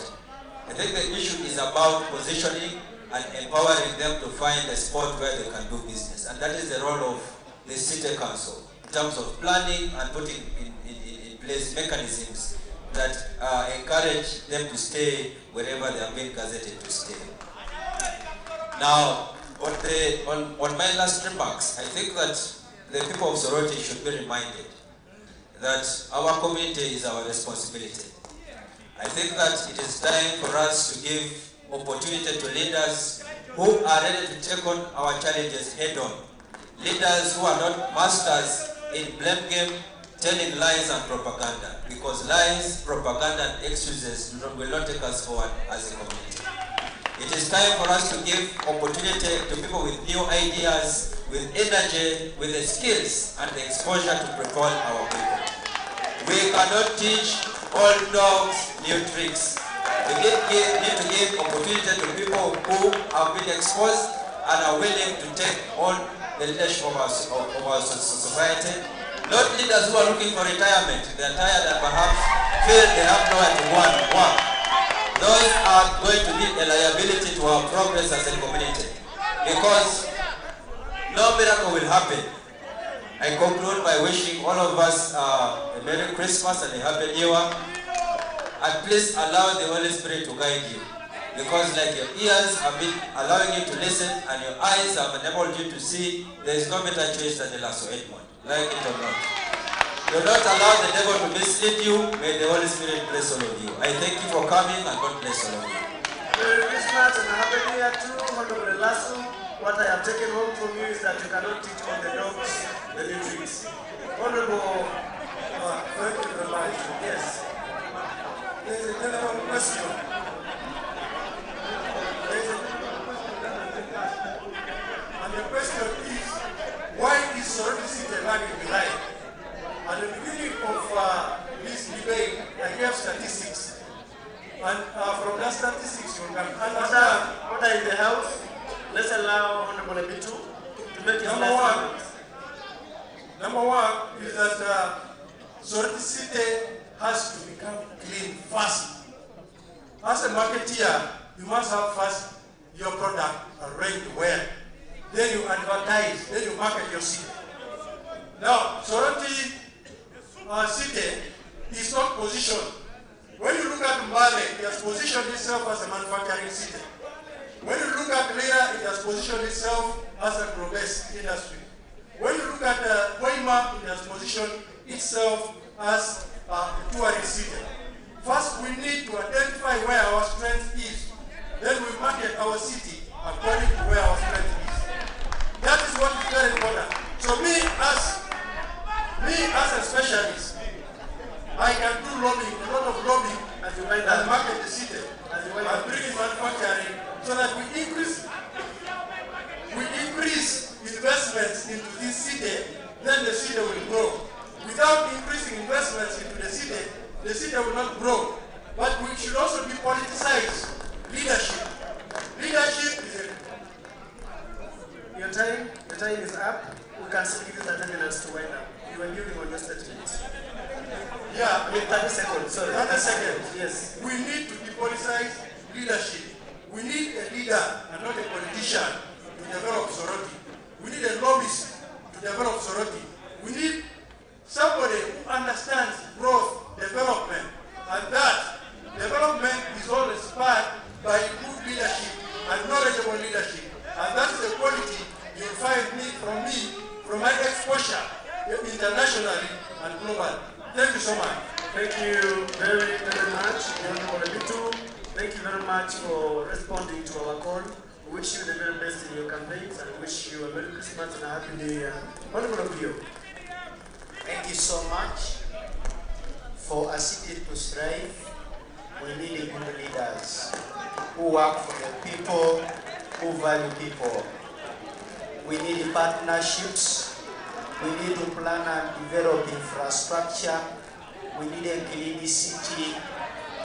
I think the issue is about positioning and empowering them to find a spot where they can do business. And that is the role of the city council in terms of planning and putting in place mechanisms that encourage them to stay wherever they are being gazetted to stay. Now, on my last remarks, I think that the people of Soroti should be reminded that our community is our responsibility. I think that it is time for us to give opportunity to leaders who are ready to take on our challenges head on. Leaders who are not masters in blame game, telling lies and propaganda, because lies, propaganda and excuses will not take us forward as a community. It is time for us to give opportunity to people with new ideas, with energy, with the skills and the exposure to propel our people. We cannot teach old dogs new tricks. We need to give opportunity to people who have been exposed and are willing to take on the leadership of our society. Not leaders who are looking for retirement. They are tired and perhaps feel they have nowhere to go and work. Those are going to be a liability to our progress as a community, because no miracle will happen. I conclude by wishing all of us a Merry Christmas and a Happy New Year. And please allow the Holy Spirit to guide you. Because like your ears have been allowing you to listen and your eyes have enabled you to see, there is no better choice than the Lasso Edmond, like it or not. Do not allow the devil to mislead you. May the Holy Spirit bless all of you. I thank you for coming and God bless all of you. Merry Christmas and a Happy New Year too, Honorable Lasso. What I have taken home from you is that you cannot teach all the dogs the new tricks. Honorable, thank you very much. Yes. There's a general question. And the question is, why is Soroti City lagging behind? At the beginning of this debate, I gave statistics. And from that statistics, you can understand what are in the house. Let's allow Honorable Abitu to make his Number one is that Soroti City has to become clean fast. As a marketeer, you must have first your product arranged well. Then you advertise, then you market your city. Now, Soroti City is not positioned. When you look at Mbale, it has positioned itself as a manufacturing city. When you look at Lira, it has positioned itself as a progress industry. When you look at Koima, it has positioned itself as a tourism city. First, we need to identify where our strength is. Then we market our city according to where our strength is. That is what is very important. So me as a specialist, I can do lobbying, a lot of lobbying, and market the city. And bring in manufacturing so that we increase investments into this city, then the city will grow. Without increasing investments into the city will not grow. But we should also be politicized. Leadership. Leadership is Your time is up. We can still give you 30 minutes to wind up. You were building on your statements. Yeah, 30 seconds. Sorry, 30 seconds. Yes. We need to depoliticize leadership. We need a leader and not a politician to develop Soroti. We need a lobbyist to develop Soroti. We need somebody who understands growth, development, and that development is all inspired by good leadership and knowledgeable leadership. And that is the quality you'll find from my exposure internationally and globally. Thank you so much. Thank you very, very much, Honorable Abitu. Thank you very much for responding to our call. We wish you the very best in your campaigns and wish you a Merry Christmas and a Happy New Year. Honorable Abitu. Thank you so much. For a city to strive, we need good leaders who work for the people, who value people. We need partnerships. We need to plan and develop infrastructure. We need a clean city.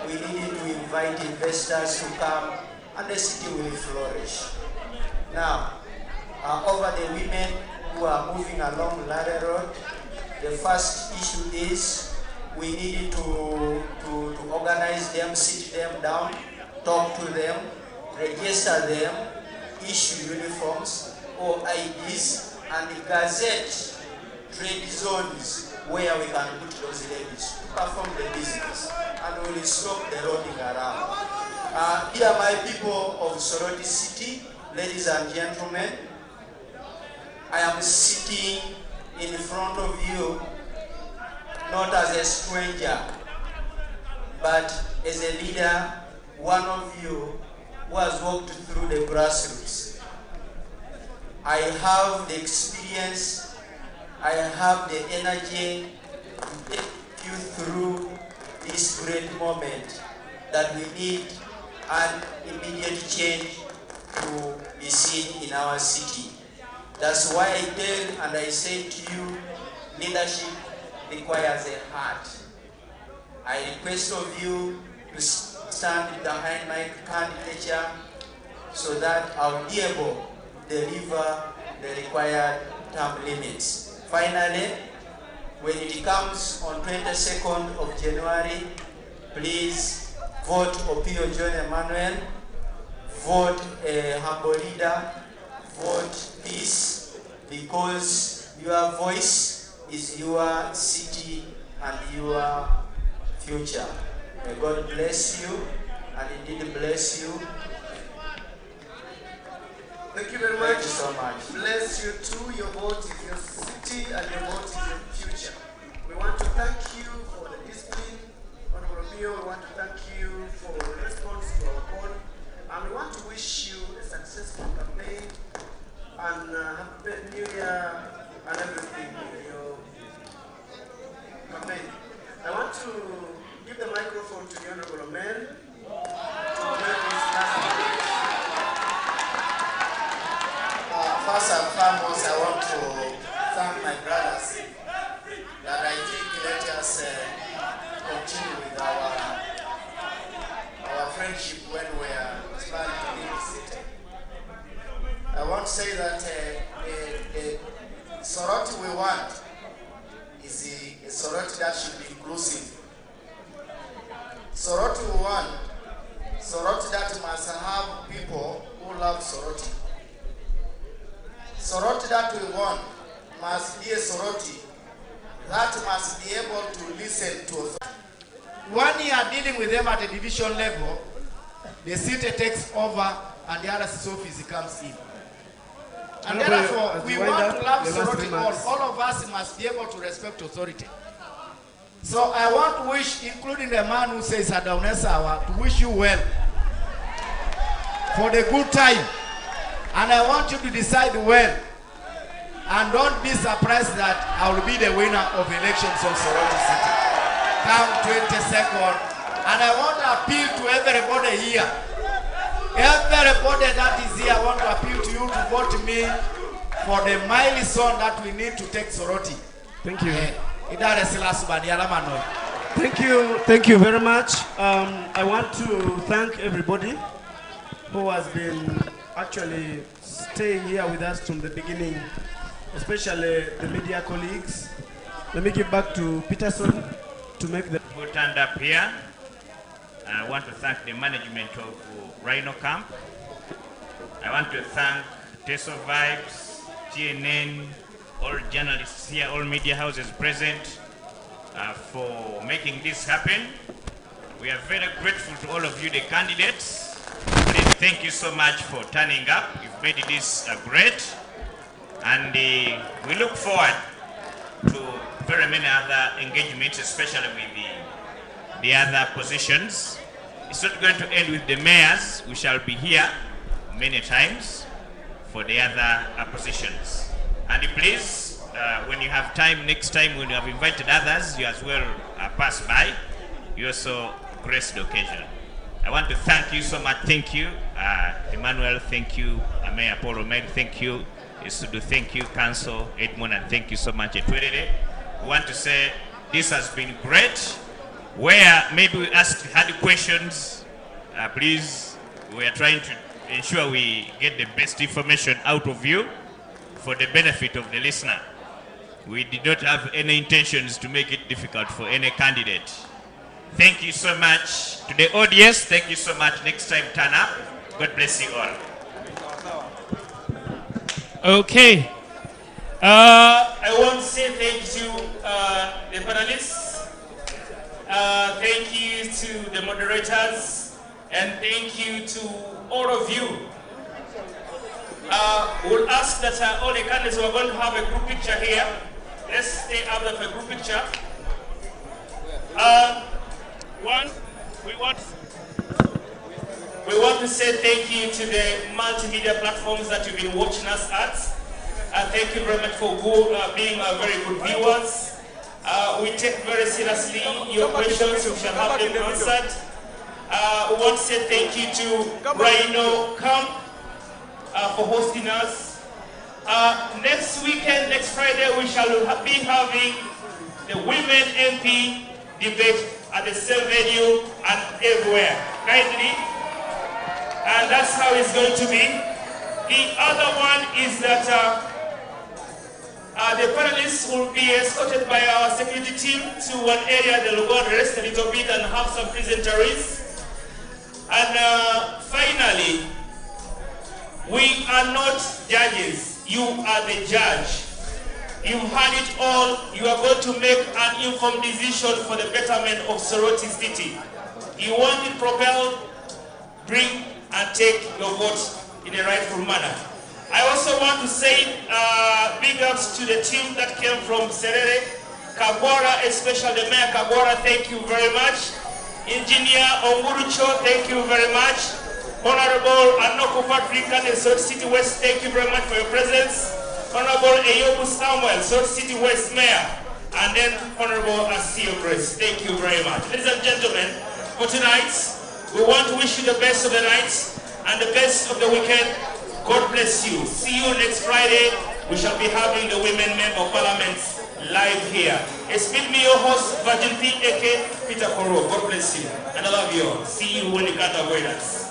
We need to invite investors to come, and the city will flourish. Now, over the women who are moving along Ladder Road, the first issue is we need to organize them, sit them down, talk to them, register them, issue uniforms or IDs, and gazette trade zones where we can put those ladies to perform the business, and we will stop the roaming around. Dear my people of Soroti City, ladies and gentlemen, I am sitting in front of you not as a stranger, but as a leader, one of you who has walked through the grassroots. I have the experience, I have the energy to take you through this great moment that we need an immediate change to be seen in our city. That's why I tell and I say to you, leadership requires a heart. I request of you to stand behind my candidature so that I'll be able to deliver the required term limits. Finally, when it comes on 22nd of January, please vote Opio John Emmanuel, vote a humble leader, vote peace, because your voice is your city and your future. May God bless you and indeed bless you. Thank you very much. Thank you so much. Bless you too. Your vote is your city and your vote is your future. We want to thank you for the discipline. Honorable Mio, we want to thank you for the response to our call. And we want to wish you a successful campaign and happy New Year and everything in your campaign. I want to give the microphone to the Honorable Omer to make his last speech. First and foremost, I want to thank my brothers that I think let us continue with our friendship when we are planning to leave the city. I want to say that the Soroti we want is a Soroti that should be inclusive. Soroti we want, Soroti that must have people who love Soroti. Soroti that we want must be a Soroti that must be able to listen to authority. When you are dealing with them at a division level, the city takes over and the other office comes in. And therefore, we want to love Soroti all of us must be able to respect authority. So I want to wish, including the man who says Adaunesawa, to wish you well for the good time. And I want you to decide well. And don't be surprised that I will be the winner of elections on Soroti City. Come 22nd. And I want to appeal to everybody here. Everybody that is here, I want to appeal to you to vote me for the milestone that we need to take Soroti. Thank you. Thank you very much. I want to thank everybody who has been actually staying here with us from the beginning, especially the media colleagues. Let me give back to Peterson to make the... Who turned up here. I want to thank the management of Rhino Camp. I want to thank Teso Vibes, TNN, all journalists here, all media houses present for making this happen. We are very grateful to all of you, the candidates. Please, thank you so much for turning up. You've made this great. And we look forward to very many other engagements, especially with the other positions. It's not going to end with the mayors. We shall be here many times for the other positions. And please, when you have time, next time when you have invited others, you as well pass by. You also grace the occasion. I want to thank you so much. Thank you, Emmanuel. Thank you, Mayor Paul Omed. Thank you, Isudu. Thank you, Council Edmund, and thank you so much, Etwedede. We want to say this has been great. Where maybe we had questions, please, we are trying to ensure we get the best information out of you for the benefit of the listener. We did not have any intentions to make it difficult for any candidate. Thank you so much to the audience. Thank you so much. Next time, turn up. God bless you all. Okay. I want to say thank you to the panelists. Thank you to the moderators, and thank you to all of you. We'll ask that all the candidates who are going to have a group picture here. Let's stay out of a group picture. We want to say thank you to the multimedia platforms that you've been watching us at. Thank you very much for being very good viewers. We take very seriously your questions. We shall have them answered. We want to say thank you to Rhino Camp for hosting us. Next weekend, next Friday, we shall be having the Women MP debate at the same venue and everywhere. Kindly. And that's how it's going to be. The other one is that the panelists will be escorted by our security team to one area. They'll go and rest a little bit and have some pleasantries. And finally, we are not judges. You are the judge. You've had it all. You are going to make an informed decision for the betterment of Soroti City. You want it propelled, bring and take your vote in a rightful manner. I also want to say big ups to the team that came from Serere, Kagwara, especially the Mayor Kagwara, thank you very much. Engineer Ongurucho, thank you very much. Honorable Anoko Patrick and Soroti City West, thank you very much for your presence. Honorable Eyobu Samuel, Soroti City West Mayor, and then Honorable Asio Grace, thank you very much. Ladies and gentlemen, for tonight, we want to wish you the best of the night and the best of the weekend. God bless you. See you next Friday. We shall be having the Women Member of Parliament live here. It's been me, your host, Virgin P. A.K. Peter Koro. God bless you. And I love you all. See you when you can't avoid us.